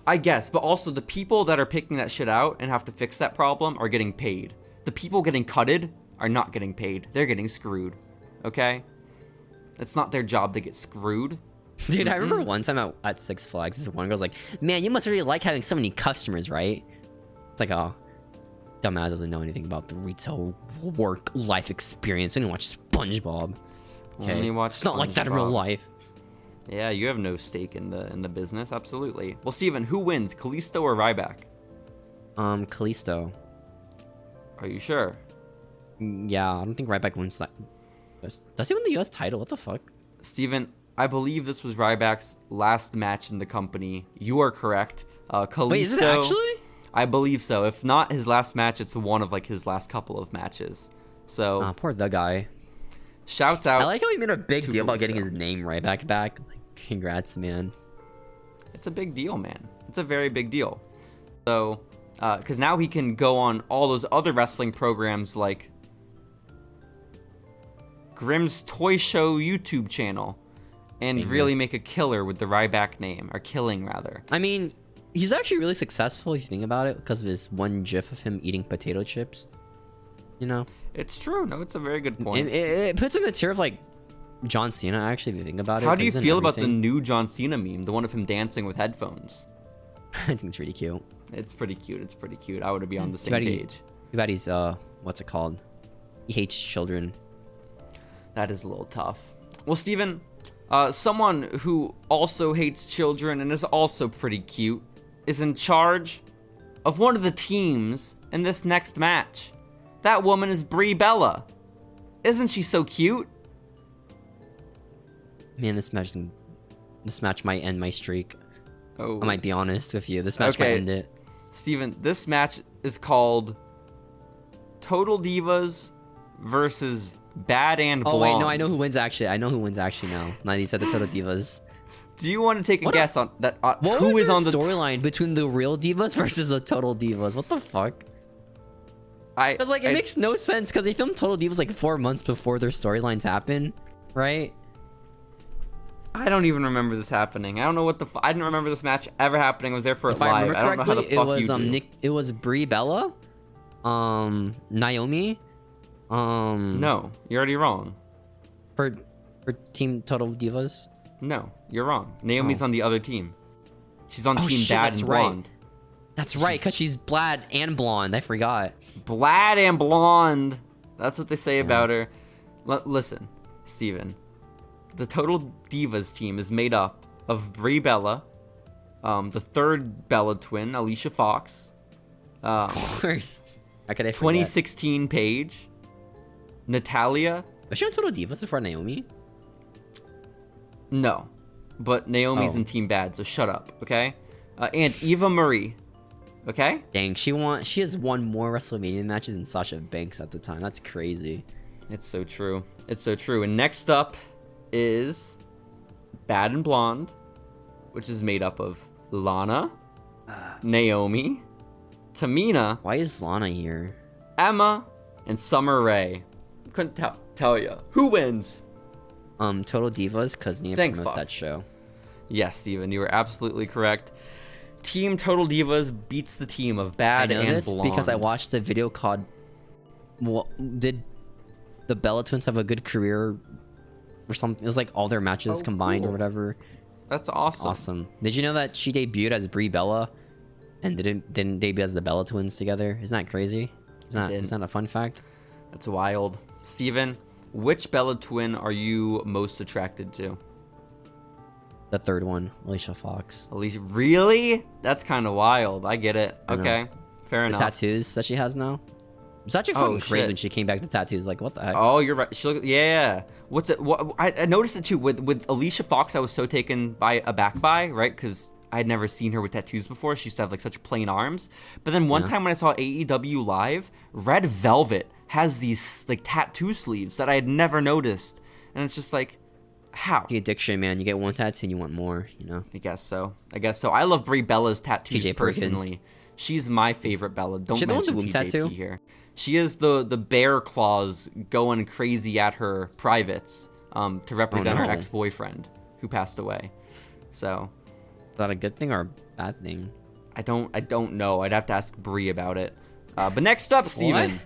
S2: I guess, but also the people that are picking that shit out and have to fix that problem are getting paid. The people getting cutted are not getting paid. They're getting screwed, okay? It's not their job to get screwed.
S1: Dude, I remember one time at Six Flags, this one girl's like, man, you must really like having so many customers, right? It's like, oh, dumbass doesn't know anything about the retail work life experience. I didn't watch SpongeBob. Okay, it's not like that in real life.
S2: Yeah, you have no stake in the business, absolutely. Well, Steven, who wins, Kalisto or Ryback?
S1: Kalisto.
S2: Are you sure?
S1: Yeah, I don't think Ryback wins that. Does he win the U.S. title? What the fuck?
S2: Steven, I believe this was Ryback's last match in the company. You are correct. Kalisto.
S1: Wait, is it actually?
S2: I believe so. If not his last match, it's one of, like, his last couple of matches. So.
S1: Poor the guy.
S2: Shouts out.
S1: I like how he made a big deal about getting his name Ryback back. Like, congrats, man.
S2: It's a big deal, man. It's a very big deal. So, because now he can go on all those other wrestling programs like Grimm's Toy Show YouTube channel and really make a killer with the Ryback name, or killing rather.
S1: I mean, he's actually really successful if you think about it because of his one gif of him eating potato chips. You know?
S2: It's true. No, it's a very good point.
S1: It puts him in the tier of, like, John Cena, actually, if you think about it.
S2: How do you feel about the new John Cena meme, the one of him dancing with headphones?
S1: I think it's really cute.
S2: It's pretty cute. It's pretty cute. I would be on the same page.
S1: Too bad he's, what's it called? He hates children.
S2: That is a little tough. Well, Steven, someone who also hates children and is also pretty cute is in charge of one of the teams in this next match. That woman is Brie Bella. Isn't she so cute?
S1: Man, this match might end my streak.
S2: Oh.
S1: I might be honest with you. This match might end it.
S2: Steven, this match is called Total Divas versus Bad and Blonde.
S1: Oh, wait, no, I know who wins actually. I know who wins actually now. Now that you said the Total Divas.
S2: Do you want to take a guess on that?
S1: Who is on the storyline between the real Divas versus the Total Divas? What the fuck? Because, like, it makes no sense because they filmed Total Divas like 4 months before their storylines happen, right?
S2: I don't even remember this happening. I don't know what I didn't remember this match ever happening. I was there for it live. I don't know how the fuck you do.
S1: It was Brie Bella, Naomi,
S2: No, you're already wrong.
S1: For Team Total Divas.
S2: No, you're wrong. Naomi's on the other team. She's on Team Bad and Blonde.
S1: That's right, because she's Blad and Blonde. I forgot.
S2: Blad and Blonde. That's what they say about her. Listen, Steven. The Total Divas team is made up of Brie Bella, the third Bella twin, Alicia Fox,
S1: of course. How could I forget?
S2: 2016 Paige, Natalia.
S1: Was she on Total Divas before Naomi?
S2: No, but Naomi's in Team Bad, so shut up, okay? And Eva Marie, okay?
S1: Dang, she has won more WrestleMania matches than Sasha Banks at the time. That's crazy.
S2: It's so true. It's so true. And next up is Bad and Blonde, which is made up of Lana, Naomi, Tamina.
S1: Why is Lana here?
S2: Emma, and Summer Rae. Couldn't tell you. Who wins?
S1: Total Divas, because Nia promoted that show. Yes,
S2: Steven, you were absolutely correct. Team Total Divas beats the team of Bad and Blonde. I know this
S1: because I watched a video called... Did the Bella Twins have a good career or something? It was like all their matches combined or whatever.
S2: That's awesome.
S1: Awesome. Did you know that she debuted as Brie Bella and didn't debut as the Bella Twins together? Isn't that crazy? Isn't that a fun fact?
S2: That's wild. Steven, which Bella twin are you most attracted to?
S1: The third one, Alicia Fox.
S2: Alicia, really? That's kind of wild. I get it. Okay, fair enough.
S1: The tattoos that she has now. It's actually fucking crazy when she came back to tattoos. Like, what the heck?
S2: Oh, you're right. Yeah. What's it? I noticed it too with Alicia Fox. I was so taken aback by, right? Because I had never seen her with tattoos before. She used to have like such plain arms. But then one time when I saw AEW live, Red Velvet has these like tattoo sleeves that I had never noticed, and it's just like, how?
S1: The addiction, man. You get one tattoo and you want more, you know?
S2: I guess so. I love Brie Bella's tattoos personally. She's my favorite Bella. Don't mention TJP tattoo here. She is the bear claws going crazy at her privates to represent her ex-boyfriend who passed away. So,
S1: is that a good thing or a bad thing?
S2: I don't know. I'd have to ask Brie about it. But next up, Steven.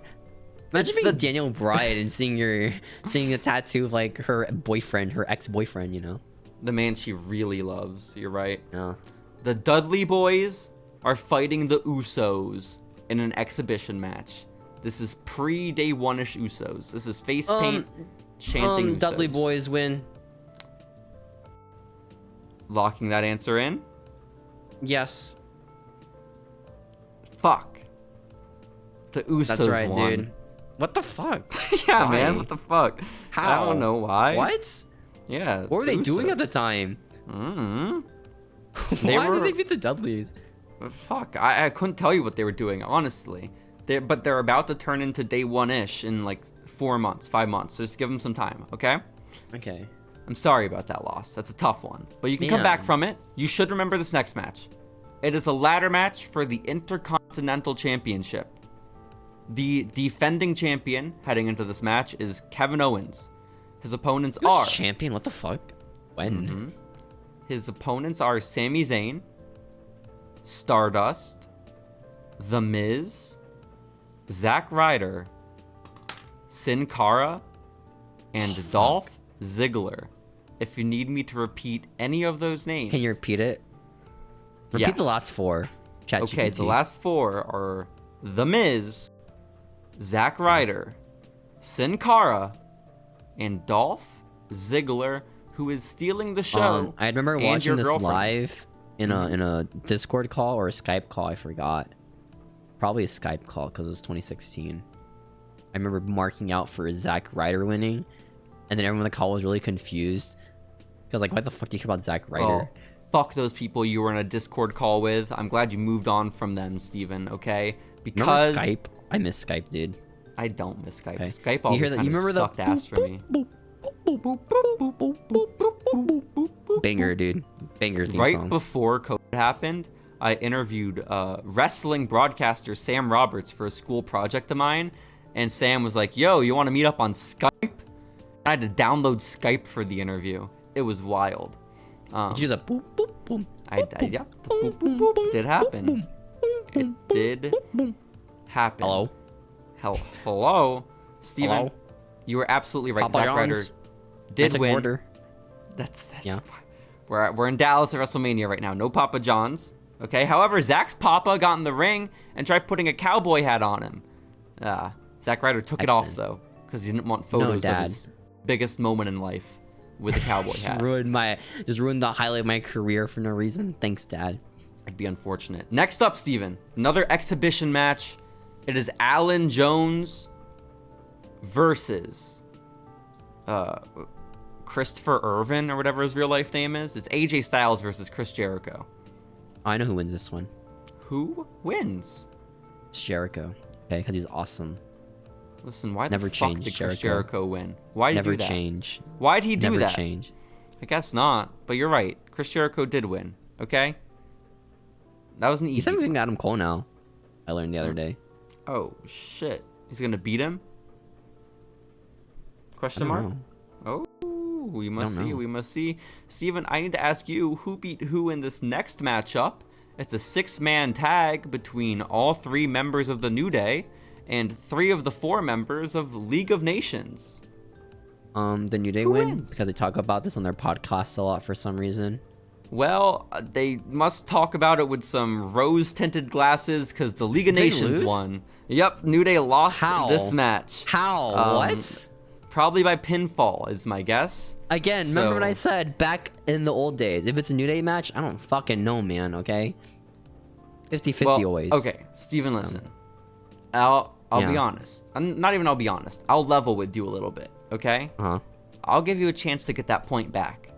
S1: Imagine being Daniel Bryan and seeing a tattoo of like her boyfriend, her ex-boyfriend, you know?
S2: The man she really loves. You're right.
S1: Yeah.
S2: The Dudley Boys are fighting the Usos in an exhibition match. This is pre-day one-ish Usos. This is face paint chanting Usos.
S1: Dudley Boys win.
S2: Locking that answer in?
S1: Yes.
S2: Fuck. The Usos
S1: That's right,
S2: won.
S1: dude. What the fuck?
S2: Yeah, man. What the fuck?
S1: How?
S2: I don't know why.
S1: What?
S2: Yeah.
S1: What were they doing at the time?
S2: Mm-hmm.
S1: Why did they beat the Dudleys?
S2: Fuck. I couldn't tell you what they were doing, honestly. But they're about to turn into day one-ish in like 4 months, 5 months. So just give them some time, okay?
S1: Okay.
S2: I'm sorry about that loss. That's a tough one. But you can come back from it. You should remember this next match. It is a ladder match for the Intercontinental Championship. The defending champion heading into this match is Kevin Owens. His opponents are...
S1: champion? What the fuck? When?
S2: Mm-hmm. His opponents are Sami Zayn, Stardust, The Miz, Zack Ryder, Sin Cara, and Dolph Ziggler. If you need me to repeat any of those names...
S1: Can you repeat it? Repeat the last four.
S2: Okay, the last four are The Miz, Zack Ryder, Sin Cara, and Dolph Ziggler, who is stealing the show.
S1: I remember watching this live in a Discord call or a Skype call. I forgot. Probably a Skype call because it was 2016. I remember marking out for Zack Ryder winning, and then everyone on the call was really confused. I was like, why the fuck do you care about Zack Ryder?
S2: Oh, fuck those people you were in a Discord call with. I'm glad you moved on from them, Steven, okay? Because...
S1: Remember Skype? I miss Skype, dude.
S2: I don't miss Skype. Okay. Skype always kind of sucked ass for me.
S1: Banger, dude. Banger theme
S2: right
S1: song.
S2: Before COVID happened, I interviewed wrestling broadcaster Sam Roberts for a school project of mine, and Sam was like, yo, you want to meet up on Skype? I had to download Skype for the interview. It was wild.
S1: Did you do the boop, boop, boom?
S2: Yeah, the boop, boop, boop did happen. It did happen. Hello? Steven,
S1: hello?
S2: You were absolutely right.
S1: Papa
S2: Zack Ryder did win.
S1: Order.
S2: That's yeah. We're in Dallas at WrestleMania right now. No Papa John's. Okay. However, Zack's Papa got in the ring and tried putting a cowboy hat on him. Zack Ryder took it off though. because he didn't want photos of his biggest moment in life with a cowboy hat.
S1: Just ruined the highlight of my career for no reason. Thanks, Dad.
S2: It'd be unfortunate. Next up, Steven, another exhibition match. It is Alan Jones versus Christopher Irvin, or whatever his real life name is. It's AJ Styles versus Chris Jericho.
S1: I know who wins this one.
S2: Who wins?
S1: It's Jericho. Okay, because he's awesome.
S2: Listen, why
S1: never
S2: the fuck
S1: change,
S2: did
S1: Jericho.
S2: Chris Jericho win? Why did he
S1: never
S2: do that?
S1: change?
S2: Why did he do
S1: never
S2: that?
S1: Change.
S2: I guess not, but you're right. Chris Jericho did win. Okay, that was an easy.
S1: He's having Adam Cole now. I learned the other day.
S2: Oh shit! He's gonna beat him? Question mark?
S1: Know.
S2: Oh, we must see. We must see. Steven, I need to ask you who beat who in this next matchup. It's a 6-man tag between all 3 members of the New Day and 3 of the 4 members of League of Nations.
S1: The New Day wins because they talk about this on their podcast a lot for some reason.
S2: Well, they must talk about it with some rose-tinted glasses because the League of Nations won. Yep, New Day lost this match.
S1: How? What?
S2: Probably by pinfall is my guess.
S1: Again, remember what I said back in the old days. If it's a New Day match, I don't fucking know, man, okay? 50-50 always.
S2: Okay, Steven, listen. I'll be honest. I'll be honest. I'll level with you a little bit, okay?
S1: Uh-huh.
S2: I'll give you a chance to get that point back.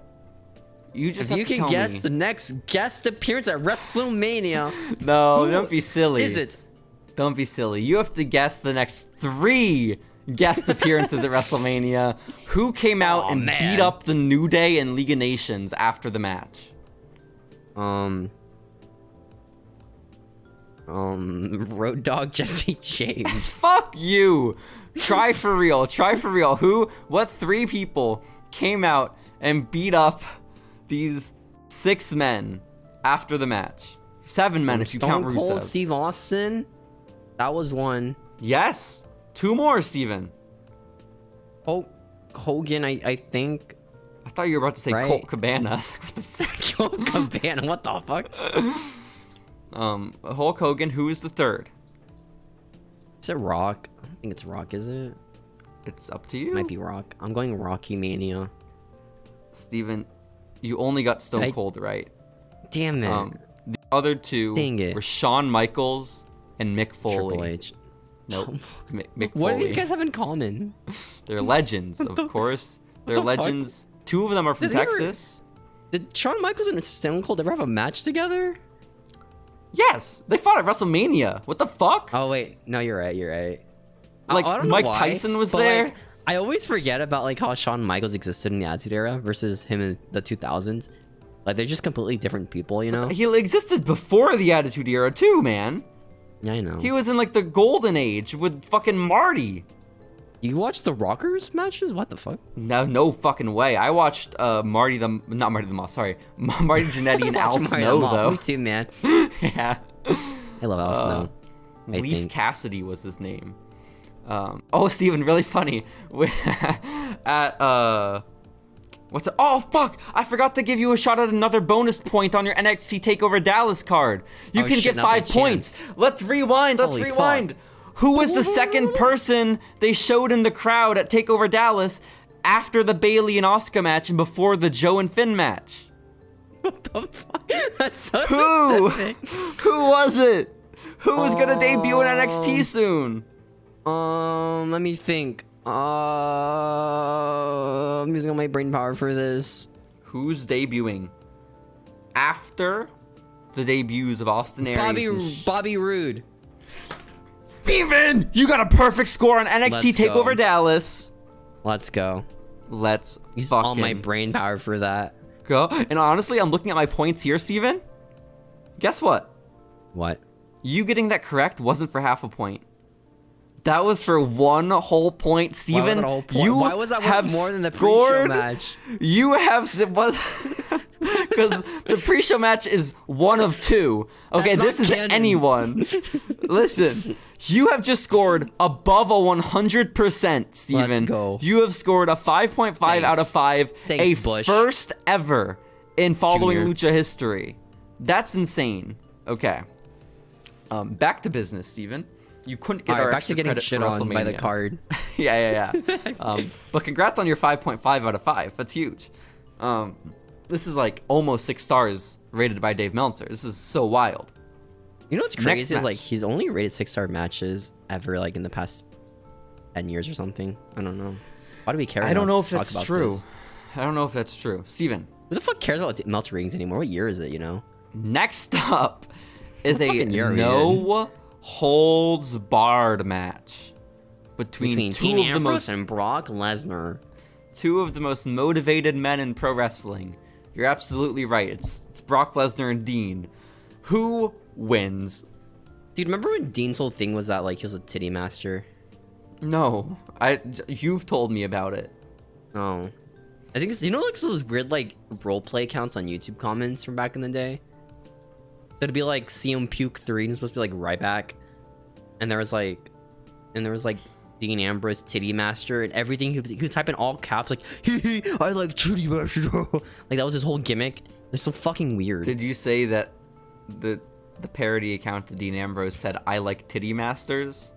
S2: You just
S1: if
S2: have
S1: you
S2: to
S1: can
S2: tell
S1: guess
S2: me.
S1: the next guest appearance at WrestleMania.
S2: No, don't be silly.
S1: Is it?
S2: Don't be silly. You have to guess the next 3 guest appearances at WrestleMania. Who came out and beat up the New Day and League of Nations after the match?
S1: Road Dogg Jesse James.
S2: Fuck you. Try for real. Try for real. What 3 people came out and beat up these 6 men after the match? 7 men if you count Rusev.
S1: Stone Cold Steve Austin. That was one.
S2: Yes. 2 more, Steven.
S1: Hogan, I think.
S2: I thought you were about to say Colt Cabana. What the fuck?
S1: Colt Cabana, what the fuck?
S2: Hulk Hogan. Who is the 3rd?
S1: Is it Rock? I don't think it's Rock, is it?
S2: It's up to you.
S1: Might be Rock. I'm going Rocky Mania.
S2: Steven, you only got Stone Cold right.
S1: Damn it.
S2: The other 2 were Shawn Michaels and Mick Foley.
S1: Triple H.
S2: Nope. Mick Foley.
S1: What do these guys have in common?
S2: They're legends, of course. They're legends. 2 of them are from Texas.
S1: Did Shawn Michaels and Stone Cold ever have a match together?
S2: Yes, they fought at WrestleMania. What the fuck?
S1: Oh wait, no, you're right.
S2: Like
S1: I don't know
S2: Mike
S1: why,
S2: Tyson was
S1: but,
S2: there.
S1: Like, I always forget about like how Shawn Michaels existed in the Attitude Era versus him in the 2000s. Like they're just completely different people, you know?
S2: He existed before the Attitude Era too, man.
S1: Yeah, I know.
S2: He was in like the golden age with fucking Marty.
S1: You watched the Rockers matches? What the fuck?
S2: No fucking way. I watched Marty Jannetty and Al Snow though.
S1: Me too, man.
S2: Yeah.
S1: I love Al Snow.
S2: Leif Cassidy was his name. Steven, really funny. Oh fuck! I forgot to give you a shot at another bonus point on your NXT Takeover Dallas card. You can get 5 points. Let's rewind.
S1: Fuck.
S2: Who was the second person they showed in the crowd at Takeover Dallas after the Bayley and Asuka match and before the Joe and Finn match?
S1: What the fuck? That's so specific.
S2: Who was it? Who was gonna debut in NXT soon?
S1: Let me think. I'm using all my brain power for this.
S2: Who's debuting after the debuts of Austin Aries?
S1: Bobby Roode.
S2: Steven, you got a perfect score on NXT Takeover Dallas.
S1: Let's go.
S2: Let's
S1: use all my brain power for that.
S2: Go. And honestly, I'm looking at my points here, Steven. Guess what?
S1: What?
S2: You getting that correct wasn't for half a point. That was for 1 whole point, Steven.
S1: Why was that worth more than the pre-show match?
S2: You have because the pre-show match is 1 of 2. Okay, this is anyone. Listen, you have just scored above a 100%, Steven.
S1: Let's go.
S2: You have scored a 5.5 out of 5,
S1: Thanks, Bush.
S2: First ever in Following Lucha history. That's insane. Okay. Back to business, Steven. you couldn't get
S1: All right,
S2: our
S1: back
S2: extra
S1: to getting
S2: credit
S1: shit
S2: for
S1: on by the
S2: WrestleMania.
S1: card.
S2: Yeah. But congrats on your 5.5 out of 5. That's huge. This is like almost 6 stars rated by Dave Meltzer. This is so wild.
S1: You know what's
S2: Next
S1: crazy is
S2: match.
S1: like he's only rated 6-star matches ever like in the past 10 years or something. I don't know. Why do we care?
S2: I don't know
S1: enough
S2: if
S1: to talk
S2: that's
S1: about
S2: true.
S1: this?
S2: I don't know if that's true. Steven.
S1: Who the fuck cares about Meltzer ratings anymore? What year is it? You know.
S2: Next up is
S1: What
S2: a
S1: fucking year are we
S2: no holds barred match between two
S1: Dean
S2: of the
S1: Ambrose
S2: most
S1: and Brock Lesnar.
S2: two of the most motivated men in pro wrestling. You're absolutely right. It's Brock Lesnar and Dean. Who wins?
S1: Dude, remember when Dean's whole thing was that like he was a titty master?
S2: No, you've told me about it.
S1: Oh, I think it's, you know, like those weird like role play accounts on YouTube comments from back in the day. That'd be like CM Puke 3 and it's supposed to be like Ryback, and there was like Dean Ambrose titty master and everything. He would type in all caps like I like titty master. Like that was his whole gimmick. It's so fucking weird.
S2: Did you say that the parody account to Dean Ambrose said I like titty masters?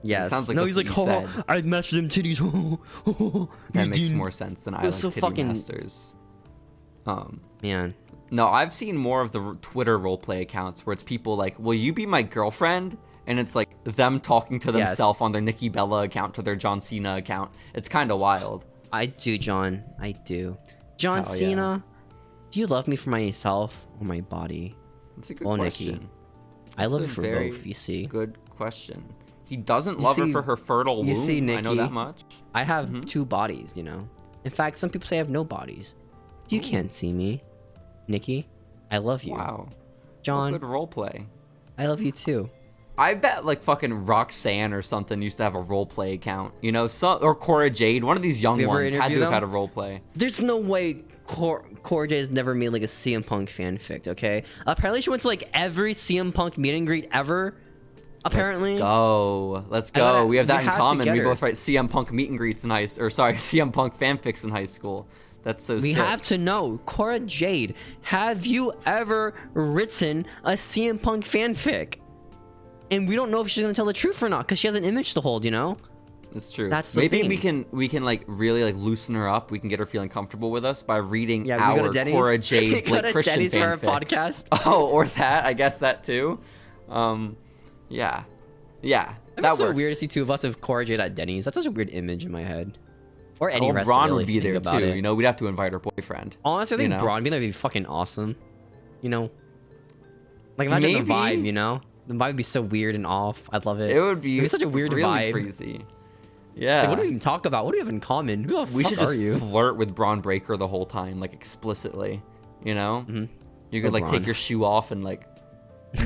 S1: Yes.
S2: It sounds like
S1: no,
S2: that's
S1: he's like,
S2: what you said.
S1: I mastered them titties.
S2: That makes more sense than I like
S1: That's so
S2: titty
S1: fucking-
S2: masters.
S1: Man.
S2: No, I've seen more of the Twitter roleplay accounts where it's people like, will you be my girlfriend? And it's like them talking to
S1: Yes.
S2: themselves on their Nikki Bella account to their John Cena account. It's kind of wild.
S1: I do, John. I do. John
S2: Hell
S1: Cena, do you love me for myself or my body?
S2: That's a good
S1: Well,
S2: question.
S1: Nikki, I love you
S2: That's a
S1: for
S2: very
S1: both, you see.
S2: Good question. He doesn't
S1: You
S2: love her
S1: see-
S2: for her fertile
S1: you
S2: womb.
S1: see,
S2: I know
S1: Nikki?
S2: that much.
S1: I have
S2: Mm-hmm.
S1: 2 bodies, you know? In fact, some people say I have no bodies. You can't see me. Nikki, I love you.
S2: Wow.
S1: John,
S2: Good roleplay.
S1: I love you too.
S2: I bet like fucking Roxanne or something used to have a roleplay account. You know, or Cora Jade. One of these young
S1: Have you ever
S2: ones had to
S1: interviewed
S2: have had a
S1: them?
S2: roleplay.
S1: There's no way Cora J has never made like a CM Punk fanfic, okay? Apparently she went to like every CM Punk meet and greet ever. Apparently.
S2: Let's
S1: I
S2: go.
S1: gotta-
S2: We have that
S1: we
S2: in
S1: have to
S2: common.
S1: get
S2: We
S1: her.
S2: both write CM Punk meet and greets in CM Punk fanfics in high school. That's so
S1: We
S2: sick.
S1: have to know, Cora Jade, have you ever written a CM Punk fanfic? And we don't know if she's gonna tell the truth or not, because she has an image to hold, you know?
S2: It's true.
S1: That's the
S2: Maybe
S1: thing.
S2: we can like really like loosen her up. We can get her feeling comfortable with us by reading
S1: Yeah, we go
S2: our
S1: to Denny's.
S2: Cora
S1: We
S2: Jade
S1: go
S2: Blake
S1: to
S2: Christian
S1: Denny's for our
S2: fanfic.
S1: podcast.
S2: Oh, or that. I guess that too. Yeah.
S1: That's
S2: That
S1: so
S2: works.
S1: weird to see 2 of us of Cora Jade at Denny's. That's such a weird image in my head. Or any
S2: Well,
S1: wrestler,
S2: Braun
S1: really,
S2: would be
S1: if you
S2: there
S1: think about
S2: too.
S1: it.
S2: You know, we'd have to invite her boyfriend.
S1: Honestly, I think
S2: you know?
S1: Braun being there would be fucking awesome. You know? Like, imagine the
S2: Maybe.
S1: vibe, you know? The vibe would be so weird and off. I'd love it.
S2: It would be.
S1: It'd be such a weird
S2: really
S1: vibe.
S2: crazy. Yeah.
S1: Like, what do we even talk about? What do we have in common? Who the
S2: We
S1: fuck
S2: should
S1: are
S2: just
S1: you?
S2: flirt with Braun Breaker the whole time, like explicitly. You know?
S1: Mhm.
S2: You could
S1: Or
S2: like
S1: Braun.
S2: take your shoe off and like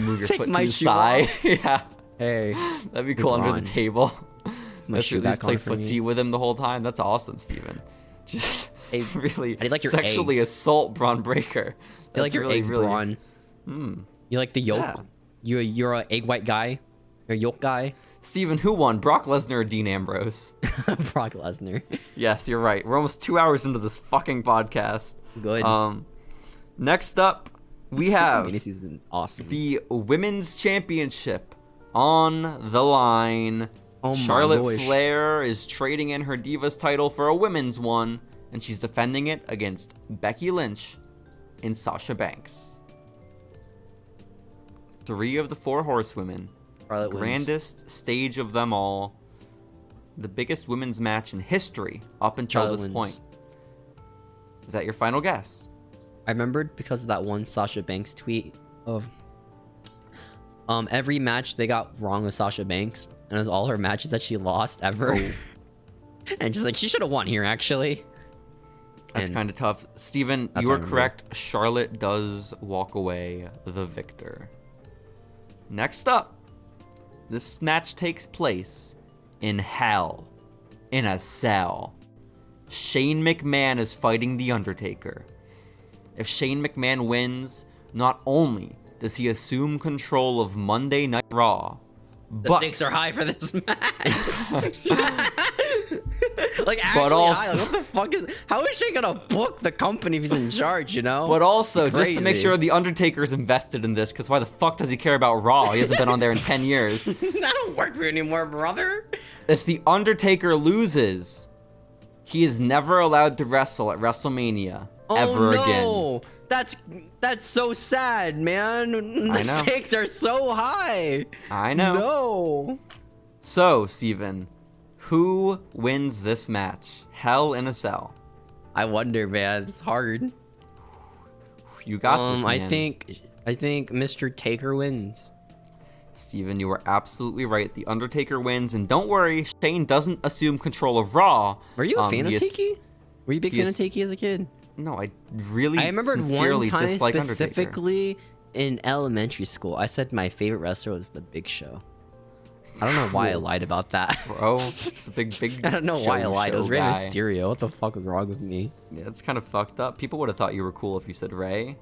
S2: move your
S1: Take
S2: foot
S1: my
S2: to his
S1: shoe
S2: thigh.
S1: off?
S2: Yeah.
S1: Hey,
S2: That'd be cool under
S1: Braun.
S2: the table.
S1: my
S2: Let's
S1: shoe
S2: at least
S1: back
S2: play
S1: on for me.
S2: footsie with him the whole time. That's awesome, Steven. Just
S1: Hey,
S2: really
S1: I like your
S2: sexually
S1: eggs.
S2: assault Braun Breaker.
S1: I like your eggs, Braun.
S2: Hmm.
S1: You like the yolk?
S2: Yeah.
S1: You're a egg white guy? You're a yolk guy?
S2: Steven, who won? Brock Lesnar or Dean Ambrose?
S1: Brock Lesnar.
S2: Yes, you're right. We're almost 2 hours into this fucking podcast.
S1: Good.
S2: Next up, we have
S1: WrestleMania season's awesome.
S2: the Women's Championship on the line.
S1: Oh my
S2: Charlotte
S1: gosh.
S2: Flair is trading in her Divas title for a women's one, and she's defending it against Becky Lynch and Sasha Banks. 3 of the 4 horsewomen.
S1: Charlotte wins.
S2: Grandest stage of them all. The biggest women's match in history up until
S1: Charlotte
S2: this
S1: wins.
S2: point. Is that your final guess?
S1: I remembered because of that one Sasha Banks tweet of every match they got wrong with Sasha Banks, and it was all her matches that she lost ever.
S2: Oh.
S1: And just like she should have won here actually.
S2: That's
S1: And
S2: kind of tough. Steven,
S1: that's
S2: you are
S1: what I remember.
S2: correct. Charlotte does walk away the victor. Next up, this match takes place in hell, in a cell. Shane McMahon is fighting The Undertaker. If Shane McMahon wins, not only does he assume control of Monday Night Raw,
S1: The stakes are high for this match. Like, actually
S2: but also,
S1: high. Like, what the fuck is... How is Shane gonna book the company if he's in charge, you know?
S2: But also, just to make sure the Undertaker's invested in this, because why the fuck does he care about Raw? He hasn't been on there in 10 years.
S1: That don't work for you anymore, brother.
S2: If the Undertaker loses, he is never allowed to wrestle at WrestleMania ever again.
S1: That's so sad, man. The
S2: I know.
S1: stakes are so high.
S2: I know.
S1: No.
S2: So, Steven, who wins this match? Hell in a Cell.
S1: I wonder, man. It's hard.
S2: You got this, man.
S1: I think Mr. Taker wins.
S2: Steven, you were absolutely right. The Undertaker wins, and don't worry, Shane doesn't assume control of Raw.
S1: Were you a fan of Takey? Were you a big fan of Takey as a kid?
S2: No, I really
S1: I remember
S2: sincerely
S1: one time
S2: dislike
S1: specifically
S2: Undertaker.
S1: in elementary school, I said my favorite wrestler was The Big Show. I don't know why I lied about that.
S2: Bro, it's a big
S1: I don't know why I lied. It was Rey
S2: guy.
S1: Mysterio. What the fuck was wrong with me?
S2: Yeah, it's kind of fucked up. People would have thought you were cool if you said Rey.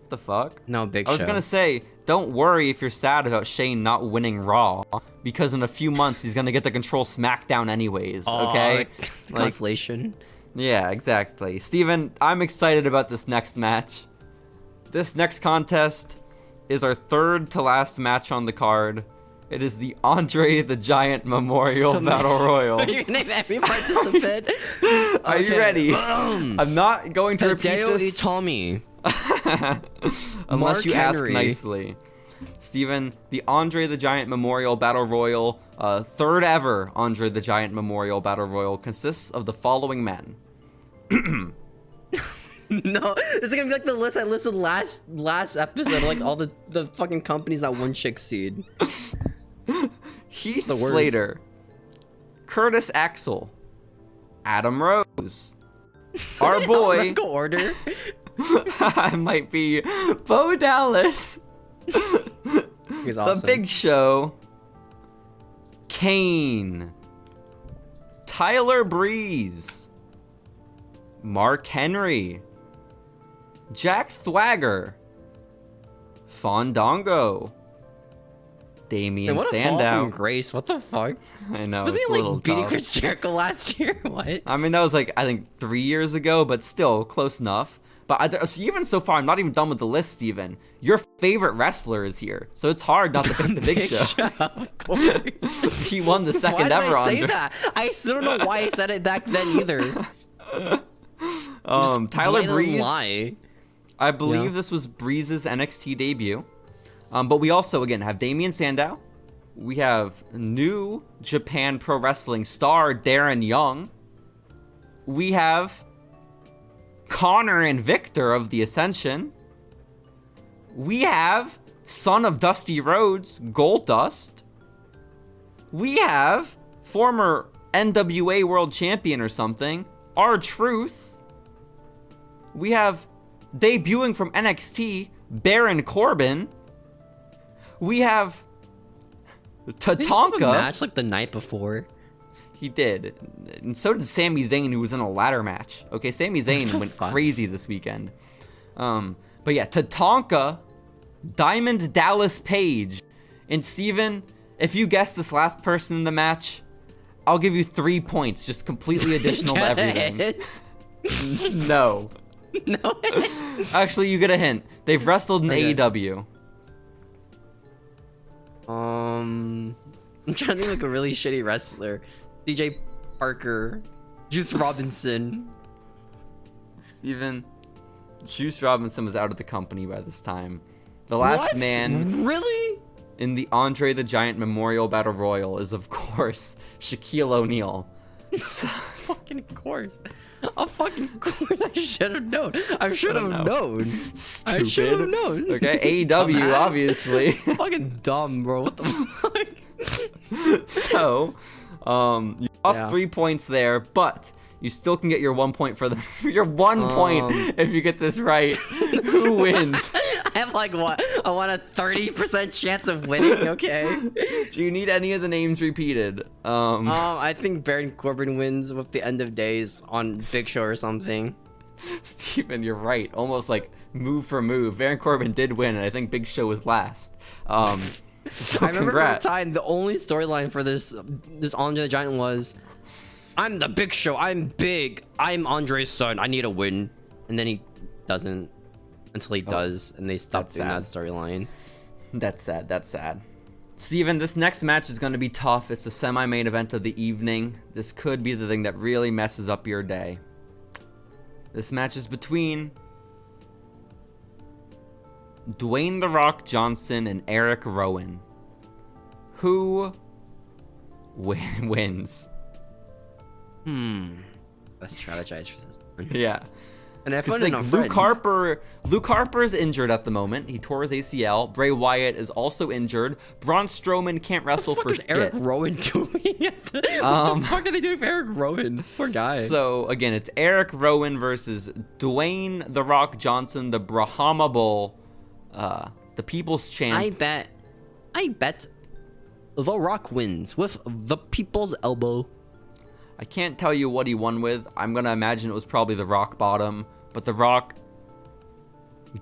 S2: What the fuck?
S1: No, Big Show.
S2: I was gonna say, don't worry if you're sad about Shane not winning Raw, because in a few months he's gonna get to control SmackDown anyways. Okay?
S1: Consolation.
S2: Yeah, exactly. Steven, I'm excited about this next match. This next contest is our third to last match on the card. It is the Andre the Giant Memorial Battle Royal.
S1: You're gonna name every participant?
S2: Are you ready? I'm not going to repeat this.
S1: Itami.
S2: Unless
S1: Mark
S2: you
S1: Henry.
S2: ask nicely. Steven, the Andre the Giant Memorial Battle Royal, third ever Andre the Giant Memorial Battle Royal, consists of the following men.
S1: No, this is gonna be like the list I listed last episode, like all the fucking companies that won Chick Seed.
S2: Heath Slater, Curtis Axel, Adam Rose, our boy.
S1: Order.
S2: I might be Bo Dallas.
S1: He's awesome.
S2: The Big Show, Kane, Tyler Breeze, Mark Henry, Jack Swagger, Fandango, Damian
S1: what a fall
S2: Sandow.
S1: from grace. What the fuck?
S2: I know.
S1: Was
S2: it's
S1: he
S2: a little
S1: like beating
S2: tough.
S1: Chris Jericho last year? What?
S2: I mean, that was like, I think 3 years ago, but still close enough. But so even so far, I'm not even done with the list, Steven. Your favorite wrestler is here, so it's hard not to pick the Big Show.
S1: Of course.
S2: He won the second ever.
S1: Why did I say that? I still don't know why I said it back then either.
S2: Tyler Breeze.
S1: Lie.
S2: I believe this was Breeze's NXT debut. But we also, again, have Damian Sandow. We have New Japan Pro Wrestling star Darren Young. We have Connor and Victor of the Ascension. We have son of Dusty Rhodes, Goldust. We have former NWA World Champion or something, R-Truth. We have debuting from NXT, Baron Corbin. We have
S1: Did he just have a
S2: Tatanka.
S1: match like the night before.
S2: He did. And so did Sami Zayn, who was in a ladder match. Okay, Sami Zayn went crazy this weekend. But yeah, Tatanka, Diamond Dallas Page. And Steven, if you guess this last person in the match, I'll give you 3 points, just completely additional to everything. No.
S1: No.
S2: Actually, you get a hint. They've wrestled in AEW.
S1: I'm trying to think like a really shitty wrestler. DJ Parker, Juice Robinson.
S2: Steven, Juice Robinson was out of the company by this time. The last man
S1: really
S2: in the Andre the Giant Memorial Battle Royal is, of course, Shaquille O'Neal.
S1: Fucking course. A fucking course. I should have known. I should have known.
S2: Stupid.
S1: I should have known.
S2: Okay, AEW, obviously.
S1: Fucking dumb, bro. What the fuck?
S2: So, you lost 3 points there, but you still can get your 1 point for your 1 point if you get this right. Who wins?
S1: I have like what? I want a 30% chance of winning. Okay.
S2: Do you need any of the names repeated?
S1: I think Baron Corbin wins with the end of days on Big Show or something.
S2: Steven, you're right. Almost like move for move. Baron Corbin did win, and I think Big Show was last. So
S1: I remember
S2: congrats.
S1: from the time, the only storyline for this Andre the Giant was, I'm the Big Show. I'm big. I'm Andre's son. I need a win. And then he doesn't until he does, and they stop doing that storyline.
S2: That's sad. That's sad. Steven, this next match is going to be tough. It's the semi-main event of the evening. This could be the thing that really messes up your day. This match is between Dwayne "The Rock" Johnson and Eric Rowan. Who wins?
S1: Let's strategize for this one.
S2: Yeah.
S1: And I
S2: Because
S1: found
S2: Luke Harper is injured at the moment. He tore his ACL. Bray Wyatt is also injured. Braun Strowman can't wrestle for
S1: What the fuck is Eric Rowan doing? What the fuck are they doing for Eric Rowan? Poor guy.
S2: So again, it's Eric Rowan versus Dwayne "The Rock" Johnson, the Brahma Bull, the People's Champ.
S1: I bet The Rock wins with the People's Elbow.
S2: I can't tell you what he won with. I'm gonna imagine it was probably the Rock Bottom, but the Rock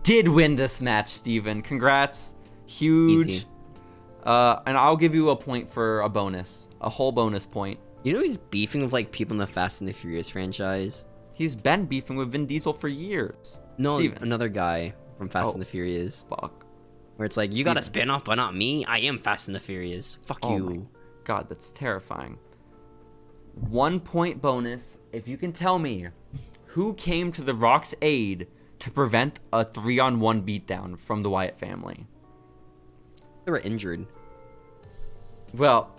S2: did win this match, Steven. Congrats. Huge.
S1: Easy.
S2: And I'll give you a point for a bonus. A whole bonus point.
S1: You know he's beefing with like people in the Fast and the Furious franchise?
S2: He's been beefing with Vin Diesel for years.
S1: No,
S2: Steven.
S1: another guy from Fast and the Furious.
S2: Fuck.
S1: Where it's like, you got a spin-off, but not me. I am Fast and the Furious. Fuck
S2: Oh
S1: you.
S2: my God, that's terrifying. 1 point bonus if you can tell me who came to The Rock's aid to prevent a 3-on-1 beatdown from the Wyatt family.
S1: They were injured.
S2: Well,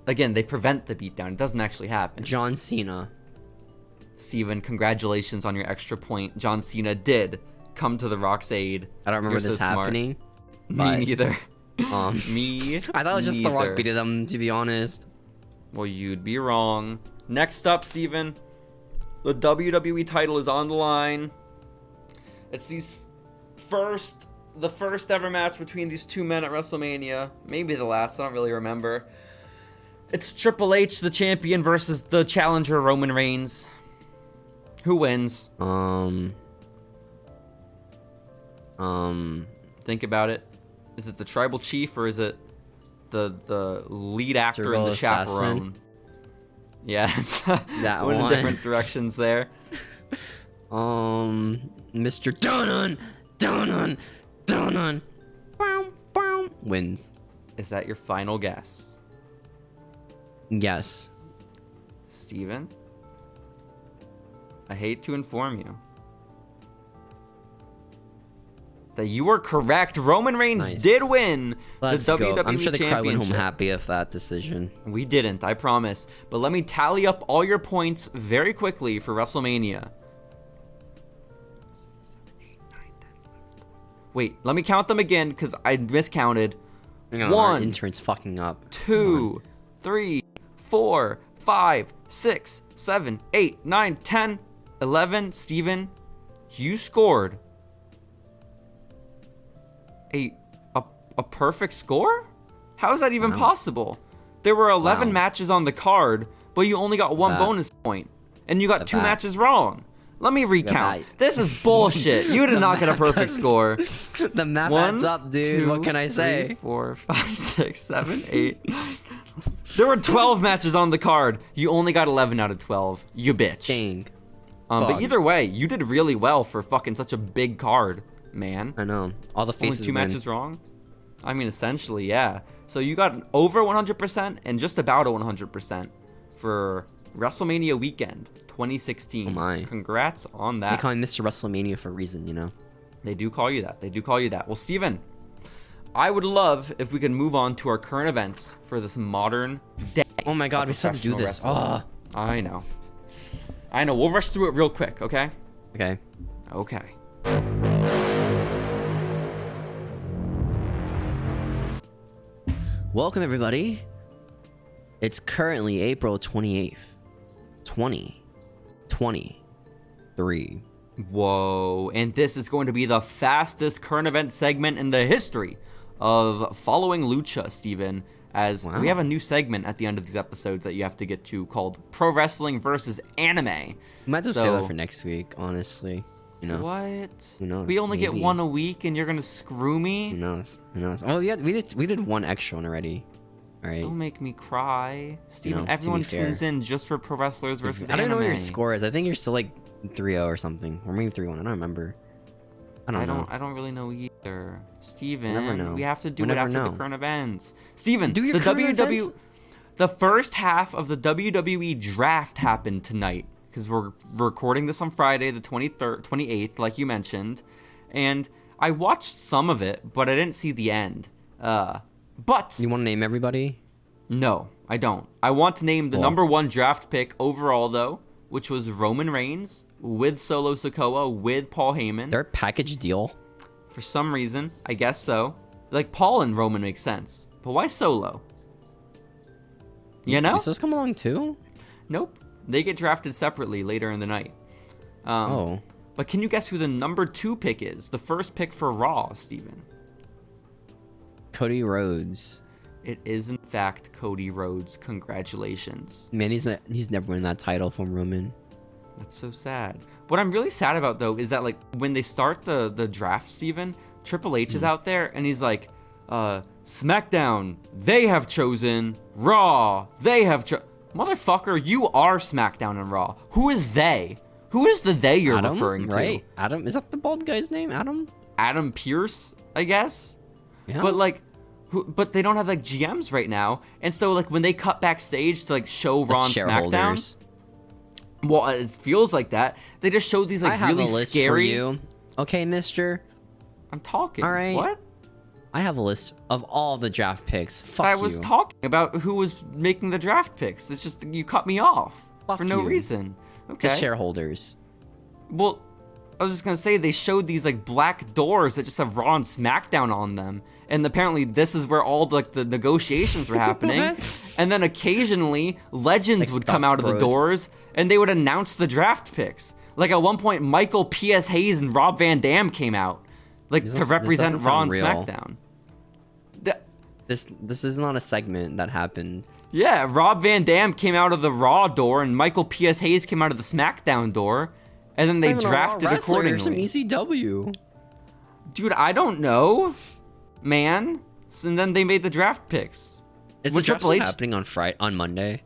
S2: again, they prevent the beatdown. It doesn't actually happen.
S1: John Cena.
S2: Steven, congratulations on your extra point. John Cena did come to The Rock's aid.
S1: I don't remember
S2: You're
S1: this
S2: so smart.
S1: happening.
S2: Me neither.
S1: Me I thought it was just The Rock beating them, to be honest.
S2: Well, you'd be wrong. Next up, Steven, the WWE title is on the line. It's the first ever match between these two men at WrestleMania. Maybe the last, I don't really remember. It's Triple H, the champion, versus the challenger, Roman Reigns. Who wins? Think about it. Is it the tribal chief or is it the lead actor and the chaperone? Yeah, it's
S1: that
S2: went
S1: one.
S2: in different directions there.
S1: Mr. Donan wins.
S2: Is that your final guess?
S1: Yes.
S2: Steven? I hate to inform you that you are correct. Roman Reigns did win
S1: Let's
S2: the
S1: go.
S2: WWE
S1: I'm sure the crowd went home
S2: Championship.
S1: happy with that decision.
S2: We didn't, I promise. But let me tally up all your points very quickly for WrestleMania. Wait, let me count them again because I miscounted.
S1: Hang on, our
S2: 1,
S1: intern's fucking up.
S2: 2, 3, 4, 5, 6, 7, 8, 9, 10, 11. Steven, you scored a perfect score? How is that even possible? There were 11 matches on the card, but you only got one bonus point, and you got 2 matches wrong. Let me recount. This is bullshit. You did not get a perfect score.
S1: The math
S2: 1,
S1: adds up, dude.
S2: 2,
S1: What can I say?
S2: 3, 4, 5, 6, 7, 8. There were 12 matches on the card. You only got 11 out of 12. You bitch.
S1: Dang.
S2: But either way, you did really well for fucking such a big card, man.
S1: I know. All the faces.
S2: Only 2 matches wrong? I mean, essentially, yeah. So you got over 100% and just about a 100% for WrestleMania weekend 2016.
S1: Oh my.
S2: Congrats on that.
S1: They call him Mr. WrestleMania for a reason, you know?
S2: They do call you that. They do call you that. Well, Steven, I would love if we could move on to our current events for this modern day.
S1: Oh my god, we still have to do this.
S2: Oh. I know. We'll rush through it real quick, okay?
S1: Okay.
S2: Okay.
S1: Welcome, everybody. It's currently April 28th, 2023.
S2: Whoa. And this is going to be the fastest current event segment in the history of Following Lucha, Steven. As we have a new segment at the end of these episodes that you have to get to called Pro Wrestling versus Anime.
S1: Might as well save that for next week, honestly.
S2: What?
S1: Who knows?
S2: We only get
S1: Maybe.
S2: one a week, and you're gonna screw me?
S1: Who knows? Oh yeah, we did one extra one already. All right.
S2: Don't make me cry, Steven.
S1: To
S2: Everyone
S1: be fair.
S2: tunes in just for pro wrestlers versus
S1: I don't know what your
S2: anime.
S1: score is. I think you're still like 3-0 or something, or maybe 3-1. I don't remember. I don't know.
S2: really know either, Steven.
S1: We'll never know.
S2: We have to do
S1: We'll
S2: it
S1: never
S2: after
S1: know.
S2: the current events. Steven,
S1: Do your
S2: the
S1: current
S2: WWE,
S1: events?
S2: the first half of the WWE draft happened tonight because we're recording this on Friday, the 28th, like you mentioned, and I watched some of it, but I didn't see the end. But
S1: You want to name everybody?
S2: no, I don't. I want to name the number 1 draft pick overall, though, which was Roman Reigns with Solo Sikoa with Paul Heyman.
S1: Their package deal.
S2: For some reason, I guess so. Like, Paul and Roman make sense. But why Solo? You know?
S1: Does this come along too?
S2: Nope. They get drafted separately later in the night. But can you guess who the number 2 pick is? The first pick for Raw, Steven.
S1: Cody Rhodes.
S2: It is, in fact, Cody Rhodes. Congratulations.
S1: Man, he's never winning that title from Roman.
S2: That's so sad. What I'm really sad about, though, is that, like, when they start the draft, Steven, Triple H is out there, and he's like, SmackDown, they have chosen. Raw, they have chosen. Motherfucker, you are SmackDown and Raw. Who is they? Who is the they you're
S1: Adam,
S2: referring to?
S1: right? Adam, is that the bald guy's name? Adam?
S2: Adam Pearce, I guess?
S1: Yeah.
S2: But, like, but they don't have, like, GMs right now. And so, like, when they cut backstage to, like, show Raw and SmackDown... Well, it feels like that. They just showed these, like,
S1: I have
S2: really
S1: a list
S2: scary...
S1: for you. Okay, mister?
S2: I'm talking.
S1: All right.
S2: What?
S1: I have a list of all the draft picks. Fuck you.
S2: I was talking about who was making the draft picks. It's just you cut me off
S1: Fuck
S2: for no
S1: you.
S2: reason. Okay.
S1: To shareholders.
S2: Well, I was just gonna say they showed these like black doors that just have Raw and SmackDown on them, and apparently this is where all like the negotiations were happening. And then occasionally legends
S1: Like
S2: would come out of the
S1: bros.
S2: doors and they would announce the draft picks. Like at one point, Michael P.S. Hayes and Rob Van Dam came out, like to represent
S1: doesn't
S2: Raw
S1: sound
S2: and
S1: real.
S2: SmackDown.
S1: This is not a segment that happened.
S2: Yeah, Rob Van Dam came out of the Raw door, and Michael P.S. Hayes came out of the SmackDown door, and then they drafted accordingly.
S1: Some ECW.
S2: Dude, I don't know, man. And then they made the draft picks.
S1: Is
S2: With
S1: the draft
S2: Triple H-
S1: happening on Monday?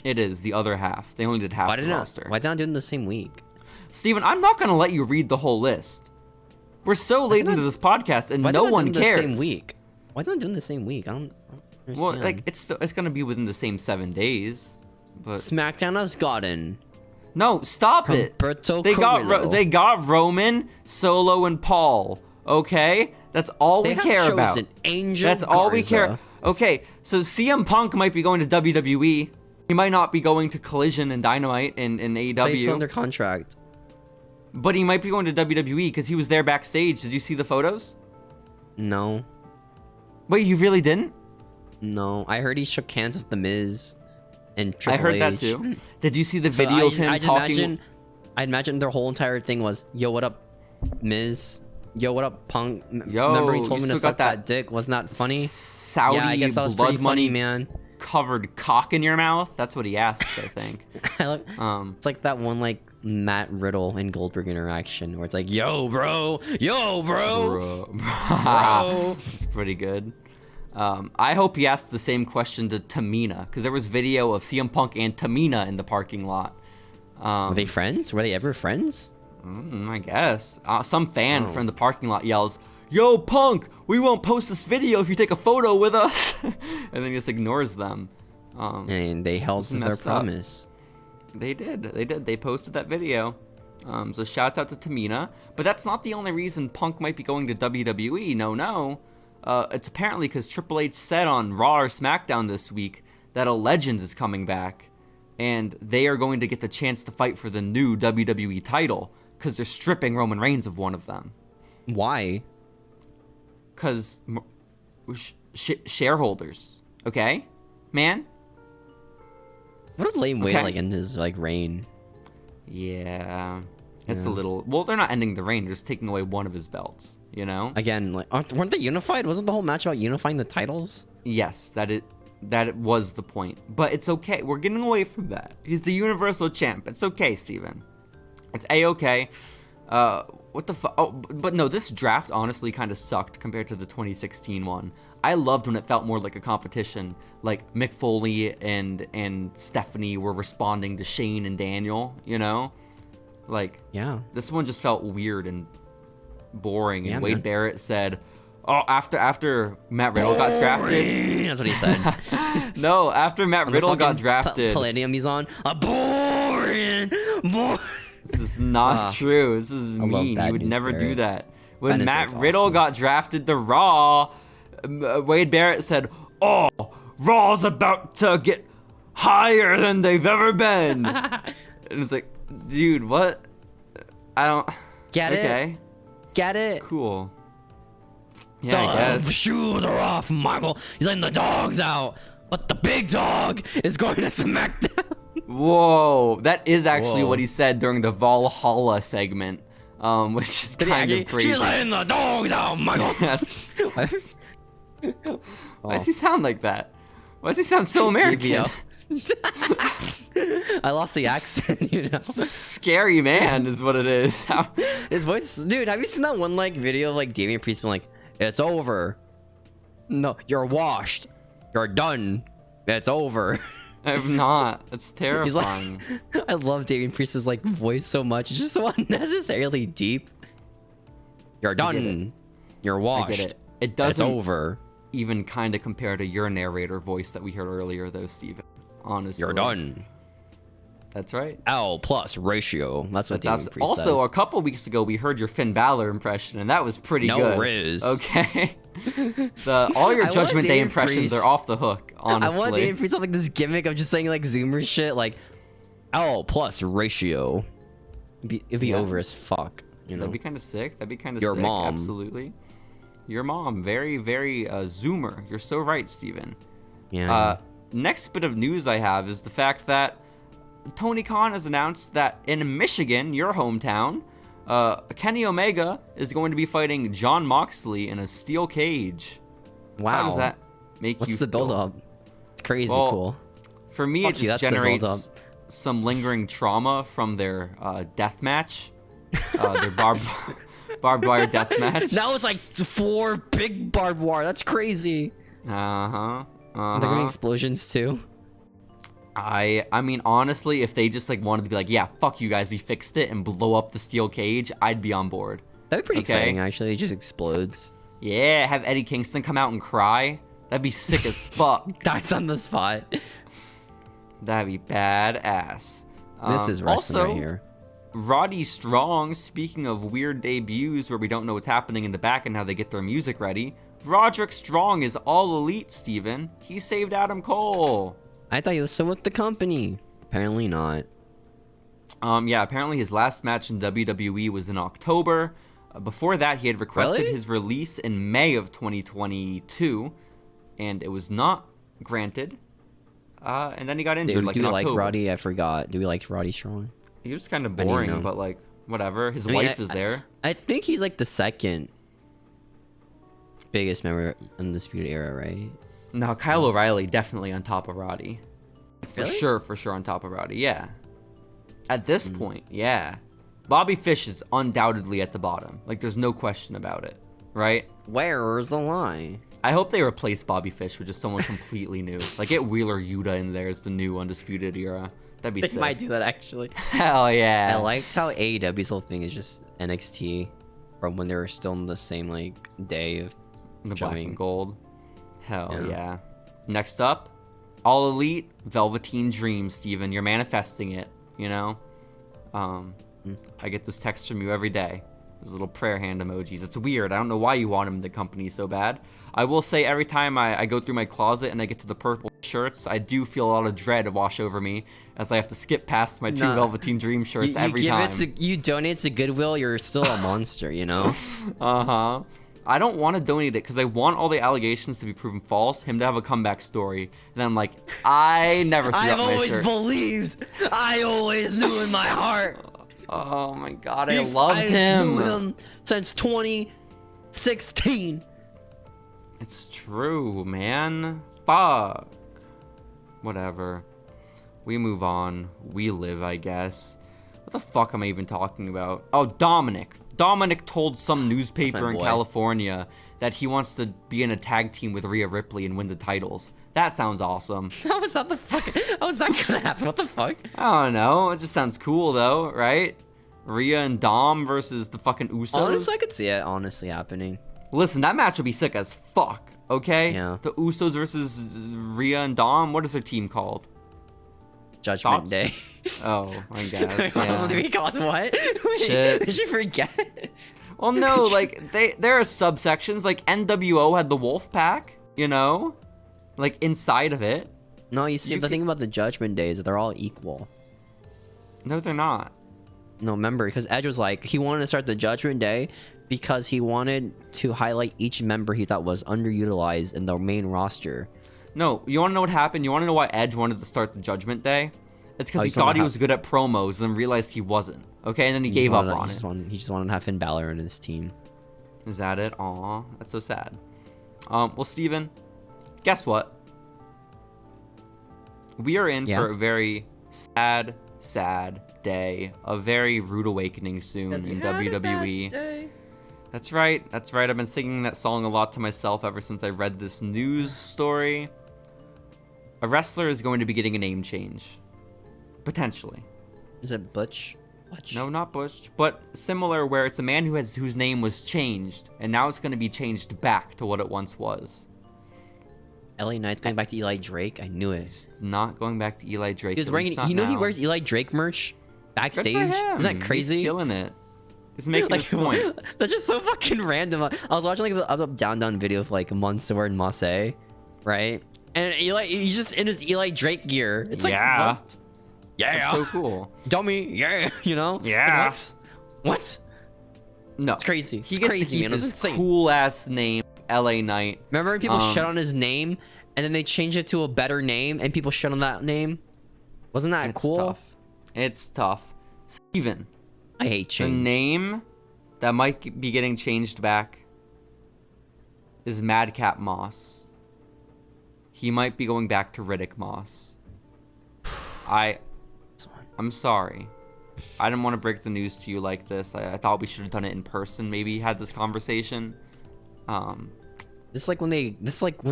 S2: It is the other half. They only did half the roster.
S1: Why didn't I do it in the same week?
S2: Steven, I'm not gonna let you read the whole list. We're so late into this podcast, and no one cares.
S1: The same week? Why not do it in the same week? I don't understand.
S2: Well, like it's gonna be within the same 7 days, but
S1: SmackDown has gotten
S2: no, stop it.
S1: Humberto
S2: They
S1: Carrillo.
S2: got Roman, Solo, and Paul. Okay, that's all we care about.
S1: Angel
S2: That's all we
S1: Garza.
S2: care. Okay, so CM Punk might be going to WWE. He might not be going to Collision and Dynamite in
S1: Based
S2: AEW.
S1: on their contract.
S2: But he might be going to WWE because he was there backstage. Did you see the photos?
S1: No,
S2: Wait, you really didn't?
S1: no. I heard he shook hands with The Miz and Triple
S2: I heard that
S1: H.
S2: too. Did you see the
S1: So
S2: video of him talking?
S1: I imagine their whole entire thing was, "Yo, what up, Miz? Yo, what up, Punk?
S2: Yo,
S1: Remember he told
S2: you
S1: me to
S2: still
S1: suck
S2: got
S1: that dick? Wasn't that funny?
S2: Saudi
S1: Yeah, I guess that was
S2: blood
S1: pretty
S2: money
S1: funny, man."
S2: covered cock in your mouth? That's what he asked, I think.
S1: It's like that one like Matt Riddle and Goldberg interaction where it's like, "Yo, bro, bro."
S2: It's pretty good. I hope he asked the same question to Tamina, because there was video of CM Punk and Tamina in the parking lot.
S1: Were they friends? Were they ever friends?
S2: I guess. Some fan from the parking lot yells, "Yo, Punk, we won't post this video if you take a photo with us." And then he just ignores them.
S1: And they held to their
S2: messed up.
S1: promise.
S2: They did. They posted that video. So shouts out to Tamina. But that's not the only reason Punk might be going to WWE. No. It's apparently because Triple H said on Raw or SmackDown this week that a legend is coming back. And they are going to get the chance to fight for the new WWE title. Because they're stripping Roman Reigns of one of them.
S1: Why?
S2: Because shareholders. Okay? Man?
S1: What a lame way
S2: Okay.
S1: to like end his like reign.
S2: Yeah. It's a little... Well, they're not ending the reign. They're just taking away one of his belts. You know?
S1: Again, like weren't they unified? Wasn't the whole match about unifying the titles?
S2: Yes, that was the point. But it's okay. We're getting away from that. He's the Universal Champ. It's okay, Steven. It's A-okay. What the fuck? Oh, but no, this draft honestly kind of sucked compared to the 2016 one. I loved when it felt more like a competition. Like Mick Foley and Stephanie were responding to Shane and Daniel, you know? Like, yeah. This one just felt weird and boring. And Wade Barrett said, "Oh, after Matt Riddle got drafted."
S1: That's what he said.
S2: No, after Matt Riddle got drafted.
S1: Palladium he's on. Boring.
S2: This is not true. This is mean. He would never do that. When Matt Riddle got drafted to Raw, Wade Barrett said, "Oh, Raw's about to get higher than they've ever been." And it's like, dude, what? I don't
S1: get it.
S2: Okay.
S1: Get it.
S2: Cool. Yeah, I guess.
S1: The shoes are off, Michael. He's letting the dogs out, but the big dog is going to SmackDown.
S2: Whoa, that is actually what he said during the Valhalla segment, which is kind of crazy.
S1: She's letting the dogs out, Michael.
S2: Why does he sound like that? Why does he sound so American?
S1: I lost the accent, you know.
S2: Scary man is what it is.
S1: His voice, dude. Have you seen that one like video of like Damian Priest being like, "It's over. No, you're washed. You're done. It's over."
S2: I have not. It's terrifying.
S1: Like, I love Damian Priest's like voice so much. It's just so unnecessarily deep. You're done. You're washed.
S2: It doesn't
S1: it's over.
S2: Even kind of compare to your narrator voice that we heard earlier, though, Steven. Honestly.
S1: You're done.
S2: That's right.
S1: L plus ratio. That's what Damian Priest says.
S2: Also, a couple weeks ago, we heard your Finn Balor impression, and that was pretty good.
S1: No riz.
S2: Okay. All your Judgment Day impressions are off the hook, honestly.
S1: I want Damian Priest to have like this gimmick of just saying like Zoomer shit, like L plus ratio. It'd be over as fuck. You know?
S2: That'd be kind of sick. That'd be kind of
S1: your
S2: sick.
S1: Mom.
S2: Absolutely. Your mom. Very, very Zoomer. You're so right, Steven.
S1: Yeah.
S2: Next bit of news I have is the fact that Tony Khan has announced that in Michigan, your hometown, Kenny Omega is going to be fighting Jon Moxley in a steel cage.
S1: Wow.
S2: How does that make you
S1: What's the build-up? It's crazy cool.
S2: For me, it just generates some lingering trauma from their death match. Their barbed wire death match.
S1: That was like 4 big barbed wire. That's crazy.
S2: Uh-huh.
S1: They're getting explosions too.
S2: I mean, honestly, if they just like wanted to be like, yeah, fuck you guys, we fixed it, and blow up the steel cage, I'd be on board.
S1: That'd be pretty exciting, actually. It just explodes.
S2: Yeah, have Eddie Kingston come out and cry. That'd be sick as fuck.
S1: Dies on the spot.
S2: That'd be badass.
S1: This is wrestling
S2: also,
S1: right here.
S2: Roddy Strong, speaking of weird debuts where we don't know what's happening in the back and how they get their music ready, Roderick Strong is all elite, Steven. He saved Adam Cole.
S1: I thought he was still with the company. Apparently not.
S2: Yeah, apparently his last match in WWE was in October. Before that, he had requested his release in May of 2022, and it was not granted. And then he got injured, like in October.
S1: Do we like Roddy? I forgot. Do we like Roddy Strong?
S2: He was kind of boring, but like, whatever. His wife is there.
S1: I think he's like the second biggest member in the Undisputed Era, right?
S2: No, Kyle O'Reilly definitely on top of Roddy. For sure on top of Roddy, yeah. At this point, yeah. Bobby Fish is undoubtedly at the bottom. Like, there's no question about it, right?
S1: Where's the line?
S2: I hope they replace Bobby Fish with just someone completely new. Like, get Wheeler Yuta in there as the new Undisputed Era. That'd be sick.
S1: They might do that, actually.
S2: Hell yeah.
S1: I liked how AEW's whole thing is just NXT from when they were still in the same, like, day of
S2: the black and gold. Hell yeah. Next up, All Elite, Velveteen Dream, Steven. You're manifesting it, you know? I get this text from you every day. These little prayer hand emojis. It's weird. I don't know why you want him in the company so bad. I will say every time I go through my closet and I get to the purple shirts, I do feel a lot of dread wash over me as I have to skip past my 2 Velveteen Dream shirts every time.
S1: You donate to Goodwill, you're still a monster, you know?
S2: Uh-huh. I don't want to donate it because I want all the allegations to be proven false, him to have a comeback story. And then I'm like, I never threw up my shirt.
S1: I've always believed. I always knew in my heart.
S2: Oh my god, I loved him.
S1: I knew him since 2016.
S2: It's true, man. Fuck. Whatever. We move on. We live, I guess. What What the fuck am I even talking about? Oh, Dominic. Dominic told some newspaper in California that he wants to be in a tag team with Rhea Ripley and win the titles. That sounds awesome.
S1: How is that gonna happen? What the fuck?
S2: I don't know. It just sounds cool though, right? Rhea and Dom versus the fucking Usos.
S1: Honestly, I could see it honestly happening.
S2: Listen, that match will be sick as fuck, okay?
S1: Yeah.
S2: The Usos versus Rhea and Dom. What is their team called?
S1: Judgment Day.
S2: Oh, I guess. Yeah.
S1: What do we call it? What?
S2: Shit.
S1: Did you forget?
S2: Well, no, like there are subsections. Like NWO had the Wolf Pack, you know, like inside of it.
S1: No, you see, the thing about the Judgment Day is that they're all equal.
S2: No, they're not.
S1: No, remember, because Edge was like, he wanted to start the Judgment Day because he wanted to highlight each member he thought was underutilized in the main roster.
S2: No, you want to know what happened? You want to know why Edge wanted to start the Judgment Day? It's because he thought he was good at promos and then realized he wasn't. Okay, and then he gave up on it.
S1: He just wanted to have Finn Balor in his team.
S2: Is that it? Aw, that's so sad. Well, Steven, guess what? We are in for a very sad day. A very rude awakening soon in WWE. That's right. I've been singing that song a lot to myself ever since I read this news story. A wrestler is going to be getting a name change. Potentially.
S1: Is it Butch?
S2: No, not Butch, but similar, where it's a man whose name was changed, and now it's going to be changed back to what it once was.
S1: LA Knight's going back to Eli Drake. I knew it.
S2: He's not going back to Eli Drake.
S1: He's wearing. You know he wears Eli Drake merch backstage. Isn't that crazy?
S2: He's killing it. He's making his point.
S1: That's just so fucking random. I was watching like the down video of like Mansoor and Massey, right? And Eli, he's just in his Eli Drake gear. It's like, what? Yeah,
S2: that's so cool.
S1: Dummy, yeah, you know?
S2: Yeah.
S1: Like, what? No, it's crazy.
S2: He gets to keep his cool ass name, LA Knight.
S1: Remember when people shut on his name, and then they changed it to a better name, and people shut on that name? Wasn't that cool?
S2: Tough. It's tough. Steven.
S1: I hate change.
S2: The name that might be getting changed back is Madcap Moss. He might be going back to Riddick Moss. I'm sorry. I didn't want to break the news to you like this. I thought we should have done it in person. Maybe had this conversation.
S1: This is like when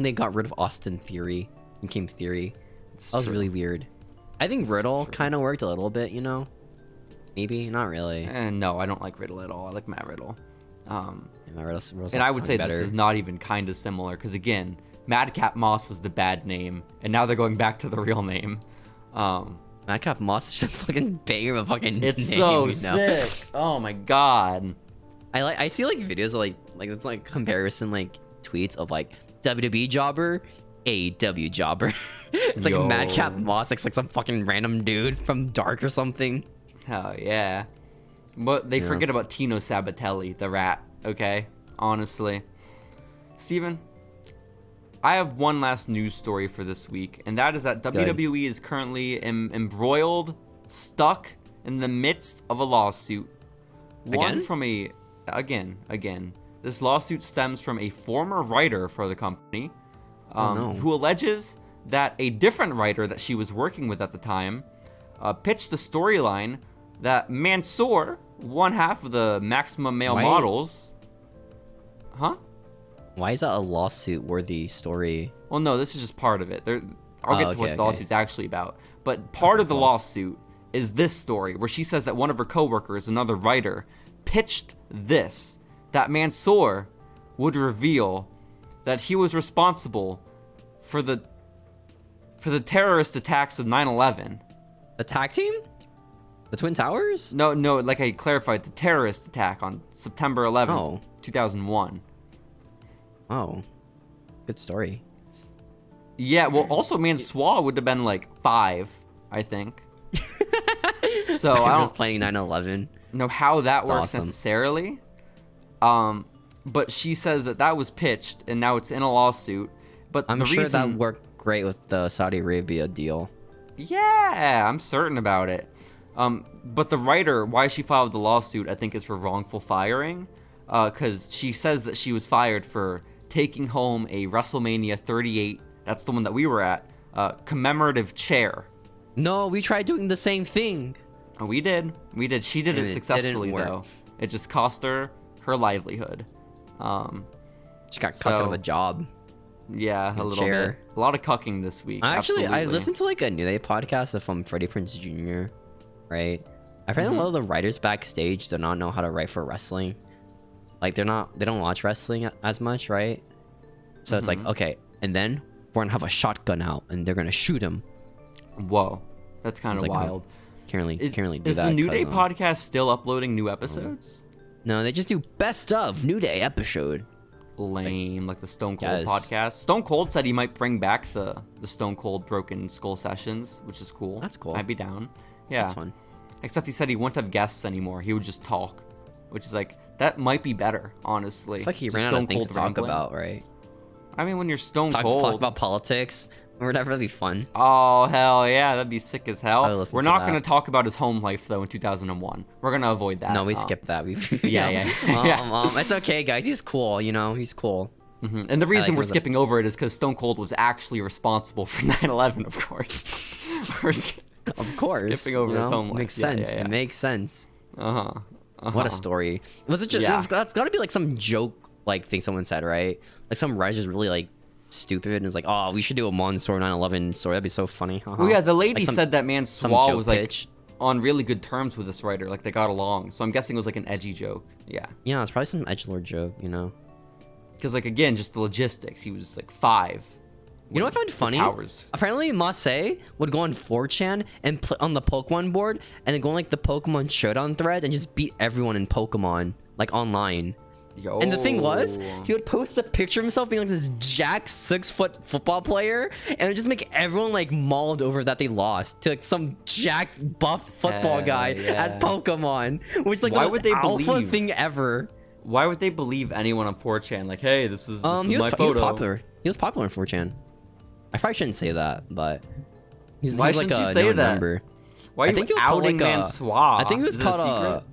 S1: they got rid of Austin Theory and came Theory. That was really weird. I think Riddle kind of worked a little bit, you know. Maybe not really.
S2: No, I don't like Riddle at all. I like Matt Riddle.
S1: Matt Riddle's
S2: and I would say better. This is not even kind of similar because again, Madcap Moss was the bad name, and now they're going back to the real name.
S1: Madcap Moss is just a fucking banger of a fucking name.
S2: It's so sick. Oh my god.
S1: I see like videos of like it's like comparison like tweets of like WWE jobber, AEW jobber. It's like Madcap Moss, like some fucking random dude from Dark or something.
S2: Oh yeah. But they forget about Tino Sabatelli, the rat, okay? Honestly. Steven, I have one last news story for this week, and that is that WWE is currently embroiled, stuck in the midst of a lawsuit. Again. This lawsuit stems from a former writer for the company, who alleges that a different writer that she was working with at the time pitched a storyline that Mansoor, one half of the Maximum Male Models... Huh?
S1: Why is that a lawsuit-worthy story?
S2: Well, no, this is just part of it. I'll get to what the lawsuit's actually about. But part of the lawsuit is this story, where she says that one of her coworkers, another writer, pitched this, that Mansoor would reveal that he was responsible for the terrorist attacks of 9/11.
S1: The tag team? The Twin Towers?
S2: No, like I clarified, the terrorist attack on September 11th, 2001.
S1: Oh, good story.
S2: Yeah, well, also Mansoor would have been like 5, I think. So I don't
S1: playing 9/11.
S2: Know how that works necessarily. But she says that was pitched and now it's in a lawsuit. But
S1: I'm sure that worked great with the Saudi Arabia deal.
S2: Yeah, I'm certain about it. But the writer, why she filed the lawsuit, I think is for wrongful firing. Because she says that she was fired for taking home a WrestleMania 38, that's the one that we were at, commemorative chair.
S1: No, we tried doing the same thing.
S2: Oh, we did. She did
S1: And
S2: it
S1: it
S2: successfully,
S1: didn't work.
S2: though. It just cost her livelihood.
S1: She got cut out of a job.
S2: Yeah, a little
S1: chair.
S2: bit. A lot of cucking this week.
S1: I
S2: Absolutely.
S1: listened to like a New Day podcast from Freddie Prinze Jr., right? Apparently, a lot of the writers backstage do not know how to write for wrestling. Like they don't watch wrestling as much, right? So it's like, okay, and then we're gonna have a shotgun out and they're gonna shoot him.
S2: Whoa, that's kind of
S1: like,
S2: wild.
S1: Can't really do that.
S2: Is the New Day podcast still uploading new episodes?
S1: No, they just do best of New Day episode.
S2: Lame, like the Stone Cold podcast. Stone Cold said he might bring back the Stone Cold Broken Skull sessions, which is cool.
S1: That's cool.
S2: I'd be down. Yeah,
S1: That's fun.
S2: Except he said he wouldn't have guests anymore. He would just talk, which is like that might be better, honestly.
S1: It's like he
S2: Just
S1: ran out
S2: Stone
S1: of things
S2: Cold
S1: to talk
S2: rambling.
S1: about, right?
S2: I mean, when you're Stone
S1: Talk
S2: Cold,
S1: about politics or whatever, that'd be fun.
S2: oh hell yeah, that'd be sick as
S1: I would
S2: hell.
S1: listen
S2: We're
S1: to
S2: not
S1: that.
S2: gonna talk about his home life though in 2001. We're gonna avoid that.
S1: No, we skipped that.
S2: Yeah.
S1: It's okay, guys. He's cool. You know, he's cool.
S2: Mhm. And the reason
S1: like
S2: we're
S1: him.
S2: skipping over it is because Stone Cold was actually responsible for 9/11, of course. We're
S1: Of course.
S2: skipping over his home life.
S1: Makes
S2: Yeah,
S1: sense.
S2: yeah, yeah.
S1: It makes sense.
S2: Uh-huh.
S1: What a story. Was it just?
S2: Yeah.
S1: That's got to be like some joke like thing someone said, right? Like some writer's really like stupid and is like, oh, we should do a Monster 9/11 story. That'd be so funny.
S2: Well, yeah, the lady
S1: Like some-
S2: said that man
S1: some
S2: Swall
S1: joke
S2: was like
S1: pitch.
S2: on really good terms with this writer, like they got along. So I'm guessing it was like an edgy joke. Yeah,
S1: Yeah, it's probably some edgelord joke, you know.
S2: because like again, just the logistics. He was like 5.
S1: You know what I found funny?
S2: Powers.
S1: Apparently, Masse would go on 4chan and play on the Pokemon board, and then go on like the Pokemon Showdown thread and just beat everyone in Pokemon, like online.
S2: Yo.
S1: And the thing was, he would post a picture of himself being like this jacked 6-foot football player, and it would just make everyone like mauled over that they lost to like some jacked buff football
S2: Hell
S1: guy
S2: yeah.
S1: at Pokemon, which is like
S2: Why
S1: the
S2: would
S1: most
S2: they
S1: alpha
S2: believe?
S1: thing ever.
S2: Why would they believe anyone on 4chan? Like, hey, this is
S1: He
S2: my
S1: was
S2: photo.
S1: popular. He was popular on 4chan. I probably shouldn't say that, but
S2: Why
S1: he's like
S2: shouldn't
S1: a
S2: you say
S1: known
S2: that?
S1: member.
S2: Why are
S1: I
S2: you
S1: think he was called,
S2: outing
S1: like,
S2: Mansoir?
S1: I think it was
S2: Is it a
S1: called
S2: secret?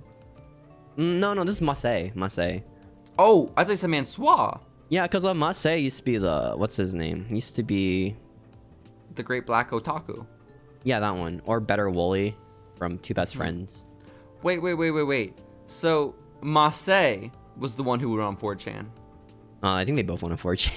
S1: No, this is Masse.
S2: Oh, I thought you said Mansoir.
S1: Yeah, because Masse used to be what's his name? He used to be
S2: The Great Black Otaku.
S1: that one, or Better Wooly from Two Best
S2: Hmm.
S1: Friends.
S2: Wait. So Masse was the one who went on 4chan.
S1: I think they both went on 4chan.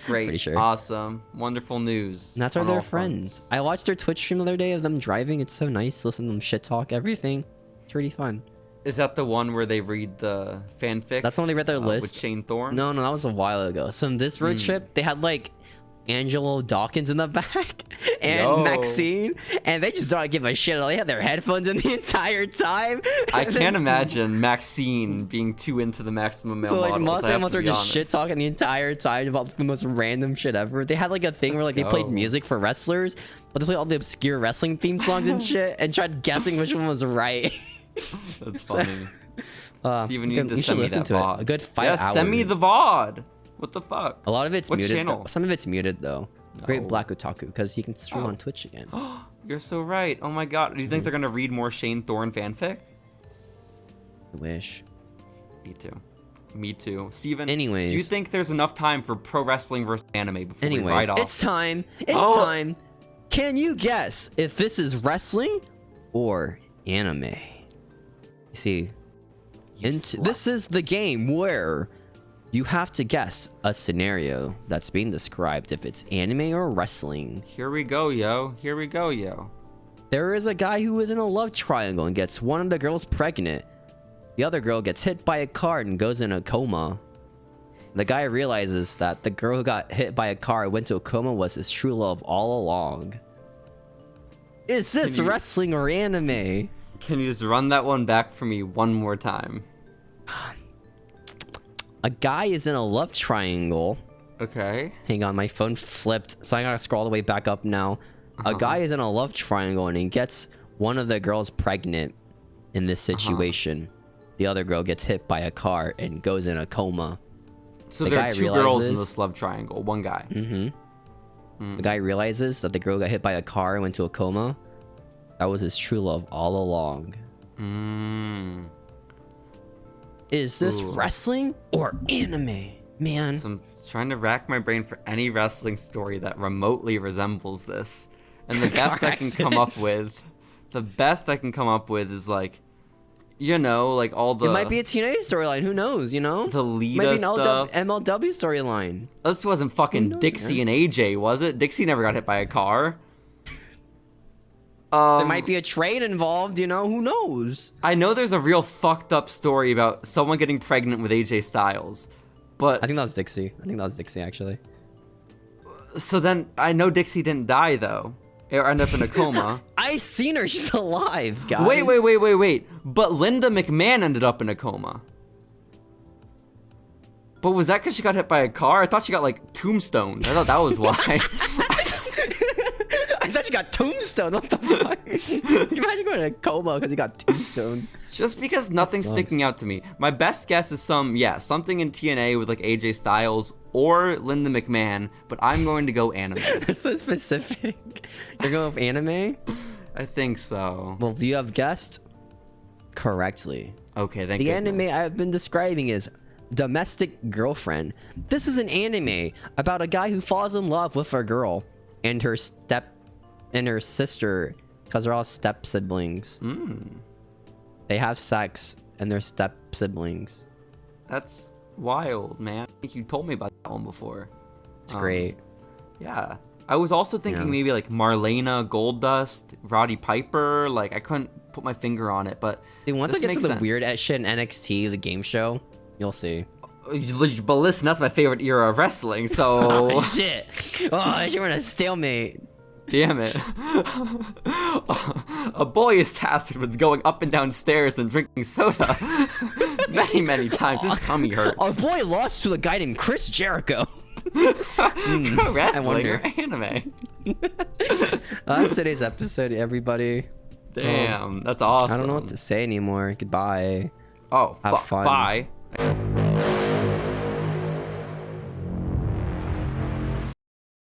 S2: Great.
S1: Pretty sure.
S2: Awesome. Wonderful news.
S1: And that's why
S2: on
S1: they're
S2: all
S1: friends.
S2: fronts.
S1: I watched their Twitch stream the other day of them driving. It's so nice. Listen to them shit talk everything. It's really fun.
S2: Is that the one where they read the fanfic?
S1: That's when they read their
S2: with
S1: list.
S2: Shane Thorne?
S1: No, that was a while ago. So in this road trip, they had like Angelo Dawkins in the back and
S2: Yo.
S1: Maxine, and they just don't give a shit at all. They had their headphones in the entire time.
S2: I
S1: And
S2: can't
S1: then-
S2: imagine Maxine being too into the maximum male
S1: So like
S2: models.
S1: Moss
S2: I
S1: and
S2: have
S1: Moss
S2: to
S1: are
S2: be
S1: just
S2: honest.
S1: shit talking the entire time about the most random shit ever. They had like a thing where like they played
S2: go.
S1: music for wrestlers, but they played all the obscure wrestling theme songs and shit, and tried guessing which one was right.
S2: That's funny. Steven, you
S1: you
S2: need to
S1: should
S2: send me
S1: listen
S2: that
S1: to
S2: VOD.
S1: it. A good 5
S2: yeah,
S1: hours.
S2: send me the VOD. What the fuck?
S1: A lot of it's
S2: What
S1: muted.
S2: channel?
S1: Though. Some of it's muted though. Great
S2: No.
S1: Black Otaku, because he can stream
S2: Oh.
S1: on Twitch again.
S2: You're so right. Oh my god. Do you think they're gonna read more Shane Thorne fanfic?
S1: I wish.
S2: Me too. Steven,
S1: Anyways.
S2: do you think there's enough time for pro wrestling versus anime before we
S1: Anyways,
S2: ride off?
S1: it's time. It's
S2: Oh.
S1: time. Can you guess if this is wrestling or anime? You see, this is the game where you have to guess a scenario that's being described if it's anime or wrestling.
S2: Here we go, yo. Here we go, yo.
S1: There is a guy who is in a love triangle and gets one of the girls pregnant. The other girl gets hit by a car and goes in a coma. The guy realizes that the girl who got hit by a car and went to a coma was his true love all along. Is this
S2: Can you-
S1: wrestling or anime?
S2: Can you just run that one back for me one more time?
S1: A guy is in a love triangle.
S2: Okay.
S1: Hang on, my phone flipped, so I gotta scroll all the way back up now. A guy is in a love triangle and he gets one of the girls pregnant in this situation. The other girl gets hit by a car and goes in a coma.
S2: So
S1: The
S2: there
S1: guy
S2: are two girls in
S1: realizes-
S2: this love triangle. One guy.
S1: The guy realizes that the girl got hit by a car and went to a coma. That was his true love all along. Is this
S2: Ooh.
S1: wrestling or anime? Man.
S2: So I'm trying to rack my brain for any wrestling story that remotely resembles this. And the
S1: Car
S2: best I can come up with The best I can come up with is like, you know, like all the.
S1: It might be a TNA storyline. Who knows? You know,
S2: the Lita
S1: maybe an
S2: stuff.
S1: MLW storyline.
S2: This wasn't fucking Dixie and AJ, was it? Dixie never got hit by a car.
S1: There might be a train involved. You know, who knows?
S2: I know there's a real fucked up story about someone getting pregnant with AJ Styles, but
S1: I think that was Dixie. Actually.
S2: So then I know Dixie didn't die though, or end up in a coma.
S1: I seen her. She's alive, guys.
S2: Wait. But Linda McMahon ended up in a coma. But was that because she got hit by a car? I thought she got like tombstoned. I thought that was why.
S1: I thought you got tombstone. What the fuck? Can you imagine going in a coma because you got tombstone?
S2: Just because nothing's sticking out to me. My best guess is something in TNA with like AJ Styles or Linda McMahon, but I'm going to go anime.
S1: That's so specific. You're going with anime?
S2: I think so.
S1: Well, you have guessed correctly.
S2: Okay, thank
S1: you. The
S2: goodness.
S1: anime I've been describing is Domestic Girlfriend. This is an anime about a guy who falls in love with a girl and her sister, because they're all step siblings. They have sex and they're step siblings.
S2: That's wild, man. I think you told me about that one before.
S1: It's great.
S2: Yeah. I was also thinking maybe like Marlena Goldust, Roddy Piper. Like I couldn't put my finger on it, but
S1: Dude, once I get to the weird shit in NXT, the game show, you'll see.
S2: But listen, that's my favorite era of wrestling, so...
S1: Oh, shit. Oh, you're in a stalemate.
S2: Damn it. A boy is tasked with going up and down stairs and drinking soda many times. His tummy hurts.
S1: Our boy lost to a guy named Chris Jericho.
S2: Pro wrestling or anime?
S1: That's today's episode, everybody.
S2: Damn, that's awesome.
S1: I don't know what to say anymore. Goodbye.
S2: Oh, have fun. Bye.